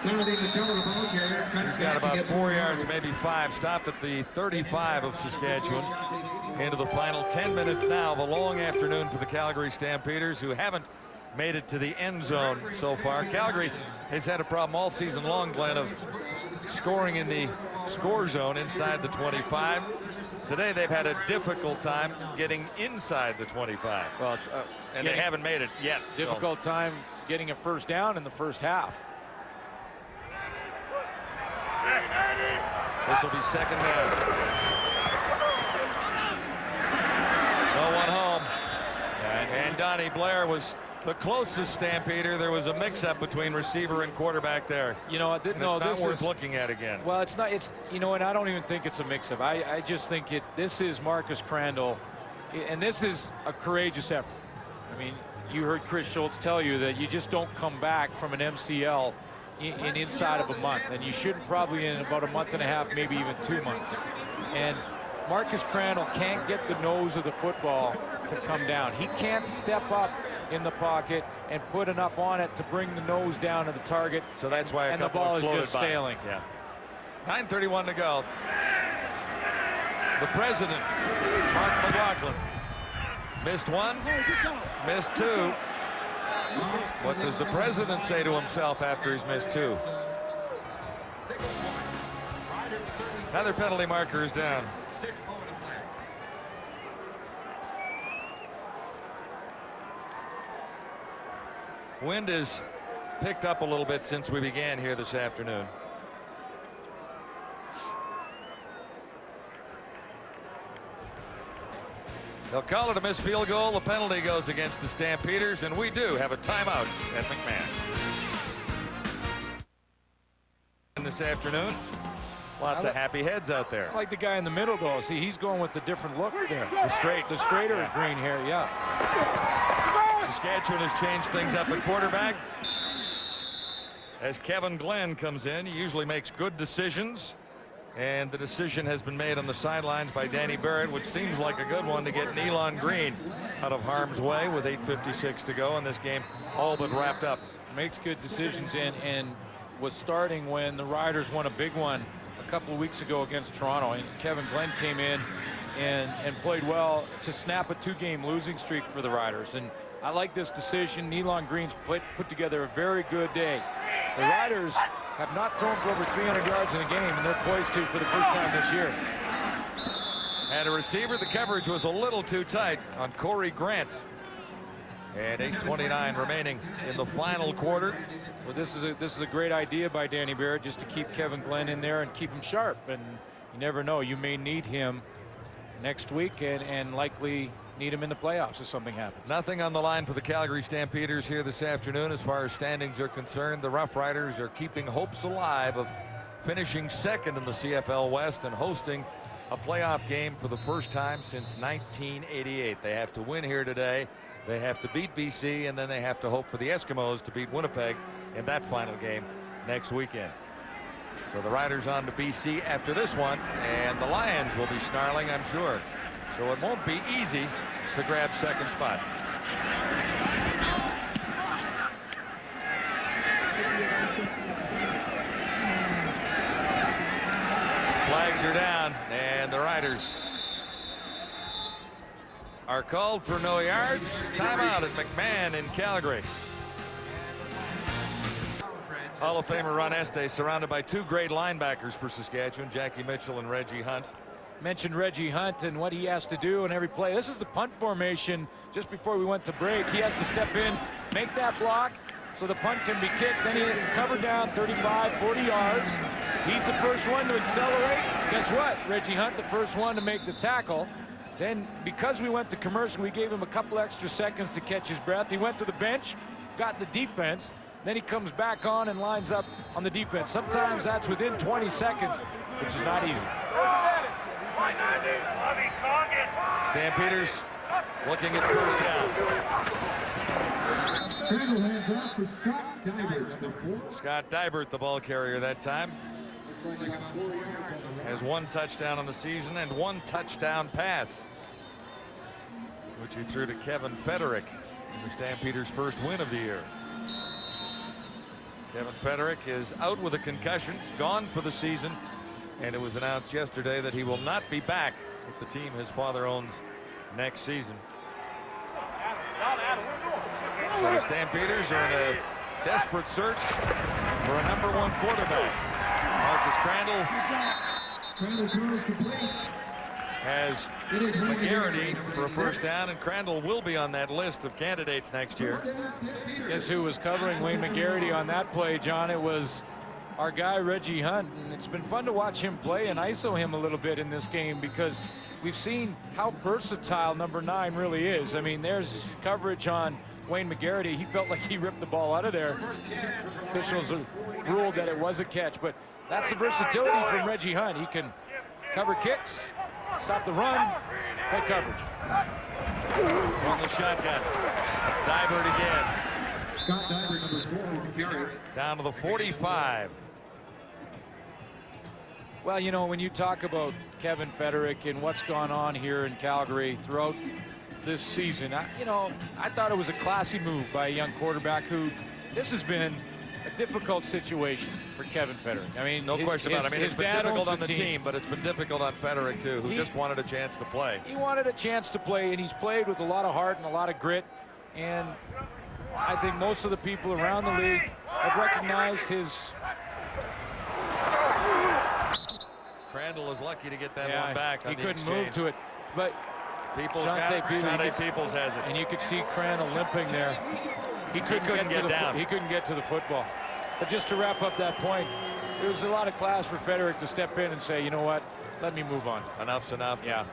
He's got about 4 yards, maybe 5. Stopped at the 35 of Saskatchewan. Into the final 10 minutes now of a long afternoon for the Calgary Stampeders, who haven't made it to the end zone so far. Calgary has had a problem all season long, Glenn, of scoring in the score zone inside the 25. Today they've had a difficult time getting inside the 25. Well, and they haven't made it yet. Difficult time getting a first down in the first half. This will be second down. No one home. And Donnie Blair was the closest Stampeder. There was a mix-up between receiver and quarterback there. You know, it's not worth looking at again. Well, it's not. It's, you know, and I don't even think it's a mix-up. I just think this is Marcus Crandall, and this is a courageous effort. I mean, you heard Chris Schultz tell you that you just don't come back from an MCL in inside of a month, and you shouldn't probably in about a month and a half, maybe even 2 months. And Marcus Crandall can't get the nose of the football to come down. He can't step up in the pocket and put enough on it to bring the nose down to the target. So that's why a couple the ball of is floated just by. sailing. Yeah. 9:31 to go. The president, Mark McLaughlin, missed one, missed two. What does the president say to himself after he's missed two? Another penalty marker is down. Wind has picked up a little bit since we began here this afternoon. They'll call it a missed field goal. The penalty goes against the Stampeders, and we do have a timeout at McMahon. This afternoon, lots of happy heads out there. I like the guy in the middle, though. See, he's going with the different look there. The straighter green hair, yeah. Saskatchewan has changed things up at quarterback. As Kevin Glenn comes in, he usually makes good decisions. And the decision has been made on the sidelines by Danny Barrett, which seems like a good one to get Nealon Green out of harm's way with 8:56 to go, and this game all but wrapped up. Makes good decisions and was starting when the Riders won a big one a couple of weeks ago against Toronto. And Kevin Glenn came in and played well to snap a 2-game losing streak for the Riders. And I like this decision. Nealon Green's put together a very good day. The Riders have not thrown for over 300 yards in a game, and they're poised to for the first time this year. And a receiver, the coverage was a little too tight on Corey Grant. And 8:29 remaining in the final quarter. Well, this is a great idea by Danny Barrett, just to keep Kevin Glenn in there and keep him sharp. And you never know, you may need him next week and likely need him in the playoffs if something happens. Nothing on the line for the Calgary Stampeders here this afternoon as far as standings are concerned. The Roughriders are keeping hopes alive of finishing second in the CFL West and hosting a playoff game for the first time since 1988. They have to win here today. They have to beat BC, and then they have to hope for the Eskimos to beat Winnipeg in that final game next weekend. So the Riders on to BC after this one, and the Lions will be snarling, I'm sure. So it won't be easy to grab second spot. Flags are down, and the Riders are called for no yards. Timeout at McMahon in Calgary. Hall of Famer Ron Este surrounded by two great linebackers for Saskatchewan, Jackie Mitchell and Reggie Hunt. Mentioned Reggie Hunt and what he has to do in every play. This is the punt formation just before we went to break. He has to step in, make that block so the punt can be kicked. Then he has to cover down 35, 40 yards. He's the first one to accelerate. Guess what? Reggie Hunt, the first one to make the tackle. Then because we went to commercial, we gave him a couple extra seconds to catch his breath. He went to the bench, got the defense. Then he comes back on and lines up on the defense. Sometimes that's within 20 seconds, which is not easy. Stampeders looking at first down. Hands off for Scott Dybert, number 4. Scott Dybert, the ball carrier that time, has 1 touchdown on the season and 1 touchdown pass, which he threw to Kevin Federick in the Stampeders' first win of the year. Kevin Federick is out with a concussion, gone for the season, and it was announced yesterday that he will not be back with the team his father owns next season. So the Stampeders are in a desperate search for a #1 quarterback. Marcus Crandall has McGarity for a first down, and Crandall will be on that list of candidates next year. Guess who was covering Wayne McGarity on that play, John? It was our guy Reggie Hunt, and it's been fun to watch him play and ISO him a little bit in this game because we've seen how versatile number 9 really is. I mean, there's coverage on Wayne McGarity. He felt like he ripped the ball out of there. Officials ruled that it was a catch, but that's the versatility from Reggie Hunt. He can cover kicks, stop the run, play coverage. On the shotgun, Dybert again. Scott Dybert, number 4, with the carry. Down to the 45. Well, you know, when you talk about Kevin Federick and what's gone on here in Calgary throughout this season, I thought it was a classy move by a young quarterback who, this has been a difficult situation for Kevin Federick. I mean, no question about it. I mean, it's been difficult on the team, but it's been difficult on Federick too, who just wanted a chance to play. He wanted a chance to play, and he's played with a lot of heart and a lot of grit. And I think most of the people around the league have recognized his. Crandall is lucky to get that one back on he the couldn't exchange. move to it, but Shante Peoples has it. And you could see Crandall limping there. He couldn't get down. He couldn't get to the football. But just to wrap up that point, there was a lot of class for Federick to step in and say, you know what, let me move on. Enough's enough. Yeah.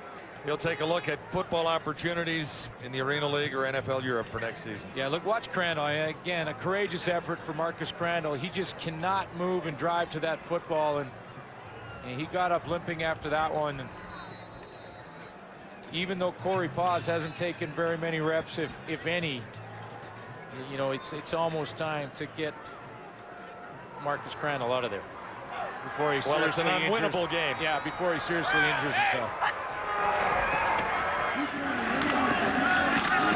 He'll take a look at football opportunities in the Arena League or NFL Europe for next season. Yeah, look, watch Crandall. Again, a courageous effort for Marcus Crandall. He just cannot move and drive to that football, and he got up limping after that one. And even though Corey Paz hasn't taken very many reps, if any, you know, it's almost time to get Marcus Crandall out of there before he seriously it's an unwinnable game. Yeah, before he seriously injures himself.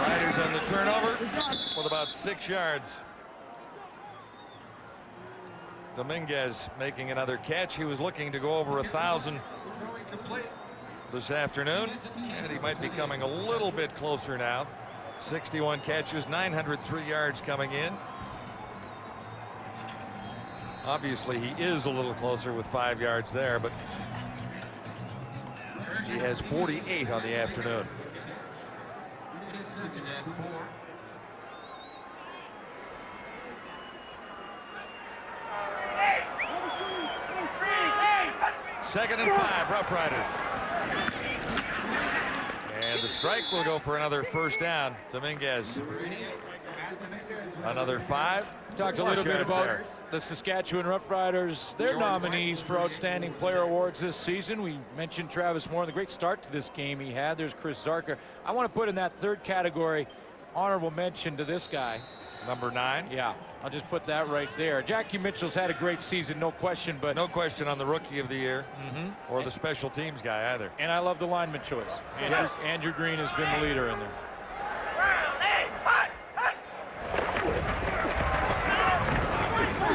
Riders on the turnover with about 6 yards. Dominguez making another catch. He was looking to go over 1,000 this afternoon, and he might be coming a little bit closer now. 61 catches, 903 yards coming in. Obviously, he is a little closer with 5 yards there, but he has 48 on the afternoon. Second and 5, Roughriders. And the strike will go for another first down. Dominguez. Another 5. Talked a little bit about the Saskatchewan Roughriders, their nominees for Outstanding Player Awards this season. We mentioned Travis Moore, the great start to this game he had. There's Chris Zarka. I want to put in that third category, honorable mention to this guy. Number 9. Yeah, I'll just put that right there. Jackie Mitchell's had a great season, no question. But no question on the Rookie of the Year or the special teams guy either. And I love the lineman choice. Andrew Green has been the leader in there.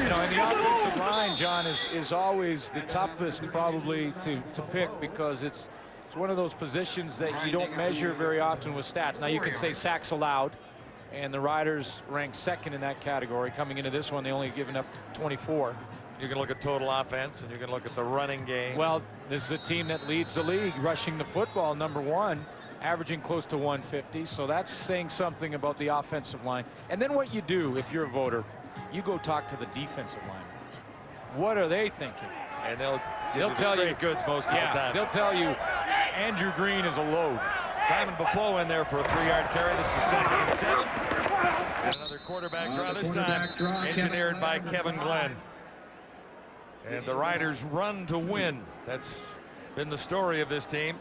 You know, and the offensive line, John, is always the toughest probably to pick, because it's one of those positions that you don't measure very often with stats. Now, you can say sacks allowed, and the Riders rank second in that category. Coming into this one, they only given up 24. You can look at total offense, and you can look at the running game. Well, this is a team that leads the league rushing the football, number 1, averaging close to 150. So that's saying something about the offensive line. And then what you do if you're a voter, you go talk to the defensive line. What are they thinking? And they'll tell you goods most of the time. They'll tell you Andrew Green is a load. Simon Buffo in there for a 3-yard carry. This is 2nd and 7. And another quarterback draw, this time engineered by Kevin Glenn. And the Riders run to win. That's been the story of this team.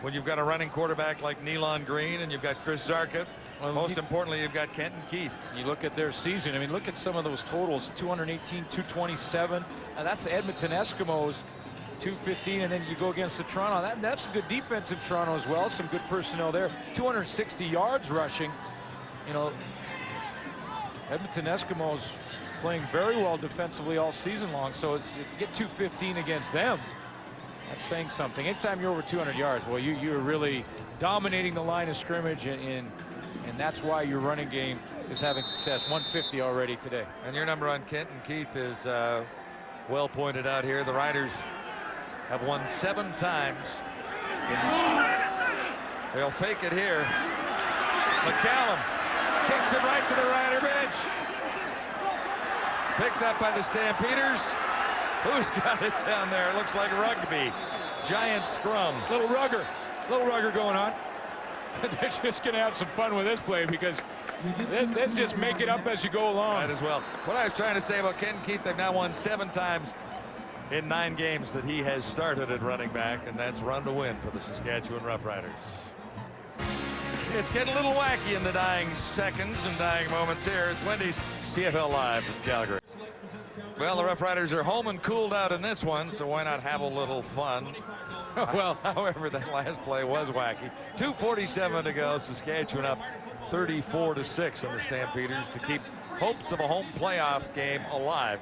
When you've got a running quarterback like Nealon Green and you've got Chris Zarka, most importantly, you've got Kenton Keith. You look at their season. I mean, look at some of those totals: 218, 227. And that's Edmonton Eskimos, 215. And then you go against the Toronto. That's a good defense in Toronto as well. Some good personnel there. 260 yards rushing. You know, Edmonton Eskimos playing very well defensively all season long. So get 215 against them. That's saying something. Anytime you're over 200 yards, well, you're really dominating the line of scrimmage, and that's why your running game is having success. 150 already today. And your number on Kenton Keith is well pointed out here. The Riders have won 7 times. They'll fake it here. McCallum kicks it right to the Rider bench. Picked up by the Stampeders. Who's got it down there? It looks like rugby. Giant scrum. Little rugger going on. They're just going to have some fun with this play, because let's just make it up as you go along. Might as well. What I was trying to say about Kenton Keith, they've now won 7 times in 9 games that he has started at running back, and that's run to win for the Saskatchewan Roughriders. It's getting a little wacky in the dying seconds and dying moments here. It's Wendy's CFL Live from Calgary. Well, the Roughriders are home and cooled out in this one, so why not have a little fun? Well, however, that last play was wacky. 2:47 to go. Saskatchewan up 34-6 on the Stampeders to keep hopes of a home playoff game alive.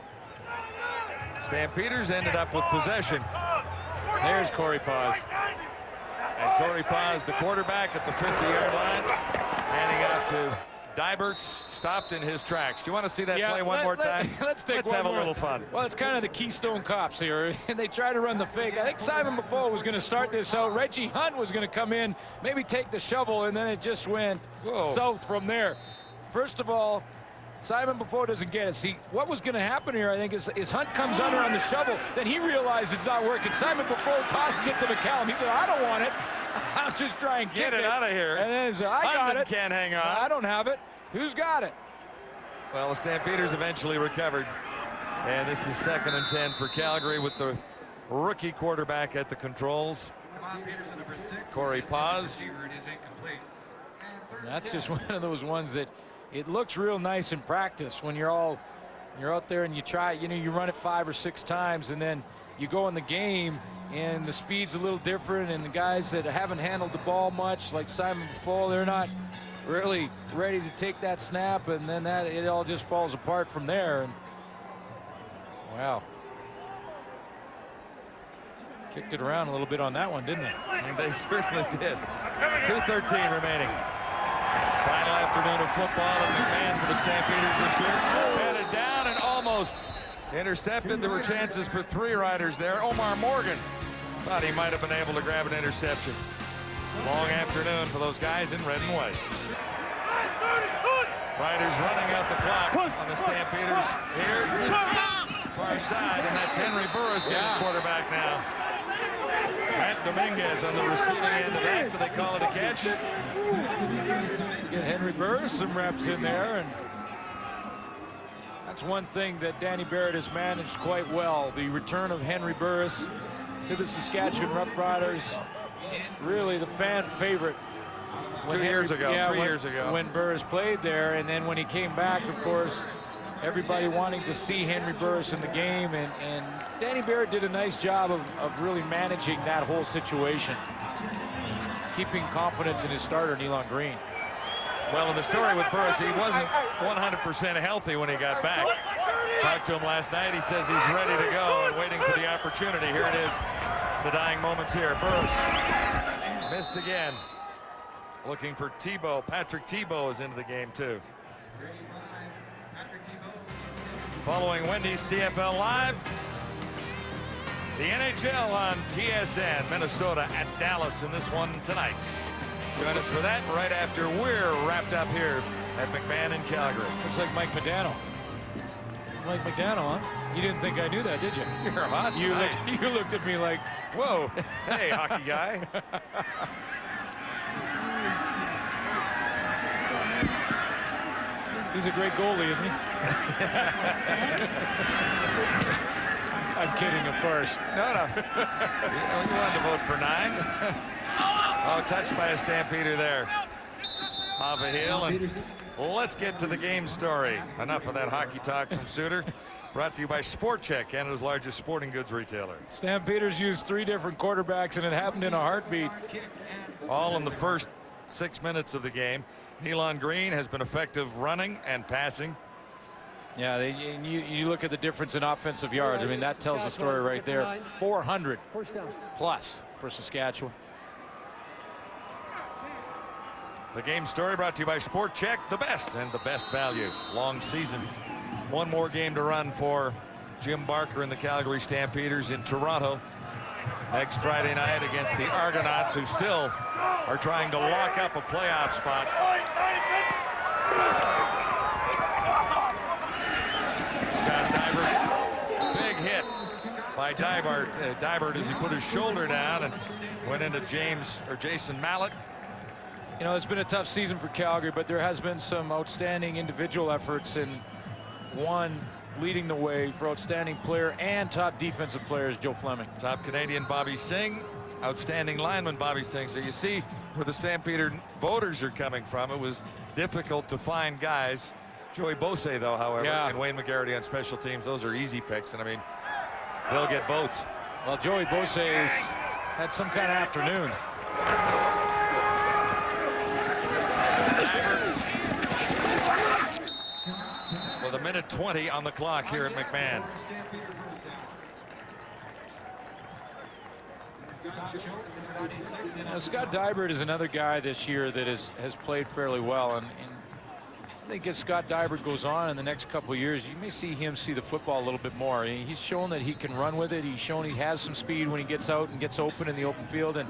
Stampeders ended up with possession. There's Corey Paz. And Corey Paz, the quarterback, at the 50-yard line, handing off to Dibert, stopped in his tracks. Do you want to see that play one more time? Let's have a little fun. Well, it's kind of the Keystone Cops here, and they try to run the fake. I think Simon Buffo was going to start this out. Reggie Hunt was going to come in, maybe take the shovel, and then it just went south from there. First of all, Simon Buffo doesn't get it. See, what was going to happen here, I think, is Hunt comes under on the shovel. Then he realizes it's not working. Simon Buffo tosses it to McCallum. He said, I don't want it. I'll just try and get it out of here. And then he said, I got it. Can't hang on. I don't have it. Who's got it? Well, the Stampeders eventually recovered. And this is 2nd and 10 for Calgary with the rookie quarterback at the controls. Corey Paz. That's just one of those ones that it looks real nice in practice when you're out there and you try, you run it 5 or 6 times, and then you go in the game and the speed's a little different, and the guys that haven't handled the ball much, like Simon Buffo, they're not really ready to take that snap, and then it all just falls apart from there. And wow. Kicked it around a little bit on that one, didn't they? And they certainly did. 2:13 remaining. Final afternoon of football, and McMahon for the Stampeders this year. Batted down and almost intercepted. There were chances for 3 riders there. Omar Morgan thought he might have been able to grab an interception. Long afternoon for those guys in red and white. Riders running out the clock on the Stampeders here. Far side, and that's Henry Burris, quarterback now. Matt Dominguez on the receiving end of that. Do they call it a catch? Get Henry Burris some reps in there, and that's one thing that Danny Barrett has managed quite well. The return of Henry Burris to the Saskatchewan Roughriders. Really the fan favorite. 2 years ago, 3 years ago. When Burris played there, and then when he came back, of course, everybody wanting to see Henry Burris in the game, and Danny Barrett did a nice job of really managing that whole situation, keeping confidence in his starter, Nealon Green. Well, in the story with Burris, he wasn't 100% healthy when he got back. Talked to him last night. He says he's ready to go and waiting for the opportunity. Here it is, the dying moments here. Burris missed again. Looking for Tebow. Patrick Tebow is into the game, too. Following Wendy's CFL Live, the NHL on TSN, Minnesota at Dallas in this one tonight. Join us for that right after we're wrapped up here at McMahon in Calgary. Looks like Mike Modano. Mike Modano, huh? You didn't think I knew that, did you? You're hot. You looked at me like, whoa, hey, hockey guy. He's a great goalie, isn't he? I'm kidding, of course. No. You wanted to vote for 9. Oh, touched by a Stampeder there. Off a heel, and let's get to the game story. Enough of that hockey talk from Suter. Brought to you by Sport Check, Canada's largest sporting goods retailer. Stampeders used 3 different quarterbacks, and it happened in a heartbeat. All in the first 6 minutes of the game. Nealon Green has been effective running and passing. Yeah, you look at the difference in offensive yards. I mean, that tells the story right there. 400 plus for Saskatchewan. The game story brought to you by Sport Check, the best and the best value. Long season. One more game to run for Jim Barker and the Calgary Stampeders in Toronto next Friday night against the Argonauts, who still are trying to lock up a playoff spot. Scott Dibert, big hit by Dibert as he put his shoulder down and went into Jason Mallett. You know, it's been a tough season for Calgary, but there has been some outstanding individual efforts, and one leading the way for outstanding player and top defensive players, Joe Fleming. Top Canadian Bobby Singh, outstanding lineman Bobby Singh. So you see where the Stampeder voters are coming from. It was difficult to find guys Joey Bose, though, however, Yeah. and Wayne McGarity on special teams, those are easy picks, and I mean, they'll get votes. Well, Joey Bose has had some kind of afternoon. With a minute 20 on the clock here at McMahon. Now, Scott Dybert is another guy this year that has played fairly well, and I think as Scott Dybert goes on in the next couple of years, you may see him see the football a little bit more. He's shown that he can run with it. He's shown he has some speed when he gets out and gets open in the open field, and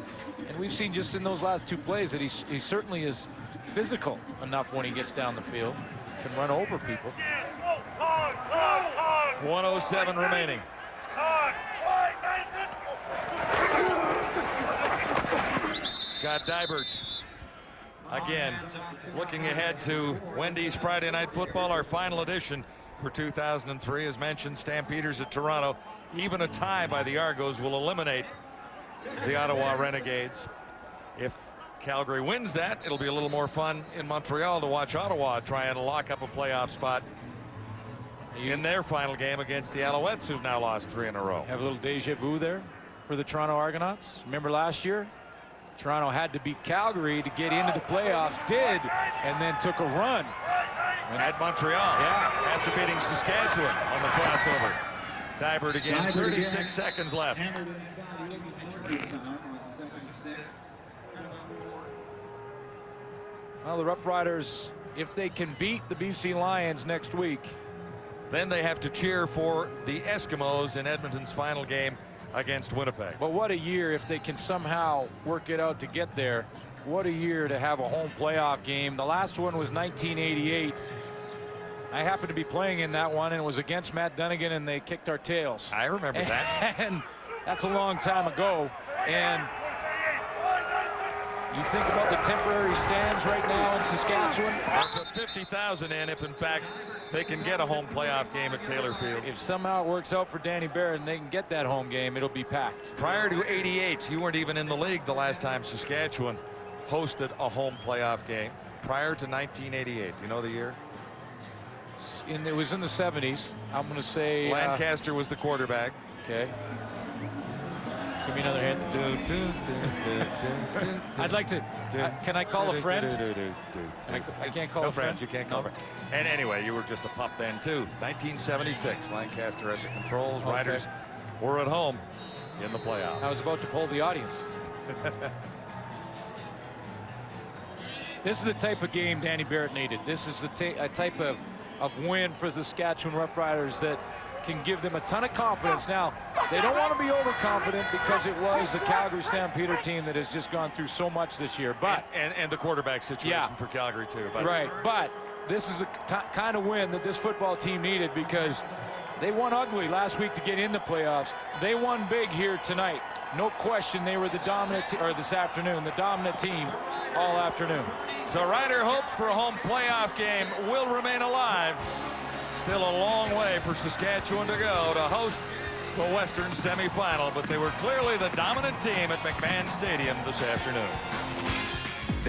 we've seen just in those last 2 plays that he certainly is physical enough when he gets down the field, can run over people. 1:07 remaining. Scott Dybert, again, looking ahead to Wendy's Friday Night Football, our final edition for 2003. As mentioned, Stampeders at Toronto. Even a tie by the Argos will eliminate the Ottawa Renegades. If Calgary wins that, it'll be a little more fun in Montreal to watch Ottawa try and lock up a playoff spot in their final game against the Alouettes, who've now lost 3 in a row. Have a little deja vu there for the Toronto Argonauts. Remember last year? Toronto had to beat Calgary to get into the playoffs, did, and then took a run. At Montreal, after beating Saskatchewan on the crossover. Dybert again, 36 seconds left. Well, the Roughriders, if they can beat the BC Lions next week, then they have to cheer for the Eskimos in Edmonton's final game against Winnipeg. But what a year if they can somehow work it out to get there. What a year to have a home playoff game. The last one was 1988. I happened to be playing in that one, and it was against Matt Dunnigan, and they kicked our tails. I remember that. And that's a long time ago. And you think about the temporary stands right now in Saskatchewan. They'll put 50,000 in if, in fact, they can get a home playoff game at Taylor Field. If somehow it works out for Danny Barrett and they can get that home game, it'll be packed. Prior to '88, you weren't even in the league the last time Saskatchewan hosted a home playoff game. Prior to 1988, do you know the year? It was in the 70s. I'm going to say Lancaster was the quarterback. Okay. Give me another hint. I'd like to. Can I call a friend? I can't call a friend. You can't call a friend. And anyway, you were just a pup then too. 1976, Lancaster at the controls. Okay. Riders were at home in the playoffs. I was about to poll the audience. This is the type of game Danny Barrett needed. This is a type of win for the Saskatchewan Roughriders that can give them a ton of confidence. Now, they don't want to be overconfident because it was the Calgary Stampeder team that has just gone through so much this year. But and the quarterback situation for Calgary too. But right, but this is a kind of win that this football team needed because they won ugly last week to get in the playoffs. They won big here tonight. No question, they were the dominant, or this afternoon, the dominant team all afternoon. So Rider hopes for a home playoff game will remain alive. Still a long way for Saskatchewan to go to host the Western semifinal, but they were clearly the dominant team at McMahon Stadium this afternoon.